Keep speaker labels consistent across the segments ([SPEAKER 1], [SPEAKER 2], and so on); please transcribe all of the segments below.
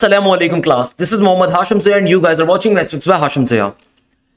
[SPEAKER 1] Assalamualaikum class. This is Mohammad Hashim Zia and you guys are watching Maths Fix by Hashim Zia.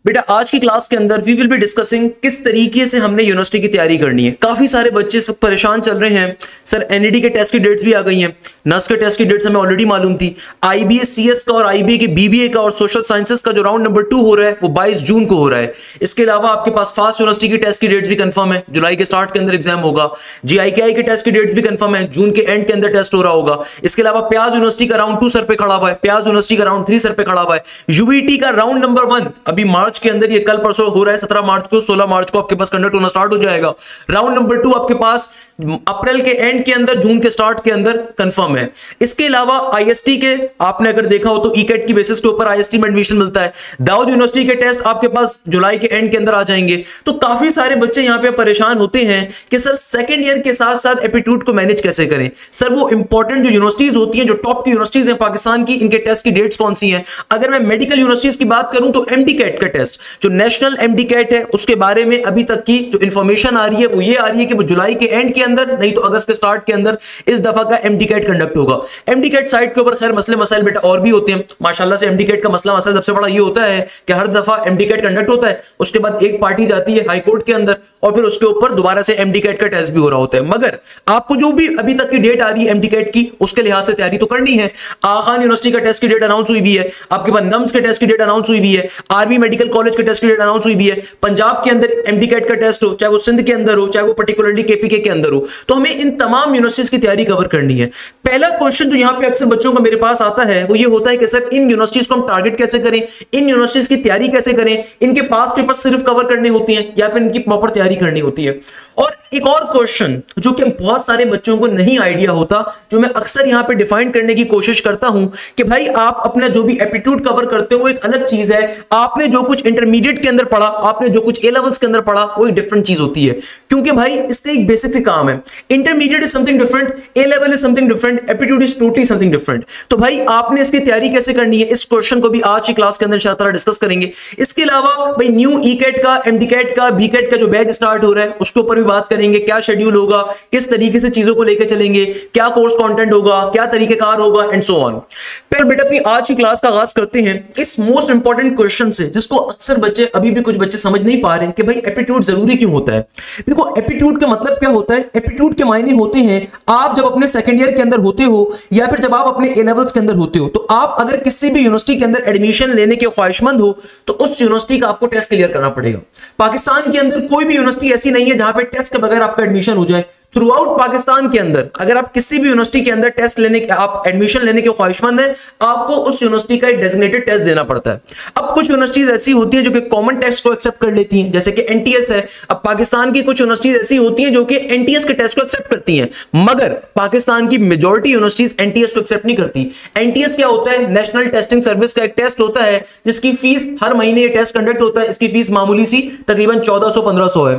[SPEAKER 1] बेटा आज की class के अंदर we will be discussing किस तरीके से हमने यूनिवर्सिटी की तैयारी करनी है। काफी सारे बच्चे इस वक्त परेशान चल रहे हैं सर, एनईडी के टेस्ट की डेट्स भी आ गई हैं, नस के टेस्ट की डेट्स हमें ऑलरेडी मालूम थी, आईबीए सीएस का और आईबीए के बीबीए का और सोशल साइंसेस का जो राउंड नंबर 2 हो रहा है वो 22 जून को हो रहा है। इसके अलावा आपके पास फास्ट यूनिवर्सिटी की टेस्ट की डेट्स भी कंफर्म है, जुलाई के स्टार्ट के अंदर एग्जाम होगा। जीआईकेआई के टेस्ट की डेट्स भी कंफर्म है, जून के एंड के अंदर टेस्ट हो रहा होगा। इसके अलावा प्याज यूनिवर्सिटी का राउंड 2 सर पे खड़ा हुआ है, प्याज यूनिवर्सिटी का राउंड 3 सर पे खड़ा हुआ है। यूवीटी का राउंड नंबर 1 अभी मार्च के अंदर, ये कल परसों हो रहा है 17 मार्च को, 16 मार्च को आपके पास कंडक्ट होना स्टार्ट हो जाएगा। राउंड नंबर 2 आपके पास अप्रैल के एंड के अंदर, जून के स्टार्ट के अंदर कंफर्म है। इसके अलावा आईएसटी के आपने अगर देखा हो तो ईकेट की बेसिस के ऊपर आईएसटी में एडमिशन मिलता है। दाऊद यूनिवर्सिटी के टेस्ट आपके पास जुलाई के एंड के अंदर आ जाएंगे। तो काफी सारे बच्चे यहां पे परेशान होते हैं कि सर सेकंड ईयर के साथ साथ एप्टीट्यूड को मैनेज कैसे करें। सर वो इंपॉर्टेंट जो यूनिवर्सिटीज होती हैं, जो टॉप की यूनिवर्सिटीज हैं पाकिस्तान की, इनके टेस्ट की डेट्स कौन सी हैं। अगर मैं मेडिकल यूनिवर्सिटीज की बात करूं तो एमडी कैट का टेस्ट, जो नेशनल एमडी कैट है, उसके बारे में अभी तक की जो इंफॉर्मेशन आ रही है वो ये आ रही है कि वो जुलाई के एंड के अंदर, नहीं तो अगस्त के स्टार्ट के अंदर इस दफा का एमडी कैट कंडक्ट होगा। एमडी कैट साइट के ऊपर खैर मसले मसाइल बेटा और भी होते हैं माशाल्लाह से। एमडी कैट का मसला मसाइल सबसे बड़ा ये होता है कि हर दफा एमडी कैट कंडक्ट होता है, उसके बाद एक पार्टी जाती है हाई कोर्ट के अंदर और फिर उसके ऊपर दोबारा से एमडी कैट का टेस्ट भी हो रहा होता है। मगर आपको जो भी अभी तक की डेट आ रही है एमडी कैट की, उसके लिहाज से तैयारी तो करनी है। आखान यूनिवर्सिटी का टेस्ट की डेट अनाउंस हुई है, आपके पास नम्स के टेस्ट की डेट अनाउंस हुई है, आर्मी मेडिकल कॉलेज के टेस्ट की डेट अनाउंस हुई है। पंजाब के अंदर एमडी कैट का टेस्ट हो, चाहे वो सिंध के अंदर हो, चाहे वो पर्टिकुलरली केपीके के अंदर हो, तो हमें इन तमाम यूनिवर्सिटीज की तैयारी कवर करनी है। पहला क्वेश्चन जो यहां पे अक्सर बच्चों को मेरे पास आता है वो ये होता है कि सर इन यूनिवर्सिटीज को हम टारगेट कैसे करें, इन यूनिवर्सिटीज की तैयारी कैसे करें, इनके पास पेपर सिर्फ कवर करने होते हैं या फिर इनकी प्रॉपर तैयारी करनी होती है। और एक और क्वेश्चन जो कि बहुत सारे बच्चों को नहीं आइडिया होता, जो मैं अक्सर यहां पे डिफाइन करने की कोशिश करता हूं कि भाई आप अपना जो भी एप्टीट्यूड कवर करते हो वो एक अलग चीज है, आपने जो कुछ इंटरमीडिएट के अंदर पढ़ा, आपने जो कुछ ए लेवल्स के अंदर पढ़ा वो एक डिफरेंट चीज होती है। क्योंकि भाई इसका एक बेसिक से काम है, intermediate is something different, A level is something different, aptitude is totally something different. तो भाई आपने इसकी तैयारी कैसे करनी है, इस क्वेश्चन को भी आज की क्लास के अंदर इंशाअल्लाह डिस्कस करेंगे। इसके अलावा भाई न्यू ई कैट का, एमडी कैट का, बी कैट का जो बैच स्टार्ट हो रहा है उसके ऊपर भी बात करेंगे, क्या शेड्यूल होगा, किस तरीके से चीजों को लेकर चलेंगे, क्या कोर्स कंटेंट होगा, क्या तरीकेकार होगा एंड सो ऑन। फिर बेटा अपनी आज की क्लास का आगाज करते हैं इस मोस्ट इंपॉर्टेंट क्वेश्चन से, जिसको अक्सर बच्चे, अभी भी कुछ बच्चे समझ नहीं पा रहे कि भाई एप्टीट्यूड जरूरी क्यों होता है। देखो एप्टीट्यूड का मतलब क्या होता है, एप्टीट्यूड के मायने होते हैं आप जब अपने सेकंड ईयर के अंदर होते हो या फिर जब आप अपने ए लेवल्स के अंदर होते हो, तो आप अगर किसी भी यूनिवर्सिटी के अंदर एडमिशन लेने के ख्वाहिशमंद हो तो उस यूनिवर्सिटी का आपको टेस्ट क्लियर करना पड़ेगा। पाकिस्तान के अंदर कोई भी यूनिवर्सिटी ऐसी नहीं है जहां पे टेस्ट के बगैर आपका एडमिशन हो जाए। थ्रू आउट पाकिस्तान के अंदर अगर आप किसी भी यूनिवर्सिटी के अंदर टेस्ट लेने के, आप एडमिशन लेने के ख्वाहिशमंद हैं, आपको उस यूनिवर्सिटी का एक डेजिग्नेटेड टेस्ट देना पड़ता है। अब कुछ यूनिवर्सिटीज ऐसी होती हैं जो कि कॉमन टेस्ट को एक्सेप्ट कर लेती हैं, जैसे कि एनटीएस है। अब पाकिस्तान की कुछ यूनिवर्सिटीज ऐसी होती हैं जो कि एनटीएस के टेस्ट को एक्सेप्ट करती हैं, मगर पाकिस्तान की मेजॉरिटी यूनिवर्सिटीज एनटीएस को एक्सेप्ट नहीं करती। एनटीएस क्या होता है, नेशनल टेस्टिंग सर्विस का एक टेस्ट होता है जिसकी फीस हर महीने ये टेस्ट कंडक्ट होता है, इसकी फीस मामूली सी तकरीबन 1400-1500 है।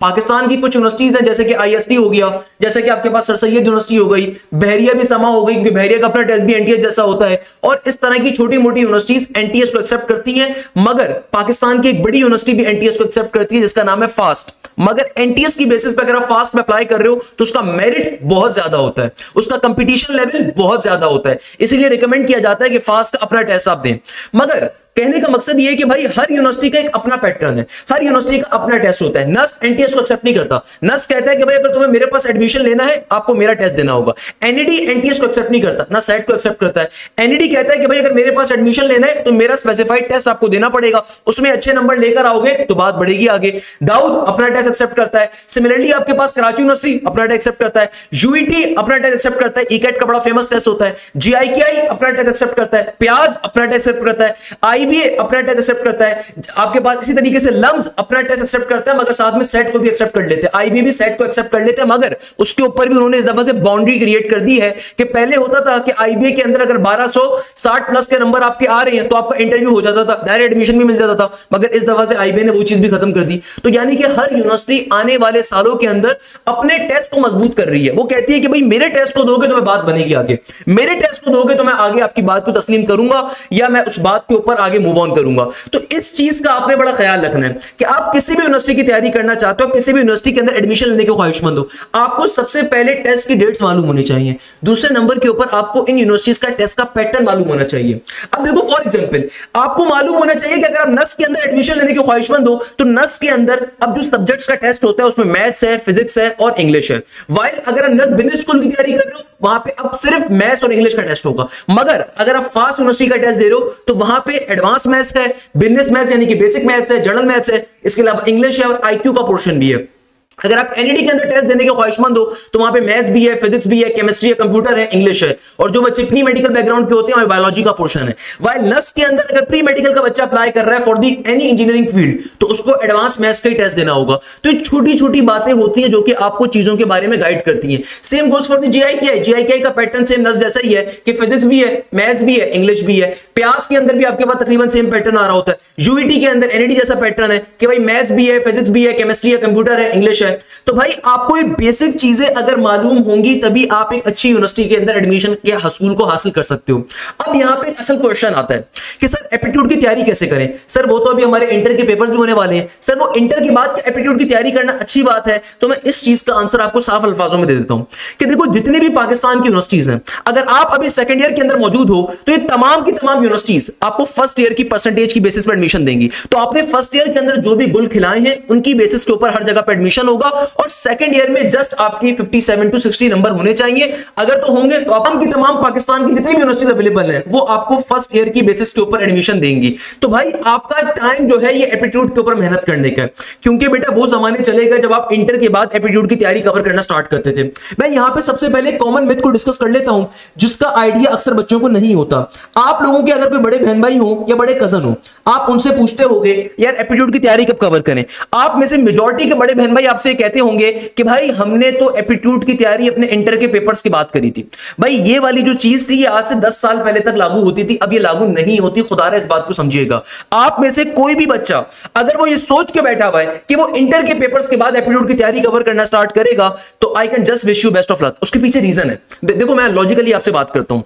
[SPEAKER 1] पाकिस्तान की कुछ यूनिवर्सिटीज हैं जैसे कि आईएसटी हो गया, जैसे कि आपके पास सर सैयद यूनिवर्सिटी हो गई, बहरिया भी समा हो गई क्योंकि बहरिया का अपना टेस्ट भी एनटीएस जैसा होता है। और इस तरह की छोटी मोटी यूनिवर्सिटीज एनटीएस को एक्सेप्ट करती हैं, मगर पाकिस्तान की एक बड़ी यूनिवर्सिटी भी एनटीएस को एक्सेप्ट करती है जिसका नाम है फास्ट। मगर एनटीएस की बेसिस पे अगर आप फास्ट में अप्लाई कर रहे हो तो उसका मेरिट बहुत ज्यादा होता है, उसका कंपटीशन लेवल बहुत ज्यादा होता है, इसीलिए रिकमेंड किया जाता है कि फास्ट का अपना टेस्ट आप दें। मगर कहने का मकसद यह है कि भाई हर यूनिवर्सिटी का एक अपना पैटर्न है, हर यूनिवर्सिटी का अपना टेस्ट होता है। नस एनटीएस को एक्सेप्ट नहीं करता, नस कहता है कि भाई अगर तुम्हें मेरे पास एडमिशन लेना है आपको मेरा टेस्ट देना होगा। एनईडी एनटीएस को एक्सेप्ट नहीं करता, ना सेट को एक्सेप्ट करता है। एनईडी कहता है कि भाई अगर मेरे पास एडमिशन लेना है तो मेरा स्पेसिफाइड टेस्ट आपको देना पड़ेगा, उसमें अच्छे नंबर लेकर आओगे तो बात बढ़ेगी आगे। दाऊद अपना टेस्ट एक्सेप्ट करता है। सिमिलरली आपके पास कराची यूनिवर्सिटी अपना टेस्ट एक्सेप्ट करता है, यूईटी अपना टेस्ट एक्सेप्ट करता है, ईकेट का बड़ा फेमस टेस्ट होता है, जीआईकेआई अपना टेस्ट एक्सेप्ट करता है, प्याज अपना टेस्ट एक्सेप्ट करता है, आईबीए अपना टेस्ट एक्सेप्ट करता है। आपके पास इसी तरीके से लम्स अपना टेस्ट एक्सेप्ट करता है, मगर साथ में सेट को भी एक्सेप्ट कर लेते हैं। आईबी भी सेट को एक्सेप्ट कर लेते हैं, मगर उसके ऊपर भी उन्होंने इस दफा से बाउंड्री क्रिएट कर दी है कि पहले होता था कि आईबीए के अंदर अगर 1260 प्लस के नंबर आपके आ रहे हैं तो आपका इंटरव्यू हो जाता था, डायरेक्ट एडमिशन भी मिल जाता था, मगर इस दफा से आईबीए ने वो चीज भी खत्म कर दी। तो यानी कि हर यूनिवर्सिटी आने वाले सालों के अंदर अपने टेस्ट को मजबूत कर रही है। वो कहती है कि भाई मेरे टेस्ट को दोगे तो मैं बात बनेगी आगे, मेरे टेस्ट को दोगे तो मैं आगे आपकी बात को तस्लीम करूंगा या मैं उस बात के ऊपर आगे आगे मूव ऑन करूंगा। तो इस चीज का आपने बड़ा ख्याल रखना है कि आप किसी भी यूनिवर्सिटी की तैयारी करना चाहते हो, किसी भी यूनिवर्सिटी के अंदर एडमिशन लेने के ख्वाहिशमंद हो, आपको सबसे पहले टेस्ट की डेट्स मालूम होनी चाहिए। दूसरे नंबर के ऊपर आपको इन यूनिवर्सिटीज का टेस्ट का पैटर्न मालूम होना चाहिए। अब देखो फॉर एग्जांपल आपको मालूम होना चाहिए कि अगर आप नस के अंदर एडमिशन लेने के ख्वाहिशमंद हो तो नस के अंदर अब जो सब्जेक्ट्स का टेस्ट होता है उसमें मैथ्स है, फिजिक्स है और इंग्लिश है। वाइल अगर आप नस बिजनेस स्कूल की तैयारी कर रहे हो वहां पे अब सिर्फ मैथ्स और इंग्लिश का टेस्ट होगा। मगर अगर आप फास्ट यूनिवर्सिटी का टेस्ट दे रहे हो तो वहां पे एडवांस मैथ्स है, बिजनेस मैथ्स यानी कि बेसिक मैथ्स है, जनरल मैथ्स है, इसके अलावा इंग्लिश है और आईक्यू का पोर्शन भी है। अगर आप एनईडी के अंदर टेस्ट देने के ख्वाहिशमंद हो तो वहां पे मैथ्स भी है, फिजिक्स भी है, केमिस्ट्री है, कंप्यूटर है, इंग्लिश है और जो बच्चे प्री मेडिकल बैकग्राउंड के होते हैं वहां बायोलॉजी का पोर्शन है। वाइल नस के अंदर अगर प्री मेडिकल का बच्चा अप्लाई कर रहा है for the any engineering field तो उसको एडवांस मैथ्स का ही टेस्ट देना होगा। तो ये छोटी छोटी बातें होती हैं जो कि आपको चीजों के बारे में गाइड करती हैं। सेम गोज फॉर द जीआईके का पैटर्न सेम नस जैसा ही है कि फिजिक्स भी है, मैथ्स भी है, इंग्लिश भी है। प्यास के अंदर भी आपके पास तकरीबन सेम पैटर्न आ रहा होता है। यूईटी के अंदर एनईडी जैसा पैटर्न है कि भाई मैथ्स भी है, फिजिक्स भी है, केमिस्ट्री है, कंप्यूटर है, इंग्लिश है। तो भाई आपको ये बेसिक चीजें अगर मालूम होंगी तभी आप एक अच्छी यूनिवर्सिटी के अंदर एडमिशन के हसूल को हासिल कर सकते हो। अब यहां पे असल क्वेश्चन आता है कि सर एप्टीट्यूड की तैयारी कैसे करें। सर वो तो अभी हमारे इंटर के पेपर्स भी होने वाले हैं, सर वो इंटर के बाद एप्टीट्यूड की तैयारी करना अच्छी बात है। तो मैं इस चीज का आंसर आपको साफ अल्फाजों में दे देता हूं कि देखो जितने भी पाकिस्तान की यूनिवर्सिटीज हैं अगर आप अभी सेकंड ईयर के अंदर मौजूद हो तो ये तमाम की तमाम यूनिवर्सिटीज आपको फर्स्ट ईयर की परसेंटेज की बेसिस पर एडमिशन देंगी। तो आपने फर्स्ट ईयर के अंदर जो भी गुल खिलाए हैं उनकी बेसिस के ऊपर हर जगह पर एडमिशन होगा और सेकंड ईयर में जस्ट आपकी 57 to 60 नंबर होने चाहिए। अगर तो होंगे तो तमाम की तमाम पाकिस्तान की जितनी भी यूनिवर्सिटीज अवेलेबल है वो आपको फर्स्ट ईयर की बेसिस के ऊपर एडमिशन देंगी। तो भाई आपका टाइम जो है ये एप्टीट्यूड के ऊपर मेहनत करने का है, क्योंकि बेटा वो जमाने चलेगा जब आप इंटर के बाद एप्टीट्यूड की तैयारी कवर करना स्टार्ट करते थे। मैं यहां पे सबसे पहले कॉमन मिथ को डिस्कस कर लेता हूं जिसका आइडिया अक्सर बच्चों को नहीं होता। आप लोगों के अगर कोई बड़े बहन भाई हो या बड़े कजन हो आप उनसे पूछते होंगे यार एप्टीट्यूड की तैयारी कब कवर करें। आप में से मेजॉरिटी के बड़े बहन भाई आपसे कहते होंगे कि भाई हमने तो एप्टीट्यूड की तैयारी अपने इंटर के पेपर्स की बात करी थी। भाई ये वाली जो चीज थी ये आज से 10 साल पहले तक लागू होती थी, अब ये लागू नहीं होती। खुदारा इस बात को समझिएगा। आप में से कोई भी बच्चा अगर वो ये सोच के बैठा हुआ है कि वो इंटर के पेपर्स के बाद एप्टीट्यूड की तैयारी कवर करना स्टार्ट करेगा तो I can just wish you best of luck. उसके पीछे रीजन है। देखो मैं लॉजिकली आपसे बात करता हूं।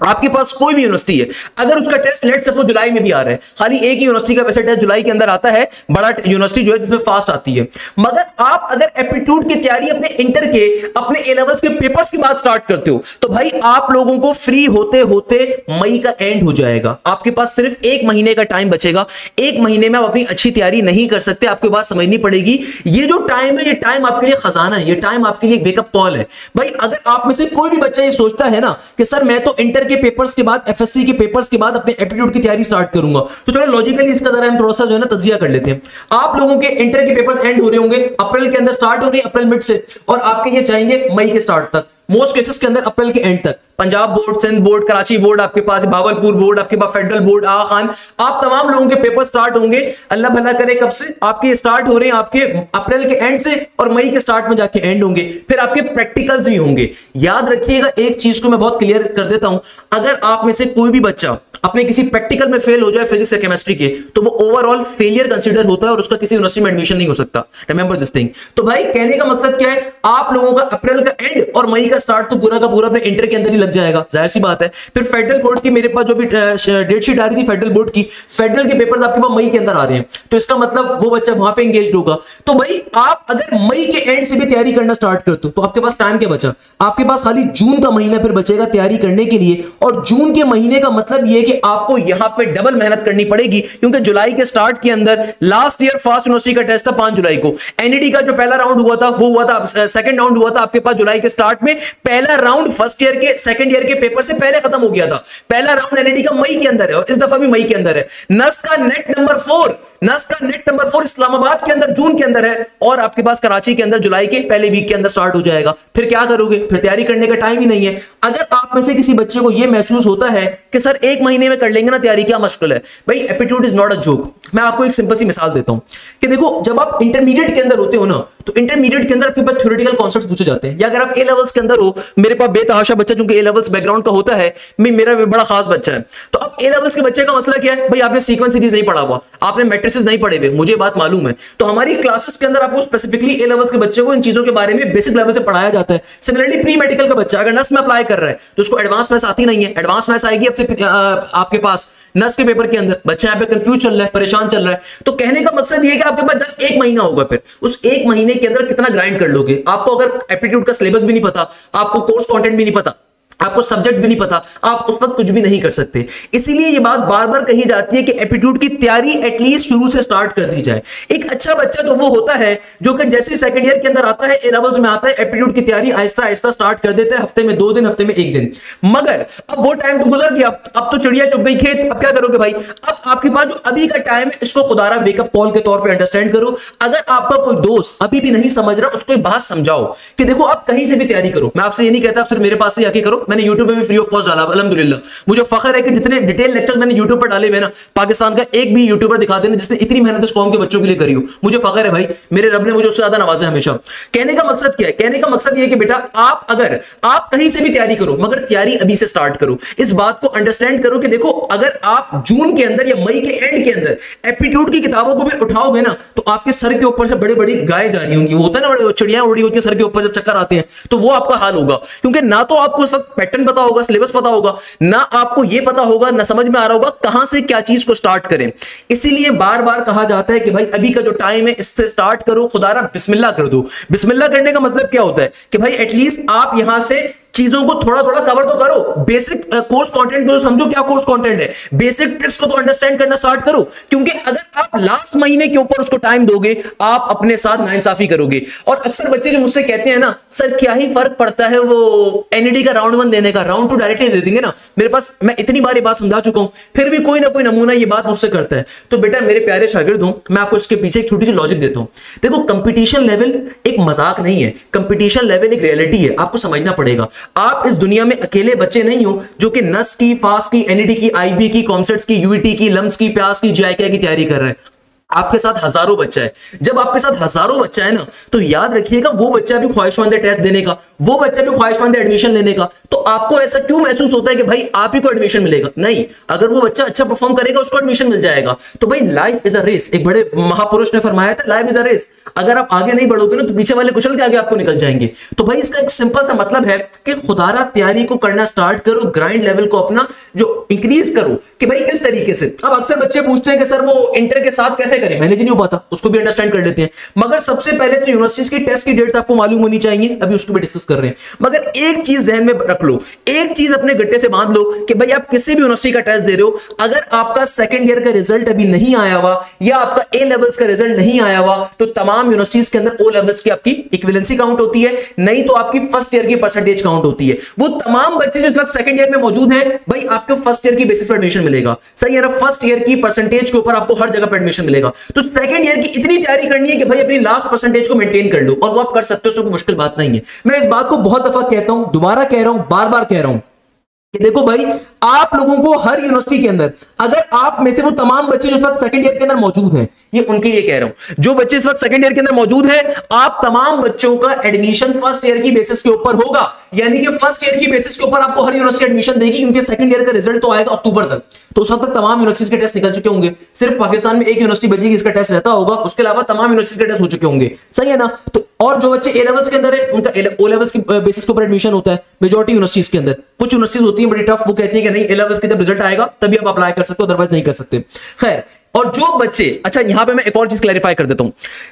[SPEAKER 1] आपके पास कोई भी यूनिवर्सिटी है अगर उसका टेस्ट लेट सपोज जुलाई में भी आ रहा है, खाली एक ही यूनिवर्सिटी का वैसे टेस्ट जुलाई के अंदर आता है, बड़ा यूनिवर्सिटी जो है जिसमें फास्ट आती है, मगर आप अगर एप्टीट्यूड की तैयारी अपने इंटर के अपने ए लेवल्स के पेपर्स के बाद स्टार्ट करते हो तो भाई आप लोगों को फ्री होते होते मई का एंड हो जाएगा। आपके पास सिर्फ 1 महीने का टाइम बचेगा। 1 महीने में आप अपनी अच्छी तैयारी नहीं कर सकते। आपको बात समझनी पड़ेगी। ये जो टाइम है ये टाइम आपके लिए खजाना है, ये टाइम आपके लिए वेकअप कॉल है। भाई अगर आप में से कोई भी बच्चा ये सोचता है ना कि सर मैं तो इंटर के पेपर्स के बाद एफएससी के पेपर्स के बाद अपने एप्टीट्यूड की तैयारी स्टार्ट करूंगा, तो चलो लॉजिकली इसका जरा हम थोड़ा सा जो है ना तजिया कर लेते हैं। आप लोगों के इंटर के पेपर्स एंड हो रहे होंगे अप्रैल के अंदर, स्टार्ट हो रही है अप्रैल मिड से, और आपके ये चाहेंगे मई के स्टार्ट तक, मोस्ट केसेस के अंदर अप्रैल के एंड तक। Punjab board, Sindh board, Karachi board, आपके पास भावलपुर बोर्ड, आपके पास फेडरल बोर्ड, आगा खान, आप तमाम लोगों के पेपर स्टार्ट होंगे। अल्लाह भला करे कब से आपके स्टार्ट हो रहे हैं, आपके अप्रैल के एंड से, और मई के स्टार्ट में जाके एंड होंगे। फिर आपके प्रैक्टिकल्स भी होंगे। याद रखिएगा एक चीज को मैं बहुत क्लियर कर देता हूं, अगर आप में से कोई भी बच्चा अपने किसी प्रैक्टिकल में फेल हो जाए फिजिक्स या केमिस्ट्री के तो वो ओवरऑल फेलियर कंसीडर होता है और उसका किसी यूनिवर्सिटी में एडमिशन नहीं हो सकता। Remember this thing. तो भाई कहने का मकसद क्या है, आप लोगों का अप्रैल का एंड और मई का स्टार्ट तो पूरा का पूरा अपने इंटर के अंदर ही लग जाएगा, जाहिर सी बात है। फिर फेडरल बोर्ड की मेरे पास जो भी डेट शीट आ रही थी फेडरल बोर्ड की, फेडरल के पेपर्स आपके पास मई के अंदर आ रहे हैं, तो इसका मतलब वो बच्चा वहां पे एंगेज होगा। तो भाई आप अगर मई के एंड से भी तैयारी करना स्टार्ट करते हो तो आपके पास टाइम क्या बचा, आपके पास खाली जून का महीना फिर बचेगा तैयारी करने के लिए। और जून के महीने का मतलब यह कि आपको यहां पे डबल मेहनत करनी पड़ेगी, क्योंकि जुलाई के स्टार्ट के अंदर लास्ट ईयर फास्ट यूनिवर्सिटी का टेस्ट था 5 जुलाई को, एनईडी का जो पहला राउंड हुआ था वो हुआ था, सेकंड राउंड हुआ था आपके पास जुलाई के स्टार्ट में। पहला राउंड फर्स्ट ईयर के सेकंड ईयर के पेपर से पहले खत्म हो गया था। पहला राउंड एनईडी का मई के अंदर है और इस दफा भी मई के अंदर है। नस का नेट नंबर 4 इस्लामाबाद के अंदर जून के अंदर है, और आपके पास कराची के अंदर जुलाई के पहले वीक के अंदर स्टार्ट हो जाएगा। फिर क्या करोगे, फिर तैयारी करने का टाइम ही नहीं है। अगर आप में से किसी बच्चे को यह महसूस होता है कि सर 1 महीने में कर लेंगे ना तैयारी, क्या मुश्किल है, भाई aptitude is not a joke. मैं आपको एक सिंपल सी मिसाल देता हूं कि देखो जब आप इंटरमीडिएट के अंदर होते हो ना, तो इंटरमीडिएट के अंदर आपके पास थ्योरेटिकल कॉन्सेप्ट्स पूछे जाते हैं। या अगर आप ए लेवल्स के अंदर हो, मेरे पास बेतहाशा बच्चा जो ए लेवल्स बैकग्राउंड का होता है, मेरा बड़ा खास बच्चा है, तो अब अब ए लेवल्स के बच्चे का मसला क्या है, भाई आपने सीक्वेंस सीरीज नहीं पढ़ा हुआ, आपने मैट्रिसेस नहीं पढ़े हुए, मुझे बात मालूम है। तो हमारी क्लासेस के अंदर आपको स्पेसिफिकली ए लेवल्स के बच्चे को इन चीजों के बारे में बेसिक लेवल से पढ़ाया जाता है। सिमिलरली प्री मेडिकल का बच्चा अगर नस में अप्लाई कर रहा है तो उसको एडवांस मैथ्स आती नहीं है, एडवांस मैथ्स आएगी आपके पास नस के पेपर के अंदर। बच्चा यहाँ पे कंफ्यूज चल रहा है, परेशान चल रहा है। तो कहने का मकसद ये है कि आपके पास जस्ट 1 महीना होगा, फिर उस 1 महीने के अंदर कितना ग्राइंड कर लोगे। आपको अगर एप्टीट्यूड का सिलेबस भी नहीं पता, आपको कोर्स कंटेंट भी नहीं पता, आपको सब्जेक्ट भी नहीं पता, आप उस वक्त कुछ भी नहीं कर सकते। इसीलिए ये बात बार बार कही जाती है कि एप्टीट्यूड की तैयारी एटलीस्ट शुरू से स्टार्ट कर दी जाए। एक अच्छा बच्चा तो वो होता है जो कि जैसे सेकंड ईयर के अंदर आता है, ए लेवल्स में आता है, एप्टीट्यूड की तैयारी आहिस्ता आहिस्ता स्टार्ट कर देता है, हफ्ते में 2 दिन, हफ्ते में 1 दिन। मगर अब वो टाइम तो गुजर गया, अब तो चिड़िया चुग गई खेत। अब क्या करोगे भाई, अब आपके पास जो अभी का टाइम है इसको खुदारा वेकअप कॉल के तौर पर अंडरस्टैंड करो। अगर आपका कोई दोस्त अभी भी नहीं समझ रहा, उसको एक बात समझाओ कि देखो आप कहीं से भी तैयारी करो। मैं आपसे ये नहीं कहता आप सिर्फ मेरे पास से आके करो, मैंने यूट्यूब पे भी फ्री कॉस्ट डाला, अल्हम्दुलिल्लाह। मुझे फखर है कि जितने डिटेल लेक्चर मैंने YouTube पर डाले हुए ना, पाकिस्तान का एक भी यूट्यूबर दिखा देना जिसने इतनी मेहनत इस कौम के बच्चों के लिए करी हो। मुझे फखर है भाई, मेरे रब ने मुझे उससे ज्यादा नवाजा है हमेशा। कहने का मकसद क्या है, कहने का मकसद ये है कि बेटा आप अगर आप कहीं से भी तैयारी करो, मगर तैयारी अभी से स्टार्ट करो। इस बात को अंडरस्टैंड करो कि देखो अगर आप जून के अंदर या मई के एंड के अंदर एप्टीट्यूड की किताबों को भी उठाओगे ना, तो आपके सर के ऊपर से बड़े बड़ी गाय जा रही होंगी। वो होता है ना, चिड़िया उड़ी होती है सर के ऊपर जब चक्कर आते हैं, तो वो आपका हाल होगा। क्योंकि ना तो आपको उस वक्त पैटर्न पता होगा, सिलेबस पता होगा, ना आपको यह पता होगा, ना समझ में आ रहा होगा कहां से क्या चीज को स्टार्ट करें। इसीलिए बार बार कहा जाता है कि भाई अभी का जो टाइम है इससे स्टार्ट करो, खुदारा बिस्मिल्लाह कर दो। बिस्मिल्लाह करने का मतलब क्या होता है कि भाई एटलीस्ट आप यहां से चीजों को थोड़ा थोड़ा कवर तो करो। बेसिक कोर्स कंटेंट को समझो, क्या कोर्स कंटेंट है, बेसिक ट्रिक्स को तो अंडरस्टैंड करना स्टार्ट करो। क्योंकि अगर आप लास्ट महीने के ऊपर उसको टाइम दोगे, आप अपने साथ नाइंसाफी करोगे। और अक्सर बच्चे जो मुझसे कहते हैं ना, सर क्या ही फर्क पड़ता है वो एनईडी का राउंड 1 देने का, राउंड 2 डायरेक्टली दे देंगे ना। मेरे पास, मैं इतनी बार ये बात समझा चुका हूं, फिर भी कोई ना कोई नमूना ये बात मुझसे करता है। तो बेटा मेरे प्यारे शागिर्द हूं, मैं आपको इसके पीछे एक छोटी सी लॉजिक देता हूं। देखो कंपटीशन लेवल एक मजाक नहीं है, कंपटीशन लेवल एक रियलिटी है, आपको समझना पड़ेगा। आप इस दुनिया में अकेले बच्चे नहीं हो जो कि नस की, फास्ट की, एनईडी की, आईबी की, कॉमसेट्स की, यूईटी की, लम्स की, प्यास की, जीआईके की तैयारी कर रहे हैं। आपके साथ हजारों बच्चा है। जब आपके साथ हजारों बच्चा है ना, तो याद रखिएगा वो बच्चा भी ख्वाहिशमंद है टेस्ट देने का, वो बच्चा भी ख्वाहिशमंद है एडमिशन लेने का। तो आपको ऐसा क्यों महसूस होता है कि भाई आप ही को एडमिशन मिलेगा? नहीं, अगर वो बच्चा अच्छा परफॉर्म करेगा उसको एडमिशन मिल जाएगा। तो भाई लाइफ इज अ रेस, एक बड़े महापुरुष ने फरमाया था लाइफ इज अ रेस। अगर आप आगे नहीं बढ़ोगे ना तो पीछे वाले कुचल के आगे आपको निकल जाएंगे। तो भाई इसका एक सिंपल सा मतलब है कि खुदारा तैयारी को करना स्टार्ट करो, ग्राइंड लेवल को अपना जो इंक्रीज करो कि भाई किस तरीके से। अब अक्सर बच्चे पूछते हैं कि सर वो इंटर के साथ कैसे करें, मैनेज नहीं हो पाता, उसको भी अंडरस्टैंड कर लेते हैं। मगर सबसे पहले तो यूनिवर्सिटीज की टेस्ट की डेट्स आपको मालूम होनी चाहिए, अभी उसको भी डिस्कस कर रहे हैं। मगर एक चीज ध्यान में रख लो, एक चीज अपने गट्टे से बांध लो कि भाई आप किसी भी यूनिवर्सिटी का टेस्ट दे रहे हो, अगर आपका सेकंड ईयर का रिजल्ट अभी नहीं आया हुआ या आपका ए लेवल्स का रिजल्ट नहीं आया हुआ, तो तमाम यूनिवर्सिटीज के अंदर ओ लेवल्स की आपकी इक्विवेलेंसी काउंट होती है, नहीं तो आपकी फर्स्ट ईयर की परसेंटेज काउंट होती है। वो तमाम बच्चे जो इस वक्त सेकंड ईयर में मौजूद हैं, भाई आपको फर्स्ट ईयर की बेसिस पर एडमिशन मिलेगा। सही है ना, फर्स्ट ईयर की परसेंटेज के ऊपर आपको हर जगह पर एडमिशन मिलेगा। तो सेकंड ईयर की इतनी तैयारी करनी है कि भाई अपनी लास्ट परसेंटेज को मेंटेन कर लो, और वो आप कर सकते हो, उसमें कोई मुश्किल बात नहीं है। मैं इस बात को बहुत दफा कहता हूं, दोबारा कह रहा हूं, बार बार कह रहा हूं कि देखो भाई आप लोगों को हर यूनिवर्सिटी के अंदर, अगर आप में से वो तमाम बच्चे जो इस वक्त सेकंड ईयर के अंदर मौजूद हैं, ये उनके लिए कह रहा हूं, जो बच्चे इस वक्त सेकंड ईयर के अंदर मौजूद हैं, आप तमाम बच्चों का एडमिशन फर्स्ट ईयर की बेसिस के ऊपर होगा। यानी कि फर्स्ट ईयर की बेसिस के ऊपर आपको हर यूनिवर्सिटी एडमिशन देगी, क्योंकि सेकंड ईयर का रिजल्ट तो आएगा अक्टूबर तक। तो उस वक्त तक तमाम यूनिवर्सिटीज के टेस्ट निकल चुके होंगे। सिर्फ पाकिस्तान में एक यूनिवर्सिटी बचेगी इसका टेस्ट रहता होगा, उसके अलावा तमाम यूनिवर्सिटीज के टेस्ट हो चुके होंगे। सही है ना। तो और जो बच्चे ए लेवल्स के अंदर है, उनका ओ लेवल्स की बेसिस के ऊपर एडमिशन होता है मेजॉरिटी यूनिवर्सिटीज के अंदर। कुछ यूनिवर्सिटीज होती है बड़ी टफ, वो कहती है कि नहीं ए लेवल्स के जब रिजल्ट आएगा तभी आप अप्लाई कर सकते हो, अदरवाइज नहीं कर सकते। खैर, और जो बच्चे, अच्छा यहां पे मैं एक और चीज क्लैरिफाई कर देता हूं,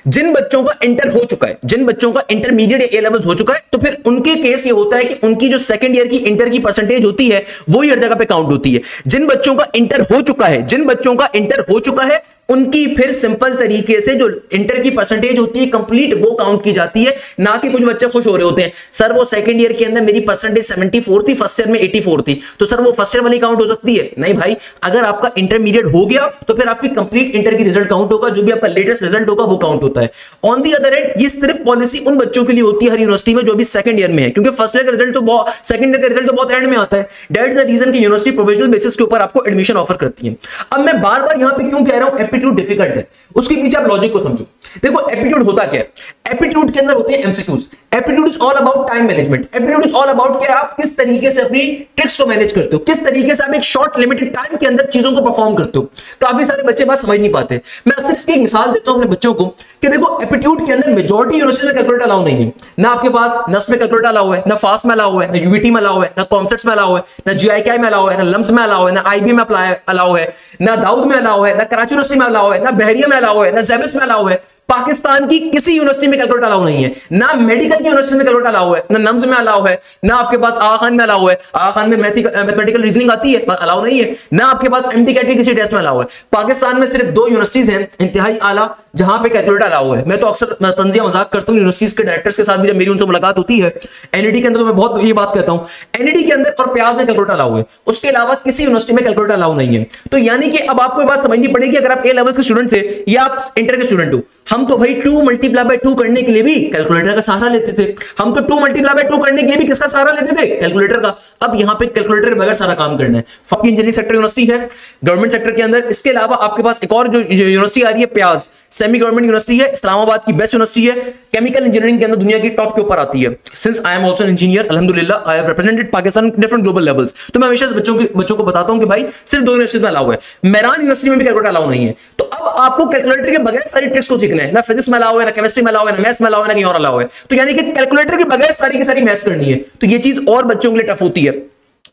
[SPEAKER 1] जिन बच्चों का इंटर हो चुका है, जिन बच्चों का इंटरमीडिएट ए लेवल्स हो चुका है, तो फिर उनके केस ये होता है कि उनकी जो सेकंड ईयर की इंटर की परसेंटेज होती है वो ही हर जगह पे काउंट होती है। जिन बच्चों का इंटर हो चुका है, जिन बच्चों का इंटर हो चुका है, उनकी फिर सिंपल तरीके से जो इंटर की परसेंटेज होती है कंप्लीट वो काउंट की जाती है। ना कि कुछ बच्चे खुश हो रहे होते हैं, सर वो सेकंड ईयर के अंदर मेरी परसेंटेज 74 थी, फर्स्ट ईयर में 84 थी, तो सर वो फर्स्ट ईयर वाली काउंट हो सकती है। नहीं भाई, अगर आपका इंटरमीडिएट हो गया तो फिर आपकी कंप्लीट इंटर की रिजल्ट काउंट होगा, जो भी आपका लेटेस्ट रिजल्ट होगा वो काउंट होता है। ऑन दी अदर एंड, ये सिर्फ पॉलिसी उन बच्चों के लिए होती है हर यूनिवर्सिटी में जो अभी सेकंड ईयर में है, क्योंकि फर्स्ट ईयर का रिजल्ट तो सेकंड ईयर का रिजल्ट तो बहुत एंड में आता है। दैट इज द रीजन कि यूनिवर्सिटी प्रोविजनल बेसिस के ऊपर आपको एडमिशन ऑफर करती है। अब मैं बार बार यहां पे क्यों कह रहा हूं एप्टीट्यूड डिफिकल्ट है, उसके पीछे आप लॉजिक को समझो। देखो एप्टीट्यूड होता क्या है, एप्टीट्यूड के अंदर होते हैं MCQs. Aptitude is all about time management. Aptitude is all about कि आप किस तरीके से अपनी ट्रिक्स को मैनेज करते हो, किस तरीके से आप एक शॉर्ट लिमिटेड टाइम के अंदर चीजों को परफॉर्म करते हो। काफी सारे बच्चे बात समझ नहीं पाते। मैं अक्सर इसकी एक मिसाल देता हूं अपने बच्चों को कि देखो एप्टीट्यूड के अंदर मेजॉरिटी यूनिवर्सिटी में कैलकुलेटर अलाउ नहीं है। ना आपके पास नस्ट में कैलकुलेटर अलाउ है, ना फास्ट में अलाउ है, ना यूवीटी में अलाउ है, ना कॉमसेट्स में अलाउ है, ना जीआईकेआई में अलाउ है, ना लम्स में अलाउ है, ना आईबी में अलाउ है, ना दाऊद में अलाउ है, ना कराची यूनिवर्सिटी में अलाउ है, ना बहरिया में अलाउ है, ना जेबिस में अलाउ है। पाकिस्तान की किसी यूनिवर्सिटी में कैलकुलेटर अलाउ नहीं है। ना मेडिकल की यूनिवर्सिटी में कैलकुलेटर अलाउ है, ना नम्स में अलाउ है, ना आपके पास आगा खान में अलाउ है। आगा खान में मैथमेटिकल रीजनिंग आती है, अलाउ नहीं है। ना आपके पास एमटी कैट के किसी टेस्ट में अलाउ है। पाकिस्तान में सिर्फ 2 यूनिवर्सिटीज हैं इंतहाई आला जहां पे कैलकुलेटर अलाउ है। मैं तो अक्सर तंजिया मजाक करता हूं यूनिवर्सिटीज के डायरेक्टर्स के साथ भी, जब मेरी उनसे मुलाकात होती है। एनईडी के अंदर तो मैं बहुत ये बात कहता हूं, एनईडी के अंदर और प्याज में कैलकुलेटर अलाउ है, उसके अलावा किसी यूनिवर्सिटी में कैलकुलेटर अलाउ नहीं है। तो यानी कि अब आपको ये बात समझनी पड़ेगी, अगर आप ए लेवल के स्टूडेंट थे या आप इंटर के स्टूडेंट हो, हम तो भाई 2 मल्टीप्लाई बाय 2 करने के लिए भी कैलकुलेटर का सहारा लेते थे। हम तो 2 मल्टीप्लाई बाय 2 करने के लिए भी किसका सहारा लेते थे? कैलकुलेटर का। अब यहां पे कैलकुलेटर के बगैर सारा काम करना है। फकी इंजीनियरिंग सेक्टर यूनिवर्सिटी है गवर्नमेंट सेक्टर के अंदर। इसके अलावा आपके पास एक और जो यूनिवर्सिटी आ रही है प्याज, सेमी गवर्नमेंट यूनिवर्सिटी है, इस्लामाबाद की बेस्ट यूनिवर्सिटी है, केमिकल इंजीनियरिंग के अंदर दुनिया की टॉप के ऊपर आती है। Since I am also an engineer, अल्हम्दुलिल्लाह I have represented Pakistan different global levels. तो मैं हमेशा बच्चों को बताता हूं कि भाई सिर्फ 2 यूनिवर्सिटीज में अलाउ है। मेरान यूनिवर्सिटी में भी कैलकुलेटर अलाउ नहीं है। तो अब आपको कैलकुलेटर के बगैर सारी ट्रिक्स को सीखना है। ना फिजिक्स में अलाउ है, ना केमिस्ट्री में अलाउ है, ना मैथ्स में अलाउ है, ना कहीं और अलाउ है। तो यानी कि कैलकुलेटर के बगैर सारी की सारी मैथ्स करनी है। तो ये चीज और बच्चों के लिए टफ होती है।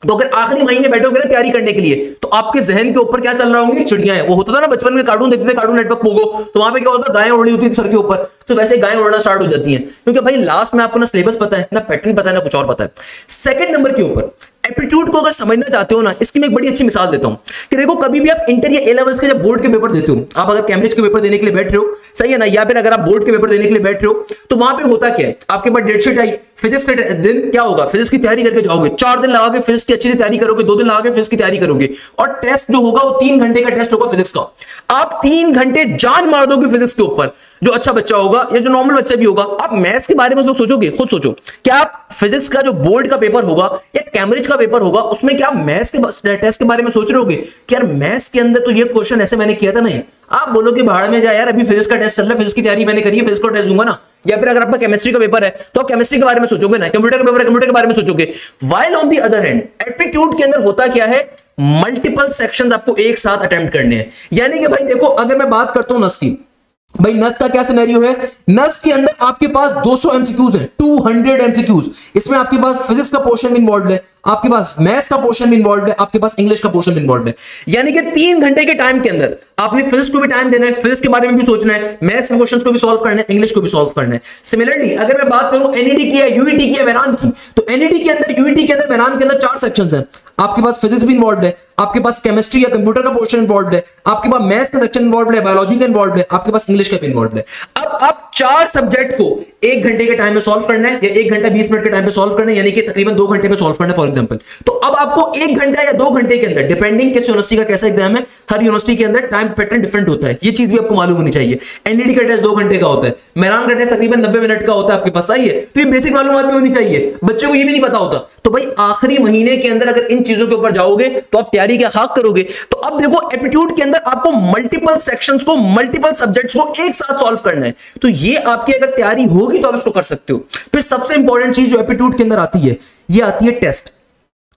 [SPEAKER 1] तो अगर आखिरी महीने बैठोगे ना तैयारी करने के लिए, तो आपके जहन के ऊपर क्या चल रहा होंगे? चिड़ियां हैं। वो होता था ना बचपन में कार्टून देखते थे, कार्टून नेटवर्क पोगो, तो वहां पे क्या होता? गायें उड़ रही होती थी सर के ऊपर। तो वैसे गायें उड़ना स्टार्ट हो जाती हैं, क्योंकि भाई लास्ट में आपको ना सिलेबस पता है, ना पैटर्न पता है, ना कुछ और पता है। सेकंड नंबर के ऊपर एप्टीट्यूड को अगर समझना चाहते हो ना, इसकी मैं एक बड़ी अच्छी मिसाल देता हूं कि देखो कभी भी आप इंटर या ए लेवल्स के जब बोर्ड के पेपर देते हो, आप अगर कैम्ब्रिज के पेपर देने के लिए बैठ रहे हो, सही है ना, या फिर अगर आप बोर्ड के पेपर देने के लिए बैठ रहे हो, तो वहां पे होता क्या है? आपके पास डेटशीट आई, फिजिक्स के दिन क्या होगा? फिजिक्स की तैयारी करके जाओगे, 4 दिन लगा के फिजिक्स की अच्छी से तैयारी करोगे, 2 दिन लगा के फिजिक्स की तैयारी करोगे, और टेस्ट जो होगा वो 3 घंटे का टेस्ट होगा फिजिक्स का। आप 3 घंटे जान मार दोगे फिजिक्स के ऊपर। जो अच्छा बच्चा होगा या जो नॉर्मल बच्चा भी होगा, आप मैथ्स के बारे में सोचोगे, खुद सोचो, क्या आप फिजिक्स का जो बोर्ड का पेपर होगा या कैम्ब्रिज का पेपर होगा, उसमें क्या आप मैथ्स के टेस्ट के बारे में सोच रहे होगे कि यार मैथ्स के अंदर तो ये क्वेश्चन ऐसे मैंने किया था? नहीं। आप बोलोगे भाड़ में जा यार, अभी फिजिक्स का टेस्ट चल रहा है, फिजिक्स की तैयारी मैंने करी है, फिजिक्स का टेस्ट दूंगा ना। या फिर अगर आपका केमिस्ट्री का पेपर है तो आप केमिस्ट्री के बारे में सोचोगे ना, कंप्यूटर का पेपर है, कंप्यूटर के बारे में सोचोगे। While on the other hand aptitude के अंदर होता क्या है? मल्टीपल सेक्शंस आपको एक साथ अटेम्प्ट करने हैं। यानी कि भाई देखो, अगर मैं बात करता हूं नस की, भाई नस का क्या सिनेरियो है? नस के अंदर आपके पास 200 एमसीक्यूज हैं, 200 एमसीक्यूज। इसमें आपके पास फिजिक्स का पोर्शन इन्वॉल्व है, आपके पास मैथ्स का पोर्शन इन्वॉल्व है, आपके पास इंग्लिश का पोर्शन इन्वॉल्व है। यानी कि 3 घंटे के टाइम के अंदर आपने फिजिक्स को भी टाइम देना है, फिजिक्स के बारे में भी सोचना है, मैथ्स के क्वेश्चंस को भी सॉल्व करना है, इंग्लिश को भी सॉल्व करना है। सिमिलरली अगर मैं बात करूं एनईडी की या यूईटी की या मेरान की, तो एनईडी के अंदर, यूईटी के अंदर, मेरान के अंदर 4 सेक्शंस हैं। आपके पास फिजिक्स भी इन्वॉल्व है, आपके पास केमिस्ट्री या कंप्यूटर का पोर्शन इन्वॉल्व है, आपके पास मैथ्स का सेक्शन इन्वॉल्व है, बायोलॉजी का इन्वॉल्व है, आपके पास इंग्लिश का भी इन्वॉल्व है। अब आप 4 सब्जेक्ट को 1 घंटे के टाइम में सॉल्व करना है या 1 घंटा 20 मिनट के टाइम में सॉल्व करना है, यानी कि तकरीबन 2 घंटे में सॉल्व करना है फॉर एग्जांपल। तो अब आपको 1 घंटा या 2 घंटे के अंदर, डिपेंडिंग किस यूनिवर्सिटी का कैसा एग्जाम है, हर यूनिवर्सिटी के अंदर टाइम पैटर्न डिफरेंट होता है, ये चीज भी आपको मालूम होनी चाहिए। एनईडी का टेस्ट 2 घंटे का होता है, मेरान का टेस्ट तकरीबन 90 मिनट का होता है, आपके पास सही है। तो ये बेसिक मालूमात भी होनी चाहिए, बच्चों को ये भी नहीं पता होता। तो भाई आखिरी महीने के अंदर अगर इन चीजों के ऊपर जाओगे तो आप तैयारी क्या खाक करोगे। तो अब देखो एप्टीट्यूड के अंदर आपको मल्टीपल सेक्शंस को, मल्टीपल सब्जेक्ट्स को एक साथ सॉल्व करना है। तो ये आपकी अगर तैयारी होगी तो आप इसको कर सकते हो। फिर सबसे इंपॉर्टेंट चीज जो एप्टीट्यूड के अंदर आती है, ये आती है टेस्ट।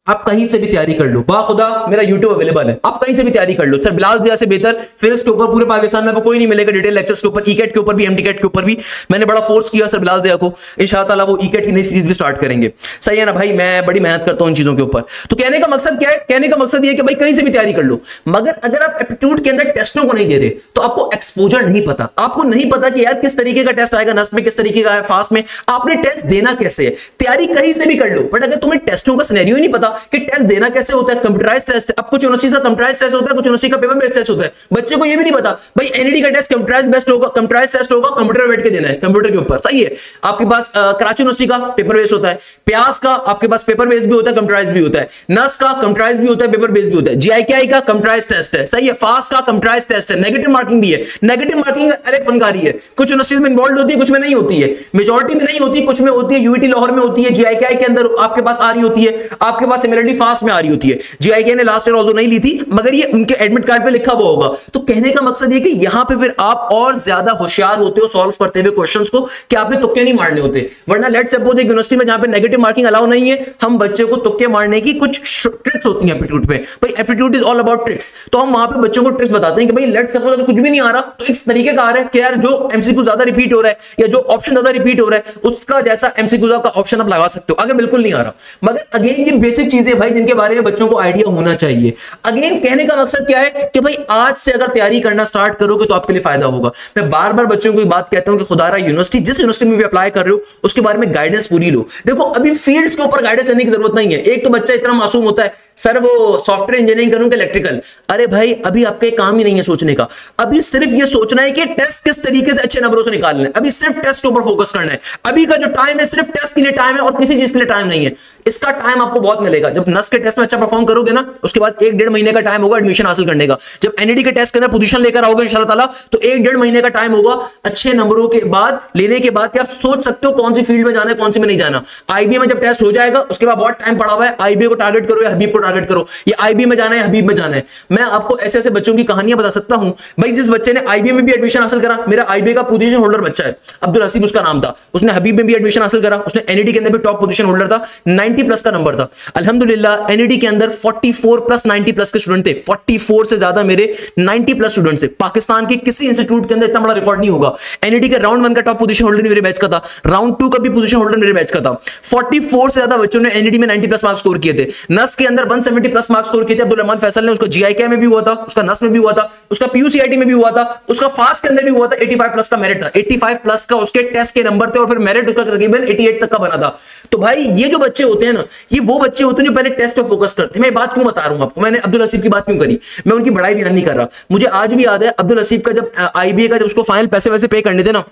[SPEAKER 1] आप कहीं से भी तैयारी कर लो, बाखुदा मेरा YouTube अवेलेबल है, आप कहीं से भी तैयारी कर लो। सर बिलाल जिया से बेहतर फिजिक्स के ऊपर पूरे पाकिस्तान में आपको कोई नहीं मिलेगा, डिटेल लेक्चर्स के ऊपर, ईकेट के ऊपर भी, एमटीकेट के ऊपर भी। मैंने बड़ा फोर्स किया सर बिलाल जिया को, इंशाअल्लाह ताला वो ईकेट की नई सीरीज भी स्टार्ट करेंगे। सही है ना भाई, मैं बड़ी मेहनत करता हूं इन चीजों के ऊपर। तो कहने का मकसद क्या है? कहने का मकसद ये है कि भाई कहीं से भी तैयारी कर लो, मगर अगर आप एप्टीट्यूड के अंदर टेस्टों को नहीं दे रहे तो आपको एक्सपोजर नहीं पता। आपको नहीं पता कि यार किस तरीके का टेस्ट आएगा, नस में किस तरीके का है, फास्ट में आपने टेस्ट देना कैसे है। तैयारी कहीं से भी कर लो, बट अगर तुम्हें टेस्टों का सिनेरियो ही नहीं पता कि टेस्ट देना कैसे होता है, कंप्यूटराइज्ड टेस्ट। अब कुछ यूनिवर्सिटी का कंप्यूटराइज्ड टेस्ट होता है, कुछ यूनिवर्सिटी का पेपर बेस्ड टेस्ट होता है। बच्चे को ये भी नहीं पता भाई एनईडी का टेस्ट कंप्यूटराइज्ड बेस्ड होगा, कंप्यूटराइज्ड टेस्ट होगा, कंप्यूटर बैठ के देना है, कंप्यूटर के ऊपर। सही है। आपके पास कराची यूनिवर्सिटी का पेपर बेस्ड होता है, प्यास का आपके पास पेपर बेस्ड भी होता है, कंप्यूटराइज्ड भी होता है, नस का कंप्यूटराइज्ड भी होता है, पेपर बेस्ड भी होता है, जीआईकेआई का कंप्यूटराइज्ड टेस्ट है। सही है। फास्ट का कंप्यूटराइज्ड टेस्ट है, नेगेटिव मार्किंग भी है। नेगेटिव मार्किंग अलग फनकारी है, कुछ यूनिवर्सिटीज में इन्वॉल्व होती है, कुछ में नहीं होती है, मेजॉरिटी में नहीं होती, कुछ में होती है, यूईटी लाहौर में होती है, जीआईकेआई के अंदर आपके पास आ रही होती है, आपके पास सिमिलरली फास्ट में आ रही होती है। जीआईके ने लास्ट ईयर ऑल्दो नहीं ली थी, मगर ये उनके एडमिट कार्ड पे लिखा हुआ होगा। तो कहने का मकसद ये कि यहां पे फिर आप और ज्यादा होशियार होते हो सॉल्व करते हुए क्वेश्चंस को, कि आपने तुक्के नहीं मारने होते। वरना लेट्स सपोज एक यूनिवर्सिटी में जहां पे नेगेटिव मार्किंग अलाउ नहीं है, हम बच्चे को तुक्के मारने की कुछ ट्रिक्स होती हैं एप्टीट्यूड पे। भाई aptitude is all about tricks, तो हम वहां पे बच्चों को ट्रिक्स बताते हैं कि भाई लेट्स सपोज अगर कुछ भी नहीं आ रहा तो इस तरीके का आ रहा है कि यार जो एमसीक्यू ज्यादा रिपीट हो रहा है या जो ऑप्शन ज्यादा रिपीट हो रहा है उसका जैसा एमसीक्यू का ऑप्शन आप लगा सकते हो अगर बिल्कुल नहीं आ रहा। मगर अगेन ये बेसिक चीजें भाई जिनके बारे में बच्चों को आइडिया होना चाहिए। अगेन कहने का मकसद क्या है कि भाई आज से अगर तैयारी करना स्टार्ट करोगे तो आपके लिए फायदा होगा। मैं बार बार बच्चों को बात कहता हूं कि खुदारा यूनिवर्सिटी जिस यूनिवर्सिटी में भी अप्लाई कर रहे हो उसके बारे में गाइडेंस पूरी लो। देखो अभी फील्ड्स के ऊपर गाइडेंस लेने की जरूरत नहीं है। एक तो बच्चा इतना मासूम होता है, सर वो सॉफ्टवेयर इंजीनियरिंग करूंगा इलेक्ट्रिकल, अरे भाई अभी आपके काम ही नहीं है सोचने का। अभी सिर्फ ये सोचना है कि टेस्ट किस तरीके से अच्छे नंबरों से निकालना है। अभी सिर्फ टेस्ट के ऊपर फोकस करना है। अभी का जो टाइम है सिर्फ टेस्ट के लिए टाइम है और किसी चीज के लिए टाइम नहीं है। इसका टाइम आपको बहुत मिलेगा। जब नस के टेस्ट में अच्छा परफॉर्म करोगे ना, उसके बाद 1-1.5 महीने का टाइम होगा एडमिशन हासिल करने का। जब एनईडी के टेस्ट के अंदर पोजीशन लेकर आओगे इंशाल्लाह ताला, तो 1-1.5 महीने का टाइम होगा अच्छे नंबरों के बाद लेने के बाद कि आप सोच सकते हो कौन सी फील्ड में जाना है कौन सी में नहीं जाना। आईबीए में जब टेस्ट हो जाएगा उसके बाद बहुत टाइम पड़ा हुआ है, आईबीए को टारगेट करो या हबीब को टारगेट करो, या आईबी में जाना है हबीब में जाना है। मैं आपको ऐसे ऐसे बच्चों की कहानियां बता सकता हूं। भाई जिस बच्चे ने आईबी में भी एडमिशन हासिल करा, मेरा आईबी का पोजीशन होल्डर बच्चा है, अब्दुल हसीब उसका नाम था, उसने हबीब में भी एडमिशन हासिल करा, उसने एनईडी के अंदर भी टॉप पोजीशन होल्डर था, 90 प्लस का नंबर था। अल्हम्दुलिल्लाह एनईडी के अंदर 44 प्लस 90 प्लस के स्टूडेंट थे। 44 से ज्यादा मेरे 90 प्लस स्टूडेंट से पाकिस्तान के किसी इंस्टीट्यूट के अंदर इतना बड़ा रिकॉर्ड नहीं होगा। एनईडी के राउंड 1 का टॉप पोजीशन होल्डर मेरे बैच का था, राउंड 2 का भी पोजीशन होल्डर मेरे बैच का था। 44 से ज्यादा बच्चों ने एनईडी में 90 प्लस मार्क्स स्कोर किए थे। नस के अंदर 170 प्लस मार्क्स स्कोर किए थे अब्दुल रहमान फैसल ने, उसका जीआईके में भी हुआ था, उसका नस में भी हुआ था, उसका पीयूसीआईटी में भी हुआ था, उसका फास्ट के अंदर भी हुआ था। 85 प्लस का मेरिट था, 85 प्लस का उसके टेस्ट के नंबर थे और फिर मेरिट उसका तकरीबन 88 तक का बना था। तो भाई ये जो बच्चे होते हैं ना, ये वो बच्चे होते हैं जो पहले टेस्ट पे फोकस करते हैं। मैं बात क्यों बता रहा हूं आपको, मैंने अब्दुल हसीब की बात क्यों करी, मैं उनकी बड़ाई बयान नहीं कर रहा। मुझे आज भी याद है अब्दुल हसीब का जब आईबीए का जब उसको फाइनल पैसे वैसे पे करने थे ना,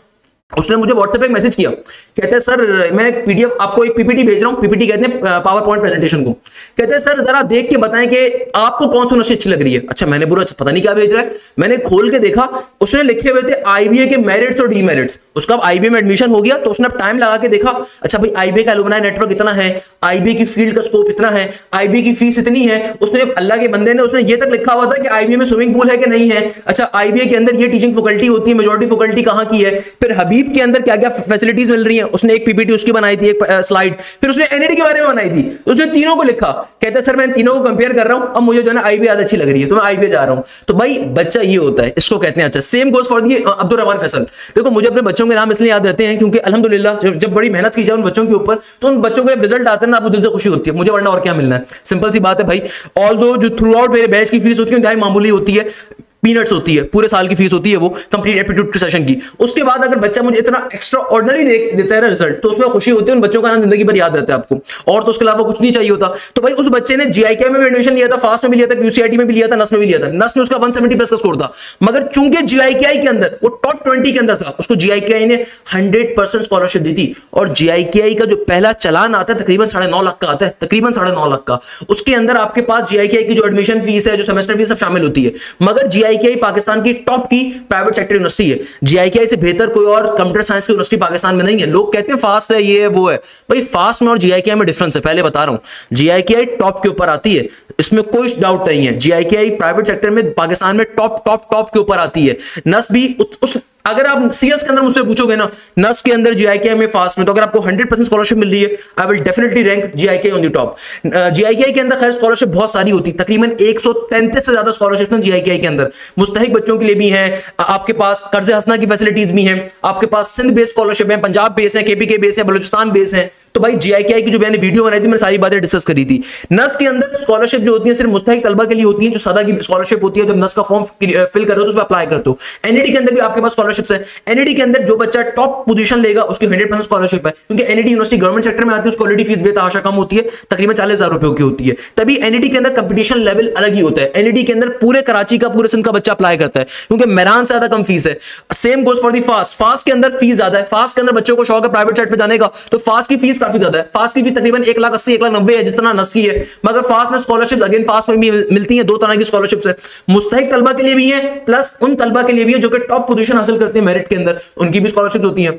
[SPEAKER 1] उसने मुझे व्हाट्सएप पे एक मैसेज किया, कहते हैं सर मैं एक पीडीएफ आपको एक पीपीटी भेज रहा हूं। पीपीटी कहते हैं पावर पॉइंट प्रेजेंटेशन को। कहते हैं सर जरा देख के बताएं कि आपको कौन सी यूनिवर्सिटी अच्छी लग रही है। अच्छा मैंने बोला पता नहीं क्या भेज रहा है। मैंने खोल के देखा, उसने लिखे हुए थे आईबीए के मेरिट्स और डीमेरिट्स। उसका आईबीए में एडमिशन हो गया तो उसने टाइम लगा के देखा, अच्छा भाई आईबीए का एलुमनाई नेटवर्क इतना है, आईबीए की फील्ड का स्कोप इतना है, आईबीए की फीस इतनी है। उसने अल्लाह के बंदे ने उसने ये तक लिखा हुआ था कि आईबीए में स्विमिंग पूल है कि नहीं है। अच्छा आईबीए के अंदर ये टीचिंग फैकल्टी होती है, मेजॉरिटी फैकल्टी कहां की है, फिर हबीब के अंदर क्या क्या फैसिलिटीज मिल रही हैं। उसने एक पीपीटी उसकी बनाई थी, एक स्लाइड, फिर उसने एनईडी के बारे में बनाई थी। उसने तीनों को लिखा, कहता है सर मैं तीनों को कंपेयर कर रहा हूं, अब मुझे जो है ना आईबीए ज्यादा अच्छी लग रही है तो मैं आईबीए जा रहा हूं। तो भाई बच्चा ये होता है, इसको कहते हैं। अच्छा सेम गोज फॉर दी अब्दुल रहमान फैसल। देखो मुझे अपने बच्चों के नाम इसलिए याद रहते हैं क्योंकि अल्हम्दुलिल्लाह जब बड़ी मेहनत की जाए उन बच्चों के ऊपर तो उन बच्चों का रिजल्ट आता है ना, आपको दिल से खुशी होती है। मुझे वरना और क्या मिलना है, सिंपल सी बात है भाई। ऑल्दो जो थ्रू आउट मेरे बैच की फीस होती है मामूली होती है, पीनट्स होती है, पूरे साल की फीस होती है वो कंप्लीट एप्टीट्यूड सेशन की। उसके बाद अगर बच्चा मुझे इतना एक्स्ट्रा ऑर्डिनरी देता है रिजल्ट तो उसमें खुशी होती है। उन बच्चों का नाम जिंदगी भर याद रहता है आपको, और तो उसके अलावा कुछ नहीं चाहिए होता। तो भाई उस बच्चे ने जीआईके में भी एडमिशन लिया था, फास्ट में भी लिया था, पीयूसीआईटी में भी लिया था, नस में भी लिया था। नस में उसका 170 प्लस का स्कोर था, मगर चूंकि जीआईके के अंदर वो टॉप 20 के अंदर था, उसको जीआईके ने 100% स्कॉलरशिप दी थी। और जीआईके का जो पहला चालान आता है तकरीबन 9.5 लाख का आता है, तकरीबन 9.5 लाख का। उसके अंदर आपके पास जीआईके की जो एडमिशन फीस है, जो सेमेस्टर फीस सब शामिल होती है। मगर जीआईके पाकिस्तान की टॉप की प्राइवेट सेक्टर यूनिवर्सिटी है। जीआईके से बेहतर कोई और कंप्यूटर साइंस की यूनिवर्सिटी पाकिस्तान में नहीं है। लोग कहते हैं फास्ट है, ये है वो है, भाई फास्ट में और जीआईके में डिफरेंस है, पहले बता रहा हूं। जीआईके टॉप के ऊपर आती है, इसमें कोई डाउट नहीं है। जीआईके प्राइवेट सेक्टर में पाकिस्तान में टॉप टॉप टॉप के ऊपर आती है। नस भी उस अगर आप सीएस के अंदर मुझसे पूछोगे ना, नस के अंदर जीआईके में फास्ट में, तो अगर आपको 100% स्कॉलरशिप मिल रही है, I will definitely rank GIK on the top. GIK के अंदर खैर स्कॉलरशिप बहुत सारी होती है, तकरीबन 133 से ज्यादा स्कॉलरशिप जीआईके के अंदर मुस्तहिक बच्चों के लिए भी है। आपके पास कर्ज हसना की फैसिलिटीज भी हैं, आपके पास सिंध बेस्ड स्कॉलरशिप है, पंजाब बेस है, केपी के बेस है, बलूचिस्तान बेस है। तो भाई जीआईके की जो मैंने वीडियो बनाई थी, मैंने सारी बातें डिस्कस करी थी। नस के अंदर स्कॉलरशिप जो होती है सिर्फ मुस्तहिक तलबा के लिए होती है, जो सादा की स्कॉलरशिप होती है, जब नस का फॉर्म फिल कर रहे हो तो उस पर अप्लाई करते हो। एनईडी के अंदर भी आपके पास स्कॉलरशिप्स है। एनईडी के अंदर जो बच्चा टॉप पोजीशन लेगा उसकी 100% स्कॉलरशिप है, क्योंकि एनईडी यूनिवर्सिटी गवर्नमेंट सेक्टर में आती है, उसकी ऑलरेडी फीस बेतहाशा कम होती है, तकरीबन 40,000 रुपए की होती है। तभी एनईडी के अंदर कंपटीशन लेवल अलग ही होता है। एनईडी के अंदर पूरे कराची का, पूरे सिंध का बच्चा अप्लाई करता है, क्योंकि मेरान से ज्यादा कम फीस है। Same goes for the fast. Fast के अंदर फीस ज्यादा है। फास्ट के अंदर बच्चों को शौक है प्राइवेट सेट पे जाने का, तो फास्ट की फीस काफी ज्यादा है। फास्ट की फीस तकरीबन 1,80,000 1,90,000 है, जितना नस की है। मगर फास्ट में स्कॉलरशिप अगेन फास्ट में भी मिलती है, दो तरह की स्कॉलरशिप्स है, मुस्तहिक तलबा के लिए भी है, प्लस उन तलबा के लिए भी है जो कि टॉप पोजीशन हासिल करते हैं मेरिट के अंदर, उनकी भी स्कॉलरशिप होती है।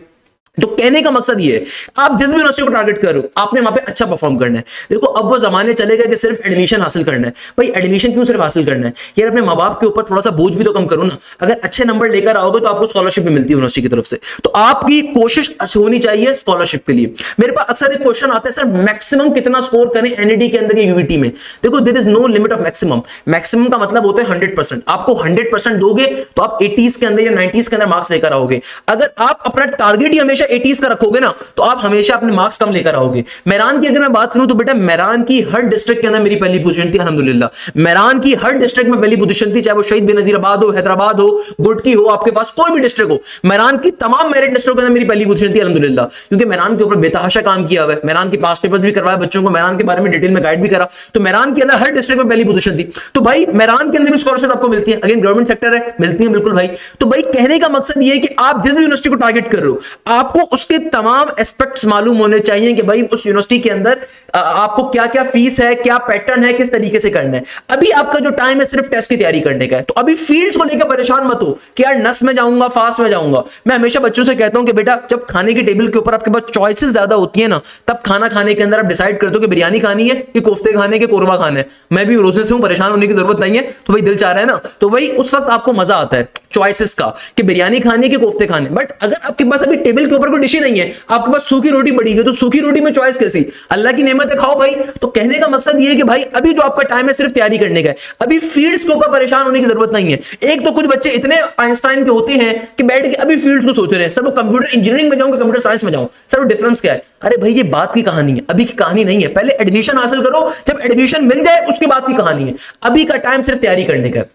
[SPEAKER 1] तो कहने का मकसद ये है, आप जिस भी यूनिवर्सिटी को टारगेट कर रहे हो आपने वहां पे अच्छा परफॉर्म करना है। देखो अब वो जमाने चले गए कि सिर्फ एडमिशन हासिल करना है। भाई एडमिशन क्यों सिर्फ हासिल करना है यार, अपने माँ बाप के ऊपर थोड़ा सा बोझ भी तो कम करो ना। अगर अच्छे नंबर लेकर आओगे तो आपको स्कॉलरशिप भी मिलती है यूनिवर्सिटी की तरफ से, तो आपकी कोशिश होनी चाहिए स्कॉलरशिप के लिए। मेरे पास अक्सर एक क्वेश्चन आता है, सर मैक्सिमम कितना स्कोर करें एनईडी के अंदर या यूवीटी में? देखो there is no limit of maximum. Maximum का मतलब होता है 100%। आपको 100% दोगे तो आप 80s के अंदर या 90s के अंदर मार्क्स लेकर आओगे। अगर आप अपना टारगेट ही हमेशा 80s का रखोगे ना तो आप हमेशा अपने मार्क्स कम लेकर आओगे। मेरान की अगर मैं बात करूं तो बेटा मेरान की हर डिस्ट्रिक्ट के अंदर मेरी पहली पोजीशन थी अल्हम्दुलिल्लाह। मेरान की हर डिस्ट्रिक्ट में पहली पोजीशन थी, चाहे वो शहीद बेनजीराबाद हो, हैदराबाद हो, गुडकी हो, आपके पास कोई भी डिस्ट्रिक्ट हो, मेरान की तमाम मेरिट लिस्टों के अंदर मेरी पहली पोजीशन थी अल्हम्दुलिल्लाह। क्योंकि मेरान के ऊपर बेतहाशा काम किया हुआ है, मेरान के पास पेपर्स भी करवाए बच्चों को, मेरान के बारे में डिटेल में गाइड भी करा, तो मेरान के अंदर हर डिस्ट्रिक्ट में पहली पोजीशन थी। तो भाई मेरान के अंदर भी स्कॉलरशिप आपको मिलती है, अगेन गवर्नमेंट सेक्टर है, मिलती है बिल्कुल भाई। तो भाई कहने का मकसद ये है कि आप जिस भी यूनिवर्सिटी को टारगेट कर रहे हो आपको उसके तमाम एस्पेक्ट्स मालूम होने चाहिए कि भाई उस यूनिवर्सिटी के अंदर आपको क्या क्या फीस है, क्या पैटर्न है, किस तरीके से करना है। अभी आपका जो टाइम है सिर्फ टेस्ट की तैयारी करने का है, तो अभी फील्ड्स को लेकर परेशान मत हो कि यार नस में जाऊंगा, फास्ट में जाऊंगा। मैं हमेशा बच्चों से कहता हूं कि बेटा जब खाने की टेबल के ऊपर आपके पास चॉइसेस ज्यादा होती है ना, तब खाना खाने के अंदर आप डिसाइड करते हो कि बिरयानी खानी है कि कोफ्ते खाने के, कोरमा खाना है। मैं भी रोजे से हूं, परेशान होने की जरूरत नहीं है, तो भाई दिल चाह रहा है ना, तो भाई उस वक्त आपको मजा आता है चॉइसेस का कि बिरयानी खानी है कि कोफ्ते खाने। बट अगर आपके पास अभी टेबल के ऊपर कोई डिश ही नहीं है, आपके पास सूखी रोटी पड़ी है, तो सूखी रोटी में चॉइस कैसी? अल्लाह की नेमत है, खाओ भाई। तो कहने का मकसद ये है कि भाई अभी जो आपका टाइम है सिर्फ तैयारी करने का है, अभी फील्ड्स के ऊपर परेशान होने की जरूरत नहीं है। एक तो कुछ बच्चे इतने आइंस्टाइन के होते हैं कि बैठ के अभी फील्ड्स को सोच रहे हैं, सर वो कंप्यूटर इंजीनियरिंग में जाऊंगा, कंप्यूटर साइंस में जाऊं, सर वो डिफरेंस क्या है? अरे भाई ये बात की कहानी है, अभी की कहानी नहीं है। पहले एडमिशन हासिल करो, जब एडमिशन मिल जाए उसके बाद की कहानी है, अभी का टाइम सिर्फ तैयारी करने का है।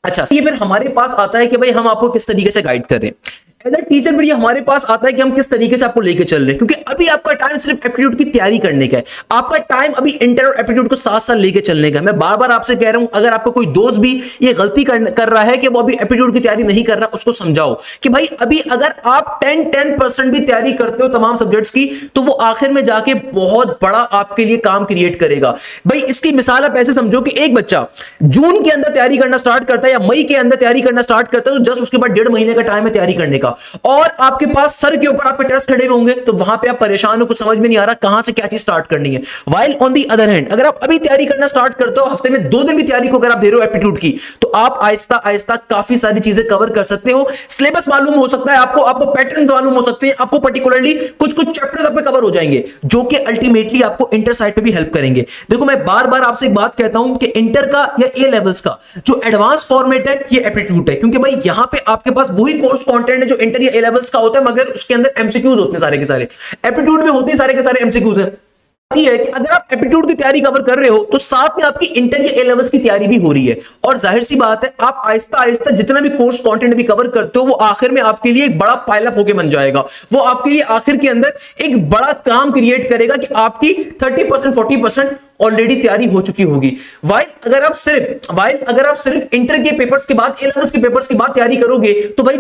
[SPEAKER 1] अच्छा, ये फिर हमारे पास आता है कि भाई हम आपको किस तरीके से गाइड कर रहे हैं। एज अ टीचर फिर ये हमारे पास आता है कि हम किस तरीके से आपको लेके चल रहे हैं, क्योंकि अभी आपका टाइम सिर्फ एप्टीट्यूड की तैयारी करने का है। आपका टाइम अभी इंटर और एप्टीट्यूड को साथ साथ लेके चलने का है। मैं बार बार आपसे कह रहा हूं, अगर आपका कोई दोस्त भी ये गलती कर रहा है कि वो अभी एप्टीट्यूड की तैयारी नहीं कर रहा, उसको समझाओ कि भाई अभी अगर आप 10% भी तैयारी करते हो तमाम सब्जेक्ट्स की, तो वो आखिर में जाके बहुत बड़ा आपके लिए काम क्रिएट करेगा। भाई इसकी मिसाल आप ऐसे समझो कि एक बच्चा जून के अंदर तैयारी करना स्टार्ट करता है या मई के अंदर तैयारी करना स्टार्ट करता है, तो जस्ट उसके बाद 1.5 महीने का टाइम है तैयारी करने का, और आपके पास सर के ऊपर आपके टेस्ट खड़े होंगे, तो वहां पे आप परेशान हो, कुछ समझ में नहीं आ रहा कहां से क्या चीज स्टार्ट करनी है। While on the other hand अगर आप अभी तैयारी करना स्टार्ट करते हो, हफ्ते में 2 दिन भी तैयारी को अगर आप दे रहे हो एप्टीट्यूड की, तो आप आहिस्ता आहिस्ता काफी सारी चीजें कवर कर सकते हो। सिलेबस मालूम हो सकता है आपको पैटर्न्स मालूम हो सकते हैं, आपको पर्टिकुलरली कुछ चैप्टर्स आप पे कवर हो जाएंगे, जो कि अल्टीमेटली आपको इंटर साइड पे भी हेल्प करेंगे। देखो मैं बार बार आपसे एक बात कहता हूं कि इंटर का या ए लेवल्स का जो एडवांस फॉर्मेट है ये एप्टीट्यूड है, क्योंकि भाई यहां पे आपके पास वही कोर्स कंटेंट है जो इंटर या ए लेवल्स का होता है, मगर उसके अंदर एमसीक्यूज होते हैं सारे के सारे। एप्टीट्यूड में होते हैं सारे के सारे एमसीक्यूज हैं। है कि अगर आप एप्टीट्यूड की तैयारी कवर कर रहे हो तो साथ में आपकी इंटर या ए लेवल्स की तैयारी भी हो रही है, और जाहिर सी बात है आप आहिस्ता आहिस्ता जितना भी कोर्स कंटेंट भी कवर करते हो वो आखिर में आपके लिए एक बड़ा पाइल अप होके बन जाएगा। वो आपके लिए आखिर के अंदर एक बड़ा काम क्रिएट करेगा कि आपकी 30% 40% ऑलरेडी तैयारी हो चुकी होगी। वाइल अगर आप सिर्फ इंटर के पेपर्स के बाद ए लेवल्स के पेपर्स के बाद तैयारी करोगे, तो भाई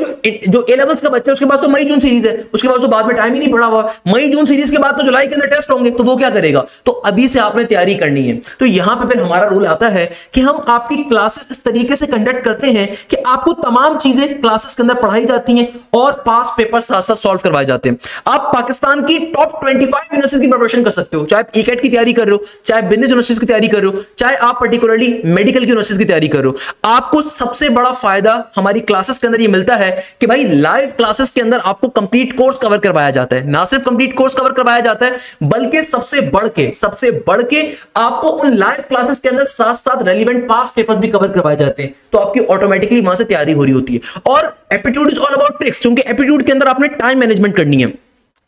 [SPEAKER 1] जो ए लेवल्स का बच्चा है उसके पास तो मई जून सीरीज है, उसके पास तो बाद में टाइम ही नहीं पड़ा हुआ, मई जून सीरीज के बाद तो जुलाई के अंदर टेस्ट होंगे, तो वो क्या करेगा? तो अभी से आपने तैयारी करनी है। तो यहां पे फिर हमारा रोल आता है कि हम आपकी क्लासेस इस तरीके से कंडक्ट करते हैं कि आपको तमाम चीजें क्लासेस के अंदर पढ़ाई जाती हैं और पास पेपर साथ साथ सॉल्व करवाए जाते हैं। आप पाकिस्तान की टॉप 25 यूनिवर्सिटीज की प्रिपरेशन कर सकते हो, चाहे आप ईकेट की तैयारी कर रहे हो, चाहे बिजनेस यूनिवर्सिटीज की तैयारी कर रहे हो, चाहे आप पर्टिकुलरली मेडिकल की यूनिवर्सिटीज की तैयारी कर रहे हो। आपको सबसे बड़ा फायदा हमारी क्लासेस के अंदर ये मिलता है कि भाई लाइव क्लासेस के अंदर आपको कंप्लीट कोर्स कवर करवाया जाता है। ना सिर्फ कंप्लीट कोर्स कवर करवाया जाता है, बल्कि सबसे बढ़ के आपको उन लाइव क्लासेस के अंदर साथ साथ रेलेवेंट पास्ट पेपर्स भी कवर करवाए जाते हैं, तो आपकी ऑटोमेटिकली वहां से तैयारी हो रही होती है। और aptitude is all about tricks, क्योंकि एप्टीट्यूड के अंदर आपने टाइम मैनेजमेंट करनी है।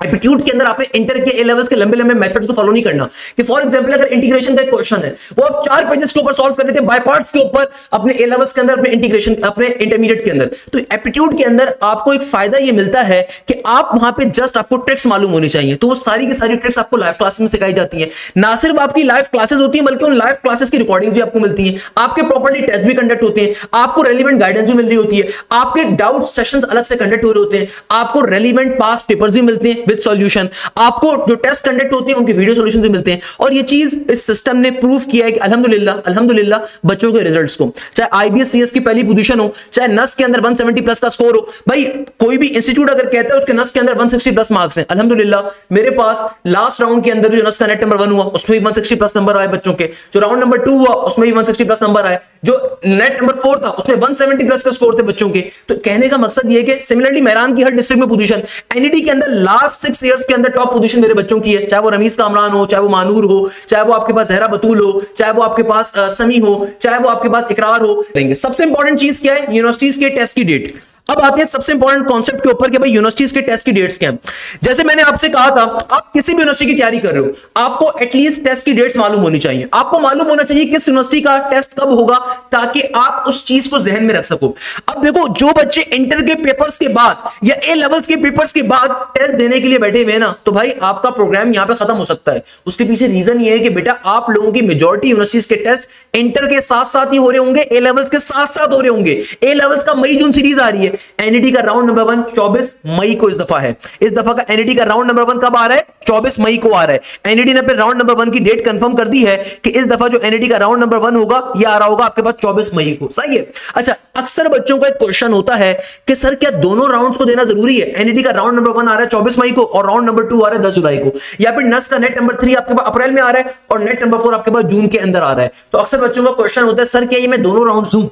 [SPEAKER 1] एप्टीट्यूड के अंदर आपने इंटर के ए लेवल्स के लंबे लंबे मेथड्स को फॉलो नहीं करना कि फॉर एग्जांपल अगर इंटीग्रेशन का एक क्वेश्चन है वो आप 4 पेजेस के ऊपर सॉल्व कर रहे थे बाय पार्ट्स के ऊपर अपने ए लेवल्स के अंदर, अपने इंटीग्रेशन अपने इंटरमीडिएट के अंदर, तो एप्टीट्यूड के अंदर आपको एक फायदा ये मिलता है कि आप वहां पे जस्ट आपको ट्रिक्स मालूम होनी चाहिए, तो वो सारी की सारी ट्रिक्स आपको लाइव क्लासेस में सिखाई जाती है। ना सिर्फ आपकी लाइव क्लासेस होती है बल्कि उन लाइव क्लासेस की रिकॉर्डिंग्स भी आपको मिलती हैं, आपके प्रॉपर्ली टेस्ट भी कंडक्ट होते हैं, आपको रेलेवेंट गाइडेंस भी मिल रही होती है, आपके डाउट सेशंस अलग से कंडक्ट हो रहे होते हैं, आपको रेलेवेंट पास्ट पेपर्स भी मिलते हैं विद सॉल्यूशन। आपको जो टेस्ट कंडक्ट होते हैं उनके वीडियो सॉल्यूशन भी मिलते हैं, और ये चीज इस सिस्टम ने प्रूव किया है कि अल्हम्दुलिल्लाह बच्चों के रिजल्ट्स को, चाहे आईबीएस सीएस की पहली पोजीशन हो, चाहे नस के अंदर 170 प्लस का स्कोर हो, भाई कोई भी इंस्टीट्यूट अगर कहता है उसके नस के अंदर 160 प्लस मार्क्स हैं, अल्हम्दुलिल्लाह मेरे पास लास्ट राउंड के अंदर जो नस का नेट नंबर 1 हुआ उसमें भी 160 प्लस नंबर आए बच्चों के, जो राउंड नंबर 2 हुआ उसमें भी 160 प्लस नंबर आए, जो नेट नंबर 4 था उसमें 170 प्लस का स्कोर थे बच्चों के। तो कहने का मकसद ये है कि सिमिलरली मेहरान की हर डिस्ट्रिक्ट में पोजीशन, एनईडी के अंदर लास्ट 6 इयर्स के अंदर टॉप पोजीशन मेरे बच्चों की है, चाहे वो रमीज कामरान हो, चाहे वो मानूर हो, चाहे वो आपके पास जहरा बतूल हो, चाहे वो आपके पास समी हो, चाहे वो आपके पास इकरार हो। सबसे इंपॉर्टेंट चीज क्या है, यूनिवर्सिटीज के टेस्ट की डेट। अब आते हैं सबसे इंपॉर्टेंट कॉन्सेप्ट के ऊपर कि भाई यूनिवर्सिटीज के टेस्ट की डेट्स क्या हैं। जैसे मैंने आपसे कहा था, आप किसी भी यूनिवर्सिटी की तैयारी कर रहे हो, आपको एटलीस्ट टेस्ट की डेट्स मालूम होनी चाहिए, आपको मालूम होना चाहिए किस यूनिवर्सिटी का टेस्ट कब होगा, ताकि आप उस चीज को जहन में रख सको। अब देखो, जो बच्चे इंटर के पेपर्स के बाद या ए लेवल्स के पेपर्स के बाद टेस्ट देने के लिए बैठे हुए ना, तो भाई आपका प्रोग्राम यहां पर खत्म हो सकता है। उसके पीछे रीजन ये है कि बेटा आप लोगों की मेजॉरिटी यूनिवर्सिटीज के टेस्ट इंटर के साथ साथ ही हो रहे होंगे, ए लेवल्स के साथ साथ हो रहे होंगे। ए लेवल्स का मई जून सीरीज आ रही है, एनईडी का राउंड नंबर 1 24 मई को इस दफा है। इस दफा का एनईडी का राउंड नंबर 1 कब आ रहा है? 24 मई को आ रहा है। एनईडी ने अपने राउंड नंबर 1 की डेट कंफर्म कर दी है कि इस दफा जो एनईडी का राउंड नंबर 1 होगा ये आ रहा होगा आपके पास 24 मई को। सही है। अच्छा, अक्सर बच्चों का एक क्वेश्चन होता है कि सर क्या दोनों राउंड्स को देना जरूरी है? एनईडी का राउंड नंबर 1 आ रहा है 24 मई को और राउंड नंबर 2 आ रहा है 10 जुलाई को, या फिर नस का नेट नंबर 3 आपके पास अप्रैल में आ रहा है और नेट नंबर 4 आपके पास जून के अंदर आ रहा है। तो अक्सर बच्चों का क्वेश्चन होता है सर क्या ये मैं दोनों राउंड्स दूं?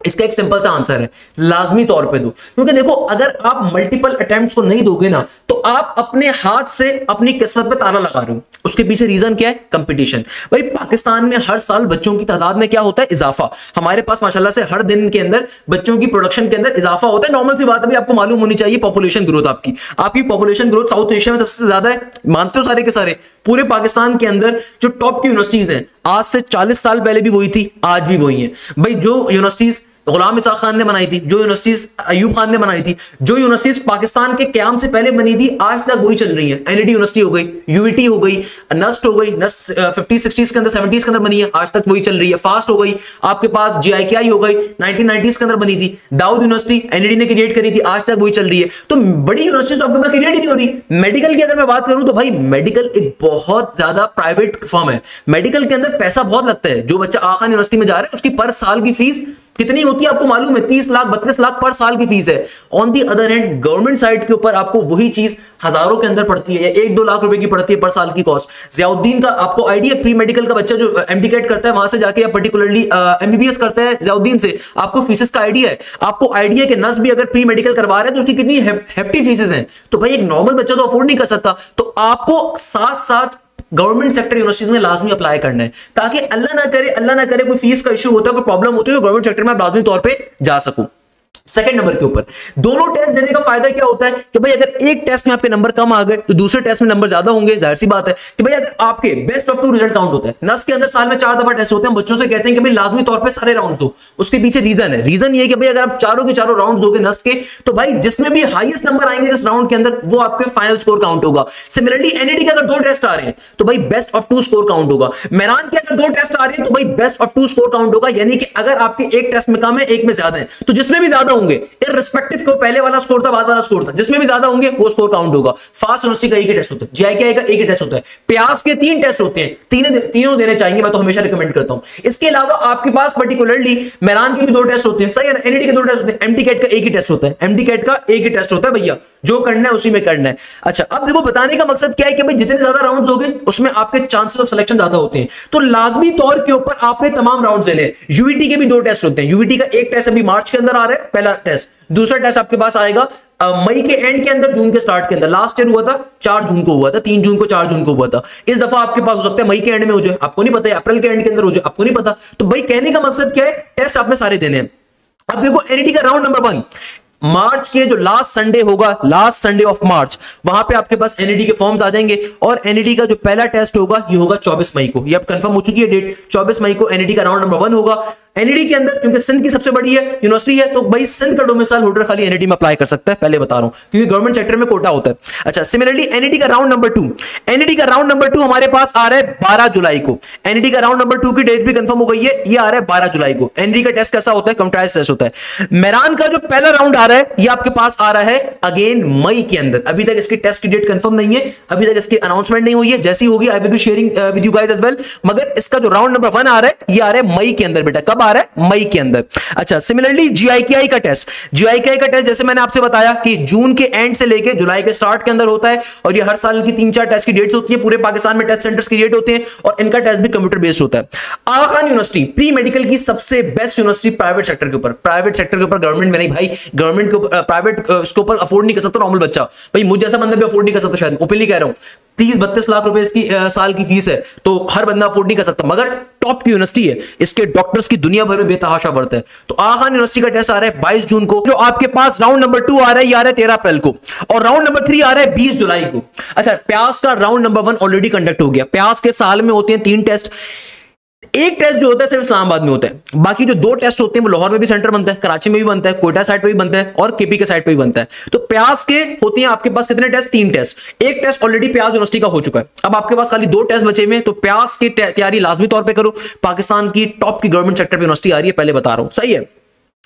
[SPEAKER 1] इसका एक सिंपल सा आंसर है, लाजमी तौर पे दो। क्योंकि देखो, अगर आप मल्टीपल अटेम्प्ट्स को नहीं दोगे ना, तो आप अपने हाथ से अपनी किस्मत पे ताला लगा रहे हो। उसके पीछे रीजन क्या है? कंपटीशन। भाई पाकिस्तान में हर साल बच्चों की तादाद में क्या होता है? इजाफा। हमारे पास माशाल्लाह से हर दिन के अंदर बच्चों की प्रोडक्शन के अंदर इजाफा होता है। नॉर्मल सी बात है, अभी आपको मालूम होनी चाहिए पॉपुलेशन ग्रोथ आपकी पॉपुलेशन ग्रोथ साउथ एशिया में सबसे ज्यादा है, मानते हो सारे के सारे। पूरे पाकिस्तान के अंदर जो टॉप की यूनिवर्सिटीज हैं, आज से 40 साल पहले भी वही थी, आज भी वही है। भाई जो यूनिवर्सिटीज गुलाम इसाक खान ने बनाई थी, जो यूनिवर्सिटीज अयूब खान ने बनाई थी, जो यूनिवर्सिटीज पाकिस्तान के क्याम से पहले बनी थी, आज तक वही चल रही है। एनईडी यूनिवर्सिटी हो गई, यूईटी हो गई, नस्ट हो गई, नस्ट 50 60s के अंदर 70s के अंदर बनी है, आज तक वही चल रही है। फास्ट हो गई, आपके पास जीआईकेआई हो गई, 1990s के अंदर बनी थी। दाऊद यूनिवर्सिटी एनईडी ने क्रिएट करी थी, आज तक वही चल रही है। तो बड़ी यूनिवर्सिटी तो आपके पास क्रिएट ही नहीं हो रही। मेडिकल की अगर मैं बात करूं तो भाई मेडिकल एक बहुत ज्यादा प्राइवेट फर्म है। मेडिकल के अंदर पैसा बहुत लगता है। जो बच्चा आखा यूनिवर्सिटी में जा रहा है उसकी पर साल की फीस कितनी होती है आपको मालूम है? 30 लाख 32 लाख पर साल की फीस है। On the other hand government side के ऊपर आपको वही चीज हजारों के अंदर पड़ती है, या 1-2 लाख रुपए की पड़ती है पर साल की कॉस्ट। जियाउद्दीन का आपको आइडिया, प्री मेडिकल का बच्चा जो एमडीकेट करता है वहां से जाके, या पर्टिकुलरली एमबीबीएस करता है जियाउद्दीन से, आपको फीसेस का आइडिया है। आपको आइडिया कि नस भी अगर प्री मेडिकल करवा रहे हैं तो उसकी कितनी हेफ्टी फीसेस हैं। तो भाई एक नॉर्मल बच्चा तो अफोर्ड नहीं कर सकता। तो आपको साथ साथ गवर्नमेंट सेक्टर यूनिवर्सिटीज में लाजमी अप्लाई करना है, ताकि अल्लाह ना करे कोई फीस का इशू होता है, कोई प्रॉब्लम होती है, तो गवर्नमेंट सेक्टर में आप लाजमी तौर पे जा सकूं। सेकंड नंबर के ऊपर दोनों टेस्ट देने का फायदा क्या होता है कि भाई अगर एक टेस्ट में आपके नंबर कम आ गए तो दूसरे टेस्ट में नंबर ज्यादा होंगे। जाहिर सी बात है कि भाई अगर आपके बेस्ट ऑफ 2 रिजल्ट काउंट होता है, नस के अंदर साल में 4 दफा टेस्ट होते हैं, बच्चों से कहते हैं कि भाई लाजमी तौर पे सारे राउंड दो। उसके पीछे रीजन है, रीजन ये कि भाई अगर आप चारों के चारों राउंड दोगे नस के, तो भाई जिसमें भी हाईएस्ट नंबर आएंगे इस राउंड के अंदर वो आपके फाइनल स्कोर काउंट होगा। सिमिलरली एनईडी के अगर 2 टेस्ट आ रहे हैं तो भाई बेस्ट ऑफ 2 स्कोर काउंट होगा। मेहरान के अगर 2 टेस्ट आ रहे हैं तो भाई बेस्ट ऑफ 2 स्कोर काउंट होगा। यानी कि अगर आपके एक टेस्ट में कम है, एक में ज्यादा है, तो जिसमें भी ज्यादा होंगे इररिस्पेक्टिव को पहले वाला स्कोर था बाद वाला स्कोर था, जिसमें भी ज्यादा होंगे वो स्कोर काउंट होगा। फास्ट यूनिवर्सिटी का एक ही टेस्ट होता है, जीआईकेआई का एक ही टेस्ट होता है, प्यास के 3 टेस्ट होते हैं, तीनों देने चाहिए, मैं तो हमेशा रिकमेंड करता हूं। इसके अलावा आपके पास पर्टिकुलरली मेहरान के भी 2 टेस्ट होते हैं, सही है ना? एनईडी के 2 टेस्ट होते हैं, एमडीकेट का एक ही टेस्ट होता है, एमडीकेट का एक ही टेस्ट होता है भैया, जो करना है उसी में करना है। अच्छा, अब देखो बताने का मकसद क्या है कि भाई जितने ज्यादा राउंड्स होंगे उसमें आपके चांसेस ऑफ सिलेक्शन ज्यादा होते हैं। तो लाजमी तौर के ऊपर आपने तमाम राउंड्स देने हैं। यूईटी के भी 2 टेस्ट होते हैं, यूईटी का एक टेस्ट अभी मार्च के अंदर आ रहा है, पहला टेस्ट। दूसरा टेस्ट आपके पास आएगा मई के एंड के अंदर, जून के स्टार्ट के अंदर। लास्ट ईयर हुआ था 4 जून को हुआ था, 3 जून को 4 जून को हुआ था। इस दफा आपके पास हो सकता है मई के एंड में हो जाए, आपको नहीं पता है, अप्रैल के एंड के अंदर हो जाए, आपको नहीं पता। तो भाई कहने का मकसद क्या है, टेस्ट आपने सारे देने हैं। अब देखो एनईडी का राउंड नंबर 1 मार्च के जो लास्ट संडे होगा, लास्ट संडे ऑफ मार्च, वहां पे आपके पास एनईडी के फॉर्म्स आ जाएंगे और एनईडी का जो पहला टेस्ट होगा ये होगा 24 मई को। ये अब कंफर्म हो चुकी है डेट, 24 मई को एनईडी का राउंड नंबर 1 होगा। एनईडी के अंदर क्योंकि सिंध की सबसे बड़ी है यूनिवर्सिटी है, तो भाई सिंध का डोमिसाइल होल्डर खाली एनईडी में अप्लाई कर सकता है, पहले बता रहा हूं, क्योंकि गवर्नमेंट सेक्टर में कोटा होता है। अच्छा, सिमिलरली एनईडी का राउंड नंबर 2, एनईडी का राउंड नंबर 2 हमारे पास आ रहा है 12 जुलाई को। एनईडी का राउंड नंबर 2 की डेट भी कंफर्म हो गई है, ये आ रहा है 12 जुलाई को। एनईडी का टेस्ट कैसा होता है? कंप्यूटराइज्ड टेस्ट होता है। मेरान का जो पहला राउंड आ रहा है ये आपके पास आ रहा है अगेन मई के अंदर। अभी तक इसकी टेस्ट की डेट कंफर्म नहीं है, अभी तक इसकी अनाउंसमेंट नहीं हुई है, जैसी होगी I will be sharing with you guys as well. मगर इसका जो राउंड नंबर 1 आ रहा है ये आ रहा है मई के अंदर बेटा। कब आ रहा है? मई के अंदर। अच्छा, सिमिलरली जीआईकेआई का टेस्ट, जीआईकेआई का टेस्ट जैसे मैंने आपसे बताया कि जून के एंड से लेके जुलाई के स्टार्ट के अंदर होता है, और ये हर साल की 3-4 टेस्ट की डेट्स होती है। पूरे पाकिस्तान में टेस्ट सेंटर्स क्रिएट होते हैं और इनका टेस्ट भी कंप्यूटर बेस्ड होता है। आगा खान यूनिवर्सिटी प्री मेडिकल की सबसे बेस्ट यूनिवर्सिटी प्राइवेट सेक्टर के ऊपर, प्राइवेट सेक्टर के ऊपर, गवर्नमेंट में नहीं भाई, गवर्नमेंट के प्राइवेट उसके ऊपर अफोर्ड नहीं कर सकता नॉर्मल बच्चा। भाई मुझे जैसा बंदा भी अफोर्ड नहीं कर सकता, शायद ओपनली कह रहा हूं। 30-32 लाख रुपए इसकी साल की फीस है, तो हर बंदा अफोर्ड नहीं कर सकता, मगर टॉप की यूनिवर्सिटी है, इसके डॉक्टर्स की दुनिया भर में बेतहाशा बढ़ता है। तो आगा खान यूनिवर्सिटी का टेस्ट आ रहा है 22 जून को। जो आपके पास राउंड नंबर 2 आ रहा है ये आ रहा है 13 अप्रैल को, और राउंड नंबर 3 आ रहा है 20 जुलाई को। अच्छा, प्यास का राउंड नंबर 1 ऑलरेडी कंडक्ट हो गया। प्यास के साल में होते हैं 3 टेस्ट, एक टेस्ट जो होता है सिर्फ इस्लामाबाद में होता है, बाकी जो 2 टेस्ट होते हैं वो लाहौर में भी सेंटर बनता है, कराची में भी बनता है, कोयटा साइड पे भी बनता है, और केपी के साइड पे भी बनता है। तो प्यास के होते हैं आपके पास कितने टेस्ट? 3 टेस्ट। एक टेस्ट ऑलरेडी प्यास यूनिवर्सिटी का हो चुका है, अब आपके पास खाली 2 टेस्ट बचे हुए हैं। तो प्यास की तैयारी लाजमी तौर पर करो, पाकिस्तान की टॉप की गवर्नमेंट सेक्टर पे यूनिवर्सिटी आ रही है, पहले बता रहा हूं, सही है।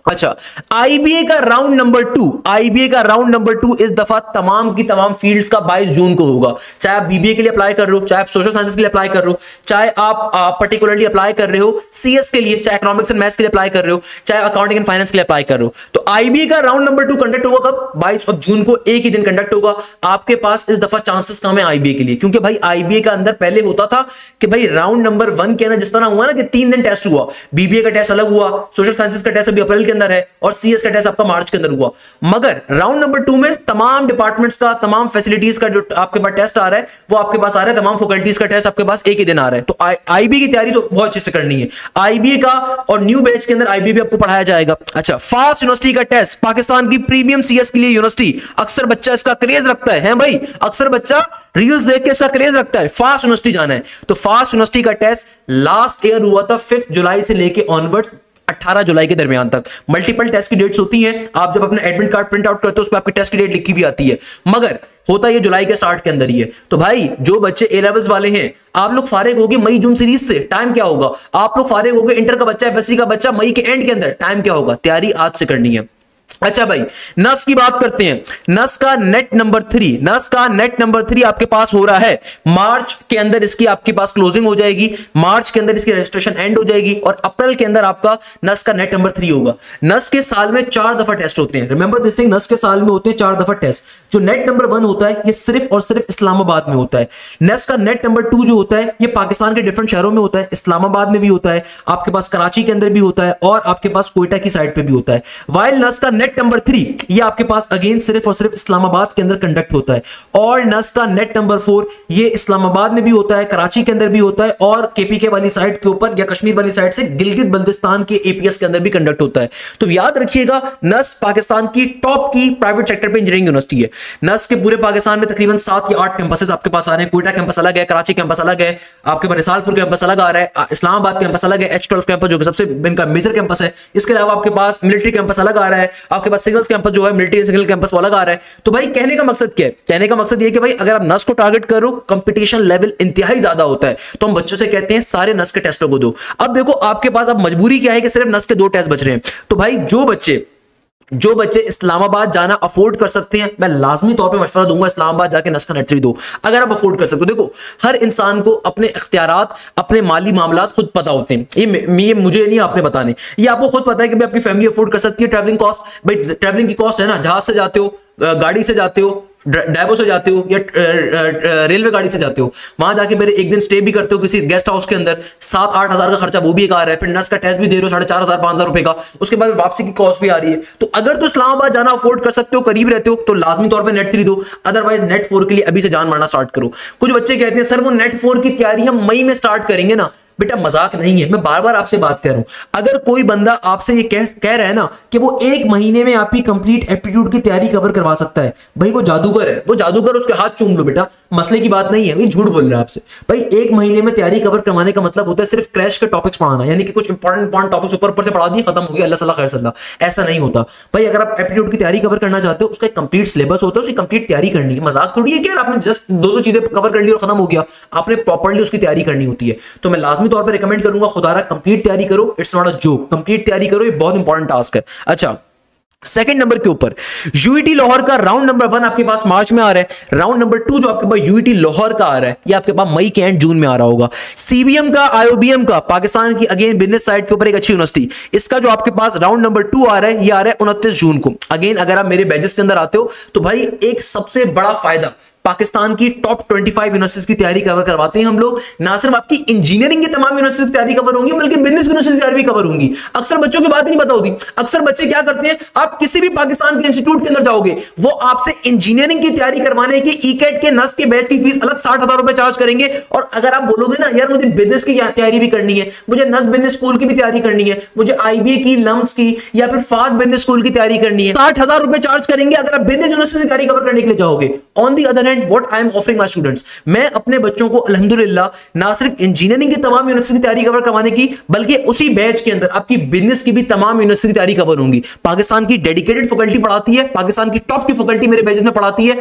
[SPEAKER 1] अच्छा, आईबीए का राउंड नंबर 2, आईबीए का राउंड नंबर 2 इस दफा तमाम की तमाम फील्ड्स का 22 जून को होगा। चाहे आप बीबीए के लिए अप्लाई कर रहे हो, चाहे आप सोशल साइंसेस के लिए अप्लाई कर रहे हो, चाहे आप पर्टिकुलरली अप्लाई कर रहे हो सीएस के लिए, चाहे इकोनॉमिक्स एंड मैथ्स के लिए अप्लाई कर रहे हो, चाहे अकाउंटिंग एंड फाइनेंस के लिए अप्लाई कर रहे हो। तो आईबीए का राउंड नंबर 2 कंडक्ट होगा कब? 22 जून को, एक ही दिन कंडक्ट होगा। आपके पास इस दफा चांसेस कम है आईबीए के लिए, क्योंकि भाई आईबीए का अंदर पहले होता था कि भाई राउंड नंबर 1 के अंदर जिस तरह हुआ ना कि 3 दिन टेस्ट हुआ, बीबीए का टेस्ट अलग हुआ, सोशल साइंसेस का टेस्ट अभी अप्रैल के अंदर है, और सीएस का टेस्ट आपका मार्च के अंदर हुआ। मगर राउंड नंबर 2 में तमाम डिपार्टमेंट्स का, तमाम फैसिलिटीज का जो आपके पास टेस्ट आ रहा है वो आपके पास आ रहा है, तमाम फैकल्टीज का टेस्ट आपके पास एक ही दिन आ रहा है। तो आईबी की तैयारी तो बहुत अच्छे से करनी है। आईबीए का और न्यू बैच के अंदर आईबी भी आपको पढ़ाया जाएगा। अच्छा, फास्ट यूनिवर्सिटी का टेस्ट, पाकिस्तान की प्रीमियम सीएस के लिए यूनिवर्सिटी, अक्सर बच्चा इसका क्रेज रखता है भाई, अक्सर बच्चा रील्स देख के इसका क्रेज रखता है, फास्ट यूनिवर्सिटी जाना है। तो फास्ट यूनिवर्सिटी का टेस्ट लास्ट ईयर हुआ था 5 जुलाई से लेके ऑनवर्ड्स 18 जुलाई के दरमियान तक। मल्टीपल टेस्ट की डेट्स होती हैं, आप जब अपना एडमिट कार्ड प्रिंट आउट करते हो उस पर आपकी टेस्ट की डेट लिखी भी आती है, मगर होता ये जुलाई के स्टार्ट के अंदर ही है। तो भाई जो बच्चे ए लेवल्स वाले हैं, आप लोग फारिग होगे मई जून सीरीज से, टाइम क्या होगा? आप लोग फारिग होगे इंटर का बच्चा, एफएससी का बच्चा मई के एंड के अंदर, टाइम क्या होगा? तैयारी आज से करनी है। अच्छा भाई, नस की बात करते हैं। नस का नेट नंबर 3, नस का नेट नंबर 3 आपके पास हो रहा है मार्च के अंदर, इसकी आपके पास क्लोजिंग हो जाएगी, मार्च के अंदर इसकी रजिस्ट्रेशन एंड हो जाएगी, और अप्रैल के अंदर आपका नस का नेट नंबर 3 होगा। नस के साल में 4 दफा टेस्ट होते हैं, रिमेंबर दिस थिंग, नस के साल में होते हैं 4 दफा टेस्ट। जो नेट नंबर 1 होता है ये सिर्फ और सिर्फ इस्लामाबाद में होता है। नस का नेट नंबर 2 जो होता है ये पाकिस्तान के डिफरेंट शहरों में होता है, इस्लामाबाद में भी होता है, आपके पास कराची के अंदर भी होता है, और आपके पास कोयटा की साइड पे भी होता है। वाइल नस का नेट नंबर 3 ये आपके पास अगेन सिर्फ और सिर्फ इस्लामाबाद के अंदर कंडक्ट होता है, और नस का नेट नंबर 4 ये इस्लामाबाद में भी होता है, कराची के अंदर भी होता है, और केपीके वाली साइड के ऊपर या कश्मीर वाली साइड से गिलगित बल्तिस्तान के एपीएस के अंदर भी कंडक्ट होता है। तो याद रखिएगा, नस पाकिस्तान की टॉप की प्राइवेट सेक्टर पे इंजीनियरिंग यूनिवर्सिटी है। नस के पूरे पाकिस्तान में तकरीबन 7 या 8 कैंपसेस आपके पास आ रहे हैं। कोयटा कैंपस अलग है, कराची कैंपस अलग है, आपके पास रिसालपुर कैंपस अलग आ रहा है, इस्लामाबाद कैंपस अलग है, H12 कैंपस जो सबसे इनका मेजर कैंपस है। इसके अलावा आपके पास मिलिट्री कैंपस अलग आ रहा है, आपके पास सिग्नल्स कैंपस जो है मिलिट्री सिग्नल कैंपस वो अलग आ रहा है। तो भाई कहने का मकसद क्या है? कहने का मकसद ये कि भाई अगर आप नस को टारगेट करो, कंपटीशन लेवल इंतहाई ज्यादा होता है, तो हम बच्चों से कहते हैं सारे नस के टेस्टों को दो। अब देखो आपके पास अब मजबूरी क्या है कि सिर्फ नस के 2 टेस्ट बच रहे हैं। तो भाई जो बच्चे इस्लामाबाद जाना अफोर्ड कर सकते हैं, मैं लाजमी तौर पे मशवरा दूंगा इस्लामाबाद जाके नस का नेट 3 दो, अगर आप अफोर्ड कर सकते हो। देखो हर इंसान को अपने इख्तियारात, अपने माली मामलात खुद पता होते हैं, ये मुझे नहीं आपने बताने, ये आपको खुद पता है कि भाई आपकी फैमिली अफोर्ड कर सकती है। ट्रैवलिंग कॉस्ट, भाई ट्रैवलिंग की कॉस्ट है ना, जहाज से जाते हो, गाड़ी से जाते हो, ड्राइवो से जाते हो या रेलवे गाड़ी से जाते हो, वहां जाके मेरे एक दिन स्टे भी करते हो किसी गेस्ट हाउस के अंदर, 7-8 हज़ार का खर्चा वो भी एक आ रहा है, फिर नस का टेस्ट भी दे रहे हो 4,500-5,000 रुपए का, उसके बाद वापसी की कॉस्ट भी आ रही है। तो अगर तो इस्लामाबाद जाना अफोर्ड कर सकते हो, करीब रहते हो, तो लाजमी तौर पर नेट 3 दो, अदरवाइज नेट 4 के लिए अभी से जान मारना स्टार्ट करो। कुछ बच्चे कहते हैं सर वो नेट 4 की तैयारी हम मई में स्टार्ट करेंगे ना, बेटा मजाक नहीं है, मैं बार बार आपसे बात कर रहा हूं। अगर कोई बंदा आपसे ये कह रहा है ना कि वो 1 महीने में आपकी कंप्लीट एप्टीट्यूड की तैयारी कवर करवा सकता है, भाई वो जादूगर है, वो जादूगर, उसके हाथ चूम लो बेटा, मसले की बात नहीं है, वो झूठ बोल रहा है आपसे। भाई 1 महीने में तैयारी कवर करवाने का मतलब होता है सिर्फ क्रैश के टॉपिक्स पढ़ाना, यानी कि कुछ इंपॉर्टेंट टॉपिक्स ऊपर से पढ़ा दिए, खत्म हो गया, अल्लाह सल्ला खैर सल्ला, ऐसा नहीं होता भाई। अगर आप एप्टीट्यूड की तैयारी कवर करना चाहते हो, उसका कंप्लीट सिलेबस होता है, उसकी कंप्लीट तैयारी करनी है। मजाक थोड़ी है कि यार आपने जस्ट 2 चीजें कवर कर ली और खत्म हो गया, आपने प्रॉपर्ली उसकी तैयारी करनी होती है। तो मैं लाजमी तौर पर रिकमेंड करूंगा, खुदारा कंप्लीट तैयारी करो, it's not a joke, complete तैयारी करो, ये बहुत इंपॉर्टेंट टास्क है। अच्छा, सेकंड नंबर के ऊपर यूईटी लाहौर का राउंड नंबर 1 आपके पास मार्च में आ रहा है, राउंड नंबर 2 जो आपके पास यूईटी लाहौर का आ रहा है, ये आपके पास मई के एंड जून में आ रहा होगा। सीबीएम का, आईओबीएम का, पाकिस्तान की अगेन बिजनेस साइड के ऊपर एक अच्छी यूनिवर्सिटी, इसका जो आपके पास राउंड नंबर 2 आ रहा है, ये आ रहा है 29 जून को। अगेन अगर आप मेरे बैचेस के अंदर आते हो तो भाई एक सबसे बड़ा फायदा, पाकिस्तान की टॉप 25 यूनिवर्सिटीज की तैयारी कवर करवाते हैं हम लोग। ना सिर्फ आपकी इंजीनियरिंग की तमाम यूनिवर्सिटीज की तैयारी कवर होंगी, बल्कि बिजनेस यूनिवर्सिटीज की तैयारी भी कवर होंगी। अक्सर बच्चों की बात नहीं पता होती, अक्सर बच्चे क्या करते हैं, आप किसी भी पाकिस्तान के इंस्टीट्यूट के अंदर जाओगे, वो आपसे इंजीनियरिंग की तैयारी करवाने के ईकेट के नस के बैच की फीस अलग 60,000 रुपए चार्ज करेंगे। और अगर आप बोलोगे ना यार मुझे बिजनेस की तैयारी भी करनी है, मुझे नस बिजनेस स्कूल की भी तैयारी करनी है, मुझे आईबीए की, लम्स की या फिर फास्ट बिजनेस स्कूल की तैयारी करनी है, 60,000 रुपए चार्ज करेंगे अगर आप बिजनेस यूनिवर्सिटी की तैयारी कवर करने के लिए जाओगे। On the other hand what I am offering my students, मैं अपने बच्चों को अल्हम्दुलिल्लाह ना सिर्फ इंजीनियरिंग की तमाम यूनिवर्सिटी की तैयारी कवर करवाने की, बल्कि उसी बैच के अंदर आपकी बिजनेस की भी तमाम यूनिवर्सिटी की तैयारी कवर होंगी। पाकिस्तान की डेडिकेटेड फैकल्टी पढ़ाती है, पाकिस्तान की टॉप की फैकल्टी मेरे बैचेस में पढ़ाती है।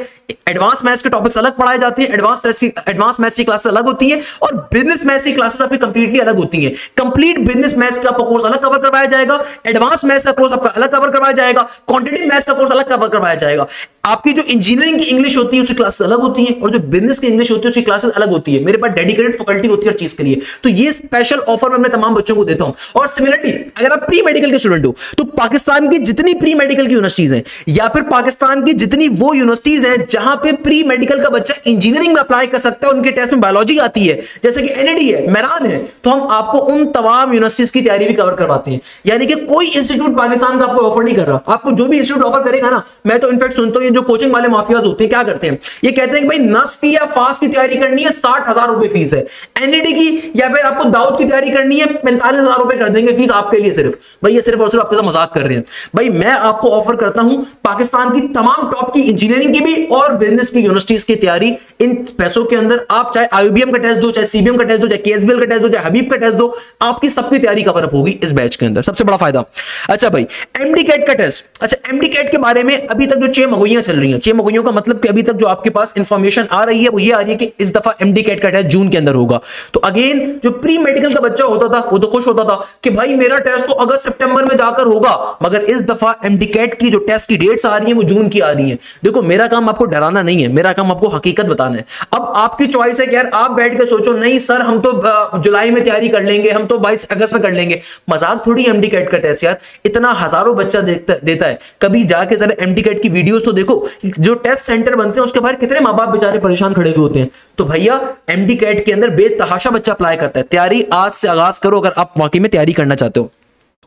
[SPEAKER 1] एडवांस मैथ्स के टॉपिक्स अलग पढ़ाए जाते हैं, एडवांस मैथ्स की क्लासेस अलग होती है और बिजनेस मैथ्स की क्लासेस आपकी कंप्लीटली अलग होती है। कंप्लीट बिजनेस मैथ्स का कोर्स अलग कवर करवाया जाएगा, एडवांस मैथ्स का कोर्स आपका अलग कवर करवाया जाएगा, क्वांटिटेटिव मैथ्स का कोर्स अलग कवर करवाया जाएगा। आपकी जो इंजीनियरिंग की इंग्लिश होती है उसकी क्लासेस अलग होती है और जो बिजनेस की इंग्लिश होती है उसकी क्लासेस अलग होती है। मेरे पास डेडिकेटेड फैकल्टी होती है हर चीज के लिए। तो ये स्पेशल ऑफर मैं अपने तमाम बच्चों को देता हूं। और सिमिलरली अगर आप प्री मेडिकल के स्टूडेंट हो तो पाकिस्तान की जितनी प्री मेडिकल की यूनिवर्सिटीज हैं या फिर पाकिस्तान की जितनी वो यूनिवर्सिटीज हैं जहां पे प्री मेडिकल का बच्चा इंजीनियरिंग में अप्लाई कर सकता है, उनके टेस्ट में बायोलॉजी आती है, जैसे कि एनएडी है, मेरान है, तो हम आपको उन तमाम यूनिवर्सिटीज की तैयारी भी कवर करवाते हैं। यानी कि कोई इंस्टीट्यूट पाकिस्तान का आपको ऑफर नहीं कर रहा। आपको जो भी इंस्टीट्यूट ऑफर करेगा ना, मैं तो इनफैक्ट सुनता हूं ये जो कोचिंग वाले माफिया होते हैं क्या करते हैं, ये कहते हैं कि भाई नस की या फास्ट की तैयारी करनी है 60,000 रुपए फीस है, एनईडी की या फिर आपको दाऊद की तैयारी करनी है 45,000 रुपए कर देंगे फीस आपके लिए सिर्फ। भाई ये सिर्फ और सिर्फ आपके साथ मजाक कर रहे हैं। भाई मैं आपको ऑफर करता हूं पाकिस्तान की तमाम टॉप की इंजीनियरिंग की भी और बिजनेस की यूनिवर्सिटीज की तैयारी इन पैसों के अंदर। आप चाहे आईयूबीएम का टेस्ट दो, चाहे सीबीएम का टेस्ट दो, चाहे केएसबीएल का टेस्ट दो, चाहे हबीब का टेस्ट दो, आपकी सबकी तैयारी कवर अप होगी इस बैच के अंदर। सबसे बड़ा फायदा। अच्छा भाई एमडी कैट का टेस्ट, अच्छा एमडी कैट के बारे में अभी तक जो 6 मगोइयां चल रही हैं, 6 मगोइयों का मतलब कि अभी तक जो आपके पास इंफॉर्मेशन आ रही है वो ये आ रही है कि इस दफा एमडी कैट का टेस्ट जून के अंदर होगा। तो अगेन जो प्री मेडिकल का बच्चा होता था वो तो खुश होता था कि भाई मेरा टेस्ट तो अगस्त सितंबर में जाकर होगा, मगर इस दफा एमडी कैट की जो टेस्ट की डेट्स आ रही है वो जून की आ रही है। देखो मेरा काम आपको डराना नहीं है, मेरा काम आपको हकीकत बताना है। अब आपकी चॉइस है कि यार आप बैठ के सोचो नहीं सर हम तो जुलाई में तैयारी कर लेंगे, हम तो 22 अगस्त में कर लेंगे। मजाक थोड़ी एमडी कैट का टेस्ट यार, इतना हजारों बच्चा देता है। कभी जाके जरा एमडी कैट की वीडियोस तो देखो, जो टेस्ट सेंटर बनते हैं उसके बाहर कितने माँ बाप बेचारे परेशान खड़े हुए होते हैं। तो भैया एमडी कैट के अंदर बेतहाशा बच्चा अप्लाई करता है। तैयारी आज से आगाज करो अगर आप वाकई में तैयारी करना चाहते हो।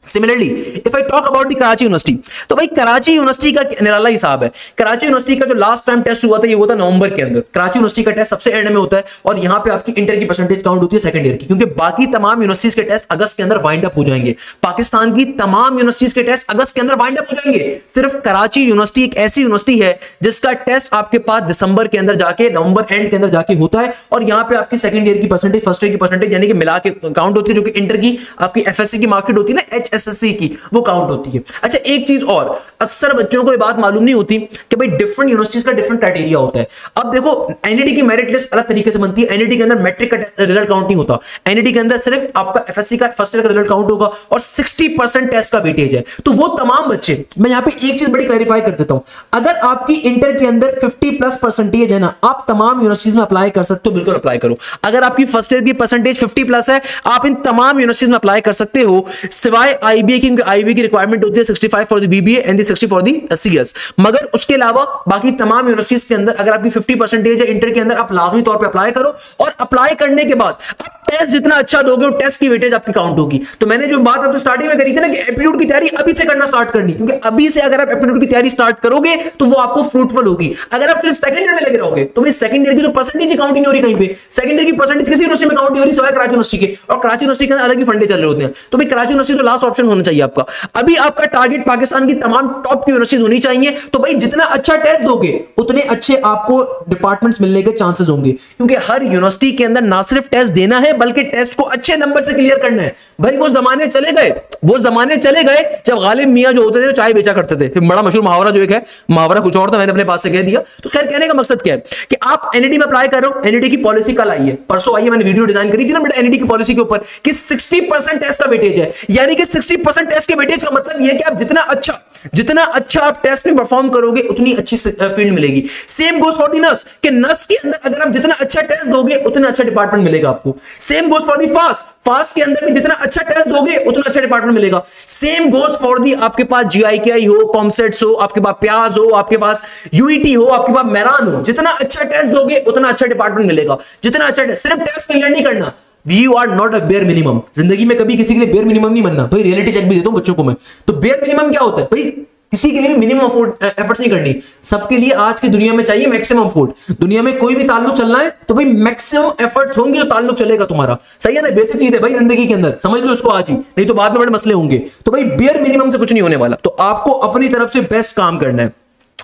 [SPEAKER 1] Similarly if I talk about the Karachi university, तो भाई कराची यूनिवर्सिटी का निराला हिसाब है। कराची यूनिवर्सिटी का जो लास्ट टाइम टेस्ट हुआ था ये हुआ था नवंबर के अंदर। कराची यूनिवर्सिटी का टेस्ट सबसे एंड में होता है और यहां पे आपकी इंटर की परसेंटेज काउंट होती है सेकंड ईयर की, क्योंकि बाकी तमाम यूनिवर्सिटीज के टेस्ट अगस्त के अंदर वाइंड अप हो जाएंगे। पाकिस्तान की तमाम यूनिवर्सिटीज के टेस्ट अगस्त के अंदर वाइंड अप हो जाएंगे। सिर्फ कराची यूनिवर्सिटी एक ऐसी यूनिवर्सिटी है जिसका टेस्ट आपके पास दिसंबर के अंदर जाके, नवंबर एंड के अंदर जाके होता है और यहां पे आपकी सेकंड ईयर की परसेंटेज, फर्स्ट ईयर की परसेंटेज यानी कि मिला के काउंट होती है, जो कि इंटर की आपकी एफएससी की मार्कशीट होती है ना, एचएसएससी की, वो काउंट होती है। अच्छा एक चीज और, अक्सर बच्चों को ये बात मालूम नहीं होती कि भाई डिफरेंट यूनिवर्सिटीज का डिफरेंट क्राइटेरिया होता है। अब देखो एनईडी की मेरिट लिस्ट अलग तरीके से बनती है। एनईडी के अंदर मैट्रिक का रिजल्ट काउंट नहीं होता। एनईडी के अंदर सिर्फ आपका एफएससी का फर्स्ट ईयर का रिजल्ट काउंट होगा और 60% टेस्ट का वेटेज है। तो वो तमाम बच्चे, मैं यहां पे एक चीज बड़ी क्लैरिफाई कर देता हूं, अगर आपकी इंटर के अंदर 50+ परसेंटेज है ना, आप तमाम यूनिवर्सिटीज में अप्लाई कर सकते हो, बिल्कुल अप्लाई करो। अगर आपकी फर्स्ट ईयर की परसेंटेज 50+ है, आप इन तमाम यूनिवर्सिटीज में अप्लाई कर सकते हो, सिवाय आईबीए की रिक्वायरमेंट होती है 65 for the BBA and 60 for the CS. मगर उसके अलावा बाकी तमाम यूनिवर्सिटीज के अंदर अगर आपकी 50% है इंटर के अंदर, आप लाजमी तौर पे अप्लाई करो, और अप्लाई करने के बाद आप टेस्ट जितना अच्छा दोगे टेस्ट की वेटेज आपकी काउंट होगी। तो मैंने जो बात आपको स्टार्टिंग में करी थी ना कि एप्टीट्यूड की तैयारी अभी से करना स्टार्ट करनी, क्योंकि अभी से अगर आप एप्टीट्यूड की तैयारी स्टार्ट करोगे तो वो आपको फ्रूटफुल होगी। अगर आप सिर्फ सेकंड ईयर में लगे रहोगे तो भाई सेकंड ईयर की तो परसेंटेज काउंट नहीं हो रही कहीं पे, सेकंड ईयर की परसेंटेज किसी यूनिवर्सिटी में काउंट नहीं हो रही सिवाय कराची यूनिवर्सिटी के, और कराची यूनिवर्सिटी के अलग ही फंडे चल रहे होते हैं। तो भाई कराची यूनिवर्सिटी तो लास्ट ऑप्शन होना चाहिए आपका। अभी आपका टारगेट पाकिस्तान की तमाम टॉप की यूनिवर्सिटी होनी चाहिए। तो भाई जितना अच्छा टेस्ट दोगे उतने अच्छे आपको डिपार्टमेंट्स मिलने के चांसेस होंगे, क्योंकि हर यूनिवर्सिटी के अंदर ना सिर्फ टेस्ट देना है बल्कि टेस्ट को अच्छे नंबर से क्लियर करना है। भाई वो जमाने चले गए जब गालिब मियां जो होते थे चाय बेचा करते थे। बड़ा मशहूर मुहावरा जो एक है, मुहावरा कुछ और था, मैंने अपने पास से कह दिया। तो खैर कहने का मकसद क्या है कि आप एनईडी में अप्लाई कर रहे हो, एनईडी की पॉलिसी कल आई है, परसों आई है, मैंने वीडियो डिजाइन करी थी ना बेटा एनईडी की पॉलिसी के ऊपर कि 60% टेस्ट का वेटेज है। यानी कि 60% टेस्ट के वेटेज का मतलब यह है कि आप जितना अच्छा आप टेस्ट में परफॉर्म करोगे उतनी अच्छी फील्ड मिलेगी। Same goes for the nurse कि नर्स के अंदर अगर आप जितना अच्छा टेस्ट दोगे उतना अच्छा डिपार्टमेंट मिलेगा आपको। Same goes for the fast के अंदर भी जितना अच्छा टेस्ट दोगे उतना अच्छा डिपार्टमेंट मिलेगा। सेम गोज फॉर दी आपके पास जीआईकेआई हो, कॉमसेट्स हो, आपके पास प्याज हो, आपके पास यूईटी हो, आपके पास मेरान हो, जितना अच्छा टेस्ट दोगे उतना अच्छा डिपार्टमेंट मिलेगा। जितना अच्छा टेस्ट, सिर्फ टेस्ट क्लियर नहीं करना, You are not a bare minimum। जिंदगी में कभी किसी के लिए बेयर मिनिमम नहीं बनना। भाई रियलिटी चेक भी देता हूं बच्चों को मैं, तो बेयर मिनिमम क्या होता है भाई, किसी के लिए भी मिनिमम एफर्ट्स नहीं करनी। सबके लिए आज की दुनिया में चाहिए मैक्सिमम एफर्ट। दुनिया में कोई भी ताल्लुक चलना है तो भाई मैक्सिमम एफर्ट्स होंगे तो ताल्लुक चलेगा तुम्हारा। सही है ना, बेसिक चीज है भाई जिंदगी के अंदर, समझ लो इसको आज ही, नहीं तो बाद में बड़े मसले होंगे। तो भाई बेयर मिनिमम से कुछ नहीं होने वाला, तो आपको अपनी तरफ से बेस्ट काम करना है।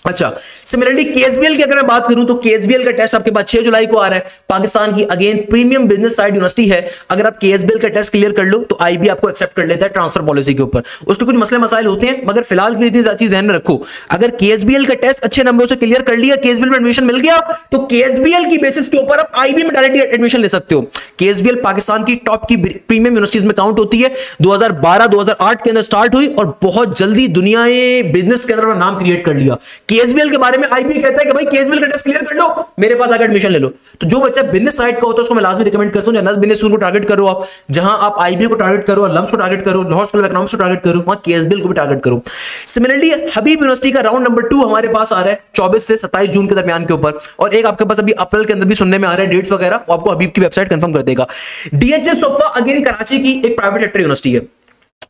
[SPEAKER 1] अच्छा, सिमिलरली केएसबीएल की अगर मैं बात करूं तो केएसबीएल का टेस्ट आपके पास 6 जुलाई को आ रहा है। पाकिस्तान की again premium business side university है। अगर आप केएसबीएल का टेस्ट क्लियर कर लो तो आईबी आपको एक्सेप्ट कर लेता है ट्रांसफर पॉलिसी के ऊपर। उसके कुछ मसले मसाइल होते हैं, मगर फिलहाल के लिए चीज ध्यान में रखो, अगर केएसबीएल का टेस्ट अच्छे नंबरों से क्लियर कर लिया, केएसबीएल में एडमिशन मिल गया, तो केएसबीएल की बेसिस के ऊपर आप आईबी में डायरेक्ट एडमिशन ले सकते हो। केएसबीएल पाकिस्तान की टॉप की प्रीमियम यूनिवर्सिटीज में काउंट होती है। 2012-2008 के अंदर स्टार्ट हुई और बहुत जल्दी दुनिया बिजनेस के अंदर नाम क्रिएट कर लिया। केएसबीएल के बारे में आईबी कहता है कि भाई केएसबीएल का टेस्ट क्लियर कर लो, मेरे पास आकर एडमिशन ले लो। तो जो बच्चा बिजनेस साइड का होता है उसको मैं लाजमी रिकमेंड करता हूं, जर्नल बिजनेस स्कूल को टारगेट करो आप, जहां आप आईबी को टारगेट करो, लम्स को टारगेट करो, लाहौर स्कूल ऑफ इकोनॉमिक्स को टारगेट करो, वहां केएसबीएल को भी टारगेट करो। सिमिलरली हबीब यूनिवर्सिटी का राउंड नंबर 2 हमारे पास आ रहा है 24 से 27 जून के दरमियान के ऊपर, और एक आपके पास अभी अप्रैल के अंदर भी सुनने में आ रहा है डेट्स वगैरह, वो आपको हबीब की वेबसाइट कंफर्म कर देगा। डीएचएस सोफा अगेन कराची की एक प्राइवेट सेक्टर यूनिवर्सिटी है,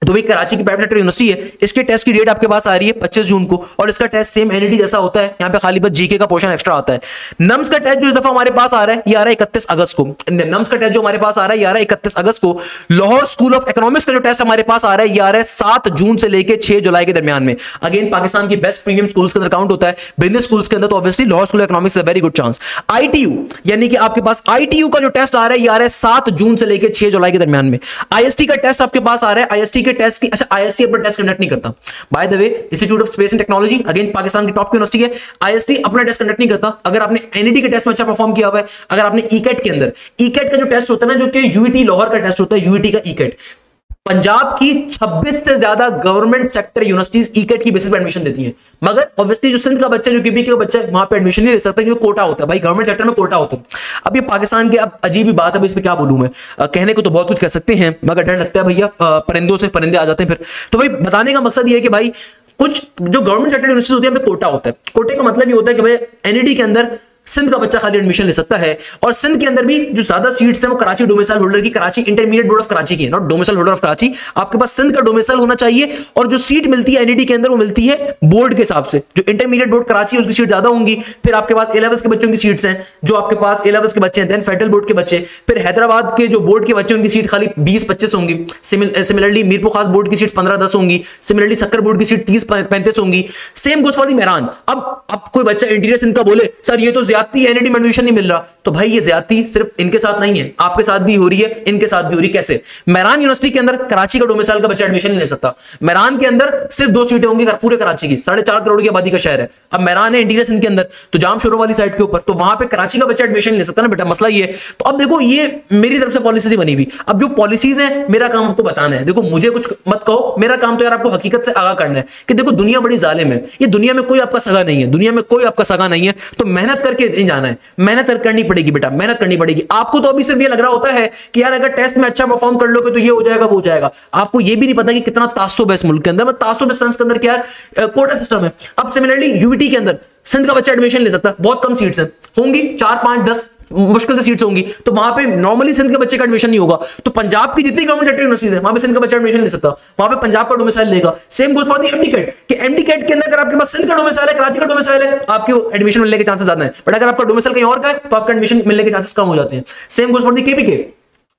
[SPEAKER 1] तो भाई कराची की प्राइवेट सेक्टर यूनिवर्सिटी है। इसके टेस्ट की डेट आपके पास आ रही है 25 जून को, और इसका टेस्ट सेम एनईडी जैसा होता है, यहां पे खाली बस जीके का पोर्शन एक्स्ट्रा आता है। नम्स का टेस्ट जो इस दफा हमारे पास आ रहा है ये आ रहा है 31 अगस्त को। नम्स का टेस्ट जो हमारे पास आ रहा है ये आ रहा है 31 अगस्त को। लाहौर स्कूल ऑफ इकोनॉमिक्स का जो टेस्ट हमारे पास आ रहा है ये आ रहा है 7 जून से लेकर 6 जुलाई के दरमियान में। अगेन पाकिस्तान की बेस्ट प्रीमियम स्कूल्स के अंदर काउंट होता है। बिजनेस स्कूल्स के अंदर तो obviously Lahore school of economics very good chance. ITU यानी कि आपके पास आईटीयू का जो टेस्ट आ रहा है ये आ रहा है 7 जून से लेकर 6 जुलाई के दरमियान में। आईएसटी का टेस्ट आपके पास आ रहा है, आईएसटी के टेस्ट की, अच्छा आईएसटी अपना टेस्ट कंडक्ट नहीं करता by the way, institute of space and technology again Pakistan की टॉप की यूनिवर्सिटी है, आईएसटी अपना टेस्ट कंडक्ट नहीं करता। अगर आपने एनईडी के टेस्ट में अच्छा परफॉर्म किया हुआ है, अगर आपने ईकेट के अंदर, ईकेट का जो टेस्ट होता है ना, जो कि यूईटी लाहौर का टेस्ट होता है, यूईटी का ईकेट, पंजाब की 26 से ज्यादा गवर्नमेंट सेक्टर यूनिवर्सिटीज ईकेट की बेसिस पर एडमिशन देती हैं, मगर ऑब्वियसली जो सिंध का बच्चा, जो केपी का बच्चा, वहां पे एडमिशन नहीं ले सकता क्योंकि कोटा होता है भाई, गवर्नमेंट सेक्टर में कोटा होता है। अब ये पाकिस्तान की अब अजीब ही बात है, इस पे क्या बोलूं मैं, कहने को तो बहुत कुछ कह सकते हैं मगर डर लगता है भैया, परिंदों से परिंदे आ जाते हैं फिर। तो भाई बताने का मकसद ये है कि भाई कुछ जो गवर्नमेंट सेक्टर यूनिवर्सिटी होती है कोटा होता है। कोटे का मतलब ये होता है कि भाई एनईडी के अंदर सिंध का बच्चा खाली एडमिशन ले सकता है, और सिंध के अंदर भी जो ज्यादा सीट्स हैं वो कराची डोमिसाइल होल्डर की, Karachi intermediate board of Karachi की है, not domicile holder of Karachi. आपके पास सिंध का डोमिसाइल होना चाहिए, और जो सीट मिलती है एनईडी के अंदर वो मिलती है बोर्ड के हिसाब से। जो इंटरमीडिएट बोर्ड कराची है उसकी सीट ज्यादा होंगी, फिर आपके पास ए लेवल्स के बच्चों की सीट्स हैं, जो आपके पास ए लेवल्स के बच्चे हैं, देन फेडरल बोर्ड के बच्चे, फिर हैदराबाद के जो बोर्ड के बच्चे उनकी सीट खाली 20-25 होंगी। सिमिलरली मीरपुर खास बोर्ड की सीट 15-10 होंगी, सिमिलरली सक्कर बोर्ड की सीट 30-35 होंगी। Same goes for the Mehran. अब कोई बच्चा इंटीरियर सिंध का बोले सर ये तो ज्यादती है, एनईडी में नहीं मिल रहा, तो भाई ये ज्यादती सिर्फ इनके साथ नहीं है, आपके साथ भी हो रही है, इनके साथ भी हो रही है। कैसे? मेहरान यूनिवर्सिटी के अंदर कराची का डोमिसाइल का बच्चा एडमिशन नहीं ले सकता। मेहरान के अंदर सिर्फ 2 सीटें होंगी पूरे कराची की, 4.5 करोड़ की आबादी का शहर है। अब मेहरान है इंटीरियर सिंध के अंदर, तो जाम शोरों वाली साइड के ऊपर, तो वहां पे कराची का बच्चा एडमिशन नहीं ले सकता ना बेटा, मसला ये है। तो अब देखो ये मेरी तरफ से पॉलिसी बनी हुई, अब जो पॉलिसीज है मेरा काम आपको बताना है। देखो मुझे कुछ मत कहो, मेरा काम तो यार आपको हकीकत से आगाह करना है कि देखो दुनिया बड़ी जालिम है, ये दुनिया में कोई आपका सगा नहीं है, दुनिया में कोई आपका सगा नहीं है। तो मेहनत करके कहीं जाना है, मेहनत करनी पड़ेगी बेटा, मेहनत करनी पड़ेगी। आपको तो अभी सिर्फ ये लग रहा होता है कि यार अगर टेस्ट में अच्छा परफॉर्म कर लोगे तो ये हो जाएगा, वो हो जाएगा। आपको ये भी नहीं पता कि कितना तासुब है इस मुल्क के अंदर। तासुब के अंदर क्या है, कोटा सिस्टम है। अब सिमिलरली यूवीटी के अंदर सिंध का बच्चा एडमिशन ले सकता है, बहुत कम सीट्स हैं, होंगी 4 5 10 मुश्किल से सीट्स होंगी, तो वहां पे नॉर्मली सिंध के बच्चे का एडमिशन नहीं होगा। तो पंजाब की जितनी गवर्नमेंट सेक्टर यूनिवर्सिटीज है वहां पे सिंध का बच्चा एडमिशन ले सकता, वहां पे पंजाब का डोमिसाइल लेगा। Same goes for the MDCAT, कि एमडी कैट के अंदर अगर आपके पास सिंध का डोमिसाइल है, कराची का डोमिसाइल है, आपके एडमिशन मिलने के चांसेस ज्यादा है। बट अगर आपका डोमिसाइल कहीं और का है तो आपका एडमिशन मिलने के चांसेस कम हो जाते हैं। Same goes for the KPK.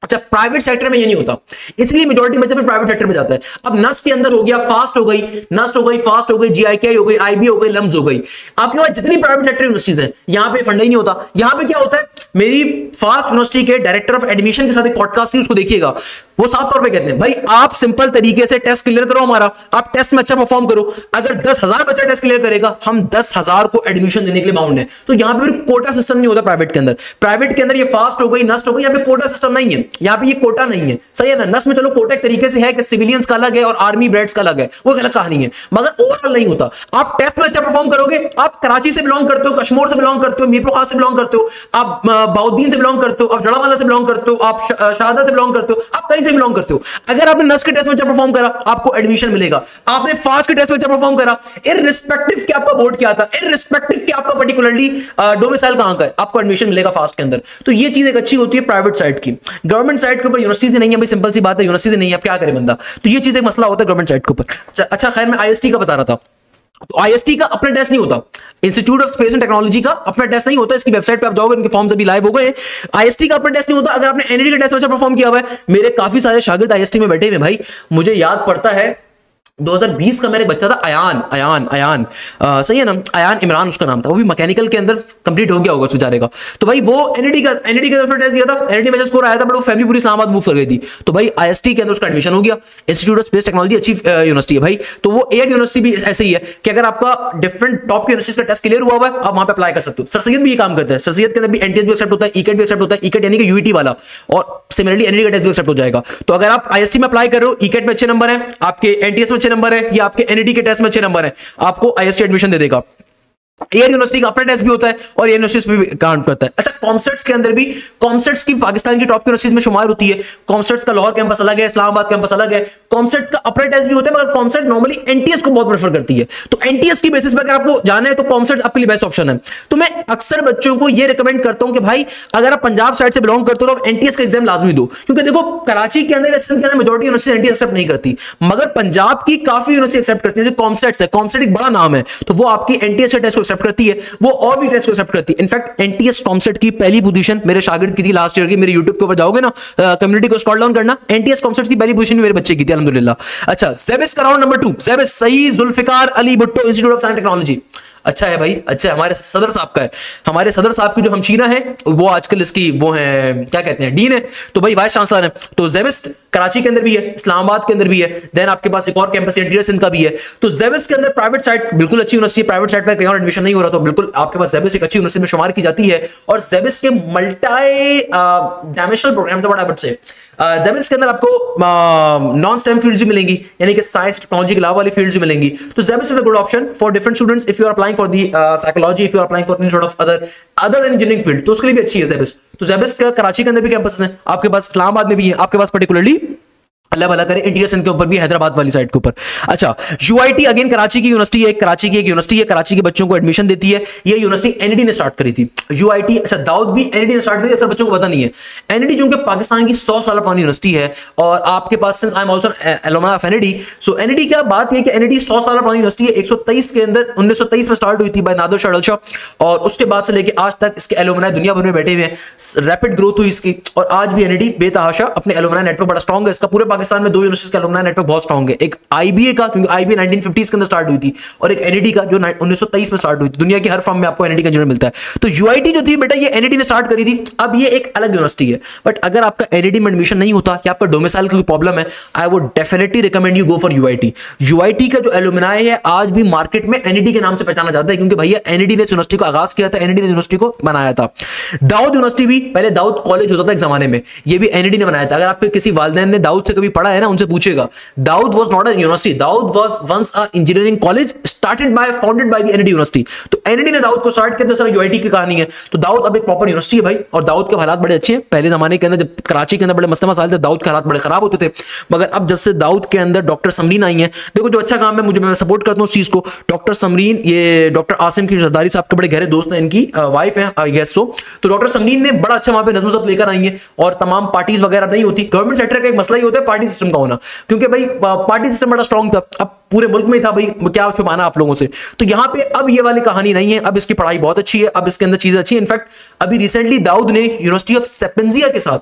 [SPEAKER 1] अच्छा, प्राइवेट सेक्टर में ये नहीं होता, इसलिए मेजॉरिटी बच्चे प्राइवेट सेक्टर में जाता है। अब नस के अंदर हो गया, फास्ट हो गई, नस्ट हो गई, फास्ट हो गई, जीआईके हो गई, आईबी हो गई, लम्स हो गई। आपके पास जितनी प्राइवेट सेक्टर यूनिवर्सिटीज हैं यहां पे फंड ही नहीं होता। यहां पे क्या होता है, मेरी फास्ट यूनिवर्सिटी के डायरेक्टर ऑफ एडमिशन के साथ एक पॉडकास्ट थी, उसको देखिएगा। वो साफ तौर पे कहते हैं भाई आप सिंपल तरीके से टेस्ट क्लियर करो हमारा, आप टेस्ट में अच्छा परफॉर्म करो। अगर 10,000 बच्चा टेस्ट क्लियर करेगा, हम 10,000 को एडमिशन देने के लिए बाउंड है। तो यहां पे कोटा सिस्टम नहीं होता प्राइवेट के अंदर। प्राइवेट के अंदर ये फास्ट हो गई, नस्ट हो गई, यहाँ पे कोटा सिस्टम नहीं है, यहाँ पे ये कोटा नहीं है, सही है ना। नस में चलो कोटा एक तरीके से है कि सिविलियंस का अलग है और आर्मी ब्रेड्स का अलग है, वो अलग कहानी है, मगर ओवरऑल नहीं होता। आप टेस्ट में अच्छा परफॉर्म करोगे, आप कराची से बिलोंग करते हो, कश्मीर से बिलोंग करते हो, मीरपुर खास से बिलोंग करते हो, आप बाउद्दीन से बिलोंग करते हो, आप जड़ावाला से बिलोंग करते हो, आप शाहदा से बिलोंग करते हो, आप कहीं से बिलोंग करते हो, अगर आपने नस के टेस्ट में अच्छा परफॉर्म करा आपको एडमिशन मिलेगा। आपने फास्ट के टेस्ट में अच्छा परफॉर्म करा, इररिस्पेक्टिव कि आपका बोर्ड क्या था, इररिस्पेक्टिव कि आपका पर्टिकुलरली डोमिसाइल कहां का है, आपको एडमिशन मिलेगा फास्ट के अंदर। तो ये चीज एक अच्छी होती है प्राइवेट साइड की। गवर्नमेंट साइड के ऊपर यूनिवर्सिटी नहीं है भाई, सिंपल सी बात है, यूनिवर्सिटी नहीं है, अब क्या करे बंदा। तो ये चीज एक मसला होता है गवर्नमेंट साइड के ऊपर। अच्छा खैर, मैं आईएसटी का बता रहा था, तो आईएसटी का अपना टेस्ट नहीं होता, institute of space and technology का अपना टेस्ट नहीं होता। इसकी वेबसाइट पे आप जाओगे, इनके फॉर्म्स अभी लाइव हो गए। आईएसटी का अपना टेस्ट नहीं होता। अगर आपने एनईडी का टेस्ट में अच्छा परफॉर्म किया हुआ है, मेरे काफी सारे शागिर्द आईएसटी में बैठे हुए भाई, मुझे याद पड़ता है 2020 का मेरे बच्चा था अयान सही है ना, अयान इमरान उसका नाम था, वो भी मैकेनिकल के अंदर कंप्लीट हो गया होगा उस बेचारे का। तो भाई वो एनईडी का टेस्ट दिया था, एनईडी में स्कोर आया था, बट वो फैमिली पूरी इस्लामाबाद मूव कर गई थी। तो भाई आईएसटी के अंदर उसका एडमिशन हो गया। इंस्टीट्यूट ऑफ स्पेस टेक्नोलॉजी अच्छी यूनिवर्सिटी है भाई। तो वो एयर यूनिवर्सिटी भी ऐसे ही है कि अगर आपका डिफरेंट टॉप की यूनिवर्सिटी का टेस्ट क्लियर हुआ है, आप वहां पे अप्लाई कर सकते हो। सर सैयद भी ये काम करता है, सर सैयद के अंदर भी एनटीएस भी एक्सेप्ट होता है, ईकेट भी एक्सेप्ट होता है, ईकेट यानी कि यूईटी वाला, और सिमिलरली एनईडी का टेस्ट भी एक्सेप्ट हो जाएगा। तो अगर आप आईएसटी में अप्लाई कर रहे हो, ईकेट में अच्छे नंबर है, आपके एनटीएस में अच्छे नंबर है, या आपके एनईडी के टेस्ट में अच्छे नंबर है, आपको आईएसटी एडमिशन दे देगा। एयर यूनिवर्सिटी का अपना टेस्ट भी होता है और एयर यूनिवर्सिटीज भी काउंट करता है। अच्छा, कॉमसेट्स के अंदर भी, कॉमसेट्स की पाकिस्तान की टॉप यूनिवर्सिटीज में शुमार होती है। कॉमसेट्स का लाहौर कैंपस अलग है, इस्लामाबाद कैंपस अलग है। कॉमसेट्स का अपना टेस्ट भी होता है, मगर कॉमसेट नॉर्मली एनटीएस को बहुत प्रेफर करती है। तो एनटीएस की बेसिस पर अगर आपको जाना है तो कॉमसेट्स आपके लिए बेस्ट ऑप्शन है। तो मैं अक्सर बच्चों को यह रिकमेंड करता हूं कि भाई अगर आप पंजाब साइड से बिलोंग करते हो तो एनटीएस का एग्जाम लाजमी दो, क्योंकि देखो कराची के अंदर मेजॉरिटी यूनिवर्सिटी एनटीएस एक्सेप्ट नहीं करती, मगर पंजाब की काफी यूनिवर्सिटी एक्सेप्ट करती है। कॉमसेट्स है, कॉमसेट एक बड़ा नाम है, तो वो आपकी एनटीएस के टेस्ट को एक्सेप्ट करती है, वो और भी टेस्ट को एक्सेप्ट करती है। इनफैक्ट एनटीएस कॉमसेट की पहली पोजीशन मेरे शागिर्द की थी लास्ट ईयर की। मेरे यूट्यूब के ऊपर जाओगे ना, कम्युनिटी को स्क्रॉल डाउन करना, एनटीएस कॉमसेट की पहली पोजीशन मेरे बच्चे की थी अल्हम्दुलिल्लाह। अच्छा, जेबिस का राउंड नंबर 2, जेबिस सही Zulfikar Ali Bhutto institute of science technology. अच्छा है भाई, अच्छा है, हमारे सदर साहब का है। हमारे सदर साहब की जो हमशीना है वो आजकल इसकी वो है, क्या कहते हैं, डीन है, तो भाई वाइस चांसलर है। तो जेबिस कराची के अंदर भी है, इस्लामाबाद के अंदर भी है, देन आपके पास एक और कैंपस इंटीरियर सिंध का भी है। तो जेबिस के अंदर प्राइवेट साइड बिल्कुल अच्छी यूनिवर्सिटी है, प्राइवेट साइड पर कहीं और एडमिशन नहीं हो रहा तो बिल्कुल आपके पास जेबिस एक अच्छी यूनिवर्सिटी में शुमार की जाती है। और जेबिस के मल्टी डायमेंशनल प्रोग्राम्स है, व्हाट आई वुड से। जेबिस के अंदर आपको नॉन स्टेम फील्ड्स भी मिलेंगी, यानी कि साइंस टेक्नोलॉजी के अलावा वाली फील्ड्स भी मिलेंगी। तो जेबिस is a good option for different students if you are applying for the psychology, if you are applying for any sort of other than engineering field, तो उसके लिए भी अच्छी है जेबिस। तो जेबिस का कराची के अंदर भी कैंपस है, आपके पास इस्लामाबाद में भी है, आपके पास पर्टिकुलरली अल्लाह भला करे इंटीरियर सिंध के ऊपर भी, हैदराबाद वाली साइड के ऊपर। अच्छा, यूआईटी अगेन कराची की यूनिवर्सिटी है, कराची की एक यूनिवर्सिटी है, कराची के बच्चों को एडमिशन देती है। ये यूनिवर्सिटी एनईडी ने स्टार्ट करी थी, यूआईटी। अच्छा, दाऊद भी एनईडी ने स्टार्ट करी थी, अक्सर बच्चों को पता नहीं है। एनईडी जो कि पाकिस्तान की 100 साल पुरानी यूनिवर्सिटी है, और आपके पास since I am also alumni of NED, so NED क्या बात है कि एनईडी 100 साल पुरानी यूनिवर्सिटी है। 123 के अंदर 1923 में स्टार्ट हुई थी बाय नादिर शाह अल-शाह, और उसके बाद से लेके आज तक इसके एलुमनी दुनिया भर में बैठे हुए हैं। रैपिड ग्रोथ हुई इसकी, और आज भी एनईडी बेतहाशा अपने एलुमनी नेटवर्क बड़ा स्ट्रॉन्ग है इसका। पूरे पाकिस्तान में 2 यूनिवर्सिटी एलुमनी नेटवर्क बहुत स्ट्रांग है, एक आईबीए का, क्योंकि आईबीए 1950s के अंदर स्टार्ट हुई थी, और एक एनईडी का जो 1923 में स्टार्ट हुई थी। दुनिया के हर फॉर्म में आपको एनईडी का इंजीनियर मिलता है। तो यूआईटी जो थी बेटा, ये एनईडी ने स्टार्ट करी थी, अब ये एक अलग यूनिवर्सिटी है। बट अगर आपका एनईडी में एडमिशन नहीं होता या आपका डोमिसाइल की प्रॉब्लम है, I would definitely recommend you go for UIT. UIT का जो एलुमनी है आज भी मार्केट में एनईडी के नाम से पहचाना जाता है, क्योंकि भैया एनईडी ने यूनिवर्सिटी को आगाज किया था, एनईडी ने यूनिवर्सिटी को बनाया था। दाऊद यूनिवर्सिटी भी पहले दाऊद कॉलेज होता था एक जमाने में, ये भी एनईडी ने बनाया था। अगर आपके किसी वालिदैन ने दाऊद से कभी कभी पढ़ा है ना उनसे पूछेगा, Dawood was not a university, Dawood was once a engineering college founded by the NED university. तो एनईडी ने दाऊद को स्टार्ट किया, तो यूआईटी की कहानी है। तो दाऊद अब एक प्रॉपर यूनिवर्सिटी है भाई, और दाऊद के हालात बड़े अच्छे हैं। पहले जमाने के अंदर जब कराची के अंदर बड़े मसला मसाइल थे, दाऊद के हालात बड़े खराब होते थे, मगर अब जब से दाऊद के अंदर डॉक्टर समरीन आई है, देखो जो अच्छा काम है, मुझे मैं सपोर्ट करता हूँ उस चीज को। डॉक्टर समरीन, ये डॉक्टर आसिम की सरदारी साहब के बड़े गहरे दोस्त हैं, इनकी वाइफ है आई गेस सो। तो डॉक्टर समरीन ने बड़ा अच्छा वहां पे नज़्म ज़ब्त लेकर आई है, और तमाम पार्टीज वगैरह नहीं होती। गवर्नमेंट सेक्टर का एक मसला ही होता है पार्टी सिस्टम का होना, क्योंकि भाई पार्टी सिस्टम बड़ा स्ट्रॉन्ग था, अब पूरे मुल्क में था भाई, क्या छुपाना आप लोगों से। तो यहाँ पे अब ये वाली कहानी नहीं है, अब इसकी पढ़ाई बहुत अच्छी है, अब इसके अंदर चीजें अच्छी है। इनफैक्ट अभी रिसेंटली दाऊद ने यूनिवर्सिटी ऑफ सेपेंजिया के साथ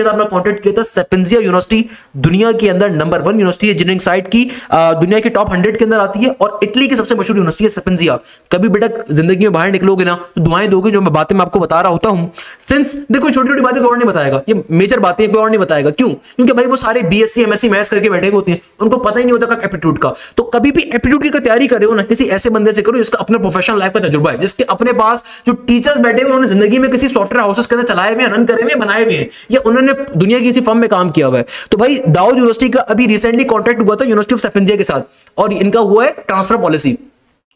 [SPEAKER 1] अपना कॉन्टेक्ट किया था। सेपेंजिया यूनिवर्सिटी दुनिया के अंदर नंबर 1 यूनिवर्सिटी है इंजीनियरिंग साइड की, दुनिया की टॉप 100 के अंदर आती है, और इटली की सबसे मशहूर यूनिवर्सिटी है सेपेंजिया। कभी बेटा जिंदगी में बाहर निकलोगे ना तो दुआएं दोगे, जो मैं बातें मैं आपको बता रहा होता हूं। सिंस देखो छोटी छोटी बातें कोई और नहीं बताएगा, ये मेजर बातें कोई और नहीं बताएगा। क्यों? क्योंकि भाई वो सारे बीएससी एमएससी मैथ्स करके बैठे होते हैं, उनको पता ही नहीं होता एप्टीट्यूड का। तो कभी भी एप्टीट्यूड की तैयारी कर रहे हो ना, किसी ऐसे बंदे से करो जिसका अपने प्रोफेशनल लाइफ का तजुर्बा है, जिसके अपने पास जो टीचर्स बैठे हुए उन्होंने जिंदगी में किसी सॉफ्टवेयर हाउसेस के अंदर चलाए हुए, रन करे हुए, बनाए हुए हैं, या उन्होंने दुनिया की किसी फर्म में काम किया हुआ है। तो भाई दाऊद यूनिवर्सिटी का अभी रिसेंटली कॉन्ट्रैक्ट हुआ था यूनिवर्सिटी ऑफ सेपेंजिया के साथ, और इनका हुआ है ट्रांसफर पॉलिसी,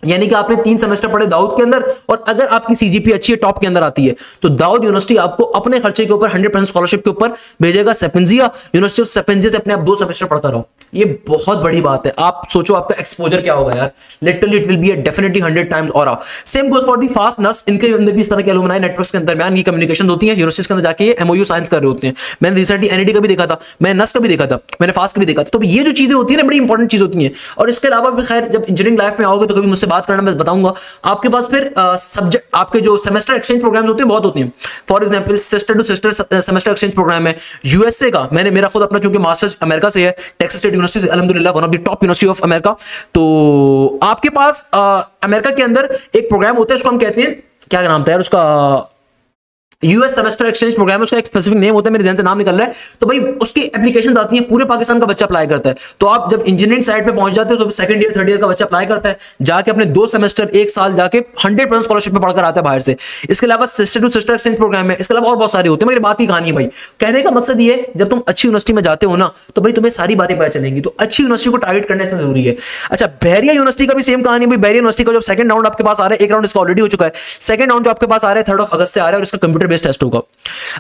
[SPEAKER 1] यानी कि आपने 3 सेमेस्टर पढ़े दाऊद के अंदर, और अगर आपकी सीजीपी अच्छी है, टॉप के अंदर आती है, तो दाऊद यूनिवर्सिटी आपको अपने खर्चे के ऊपर 100% स्कॉलरशिप के ऊपर भेजेगा। सेपेंजिया यूनिवर्सिटी ऑफ सेपेंजिया से अपने आप 2 सेमेस्टर पढ़कर आओ, ये बहुत बड़ी बात है। आप सोचो आपका एक्सपोजर क्या होगा यार, literally it will be definitely 100 times और। Same goes for the FAST NUs, इनके अंदर भी इस तरह के एलुमनाई नेटवर्क्स के दरमियान की कम्युनिकेशन होती है, यूनिवर्सिटीज के अंदर जाके एमओयू साइंस कर रहे होते हैं। मैंने रिसेंटली एनईडी का भी देखा था, मैंने नस का भी देखा था, मैंने फास्ट का भी देखा था। तो ये जो चीजें होती है ना, बड़ी इंपॉर्टेंट चीज होती है। और इसके अलावा भी खैर जब इंजीनियरिंग लाइफ में आओगे तो कभी मुझसे बात करना, मैं बताऊंगा आपके पास फिर सब्जेक्ट, आपके जो सेमेस्टर एक्सचेंज प्रोग्राम होते हैं बहुत होते हैं। For example sister to sister semester exchange program है यूएसए का। मेरा खुद अपना चूंकि मास्टर्स अमेरिका से है, टेक्सास स्टेट यूनिवर्सिटी से, अल्हम्दुलिल्लाह one of the top university of America. तो आपके पास अमेरिका के अंदर एक प्रोग्राम होता है, उसको हम कहते हैं, क्या नाम था यार उसका, यूएस सेमेस्टर एक्सचेंज प्रोग्राम, उसका एक स्पेसिफिक नेम होता है, मेरे ध्यान से नाम निकल रहा है। तो भाई उसकी एप्लीकेशन आती है, पूरे पाकिस्तान का बच्चा अप्लाई करता है। तो आप जब इंजीनियरिंग साइड पे पहुंच जाते हो तो सेकंड ईयर थर्ड ईयर का बच्चा अप्लाई करता है, जाके अपने 2 सेमेस्टर 1 साल जाके 100% स्कॉलरशिप पे पढ़कर आता है बाहर से। इसके अलावा sister to sister exchange program है, इसके अलावा और बहुत सारे होते हैं। मेरी बात ही कहानी है भाई, कहने का मकसद ये है, जब तुम अच्छी यूनिवर्सिटी में जाते हो ना, तो भाई तुम्हें सारी बातें पता चलेंगी। तो अच्छी यूनिवर्सिटी को टारगेट करना इसमें जरूरी है। अच्छा, बहरिया यूनिवर्सिटी का भी सेम कहानी है। बहरिया यूनिवर्सिटी का जब सेकंड राउंड आपके पास आ रहा है, एक राउंड इसका ऑलरेडी हो चुका है, सेकंड राउंड जो आपके पास आ रहा है 3 अगस्त से आ रहा है, और इसका कंप्यूटर बेस्ड टेस्ट होगा।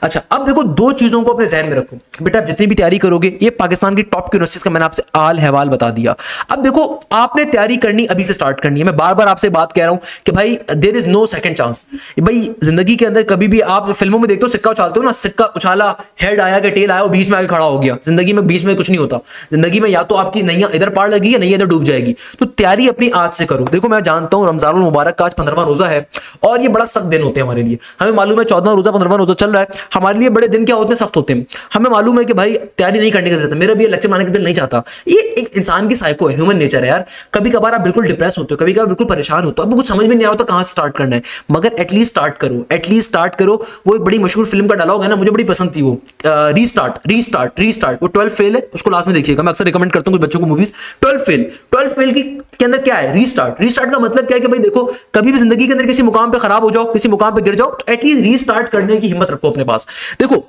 [SPEAKER 1] अच्छा, अब देखो 2 चीजों को अपने ज़हन में रखो बेटा, आप जितनी भी तैयारी करोगे, ये पाकिस्तान की टॉप यूनिवर्सिटीज का मैंने आपसे हाल हवाल बता दिया। अब देखो आपने तैयारी करनी अभी से स्टार्ट करनी है। मैं बार बार आपसे बात कह रहा हूं कि भाई there is no second chance. भाई जिंदगी के अंदर कभी भी आप फिल्मों में देखते हो, सिक्का उछालते हो ना, सिक्का उछाला, हेड आया कि टेल आया, वो बीच में आके खड़ा हो गया। जिंदगी में बीच में कुछ नहीं होता। जिंदगी में या तो आपकी नैया इधर पार लगी या नैया इधर डूब जाएगी। तो तैयारी अपनी आज से करो। देखो मैं जानता हूं रमजानुल मुबारक का आज 15वां रोजा है, और ये बड़ा सख्त दिन होते हैं हमारे लिए। हमें मालूम है 14वां रोजा 15वां रोजा चल रहा है, हमारे लिए बड़े दिन क्या होते हैं, सख्त होते हैं। हमें मालूम है कि भाई तैयारी नहीं करने का दिल, मेरा भी लेक्चर मारने का दिल नहीं चाहता। ये एक इंसान की साइको है, ह्यूमन नेचर है यार। कभी कभार आप बिल्कुल डिप्रेस होते हो, कभी कभार बिल्कुल परेशान होते हो, आपको कुछ समझ में नहीं आता कहां से स्टार्ट करना है, मगर एटलीस्ट स्टार्ट करो, एटलीस्ट स्टार्ट करो। वो एक बड़ी मशहूर फिल्म का डायलॉग है ना, मुझे बड़ी पसंद थी वो, रीस्टार्ट रीस्टार्ट रीस्टार्ट। वो 12 फेल है, उसको लास्ट में देखिएगा। मैं अक्सर रिकमेंड करता हूं कुछ बच्चों को मूवीज। 12 फेल के अंदर क्या है, रीस्टार्ट। रीस्टार्ट का मतलब क्या है कि भाई देखो, कभी भी जिंदगी के अंदर किसी मुकाम पे खराब हो जाओ, किसी मुकाम पे गिर जाओ, तो एटलीस्ट रीस्टार्ट करने की हिम्मत रखो अपने पास। देखो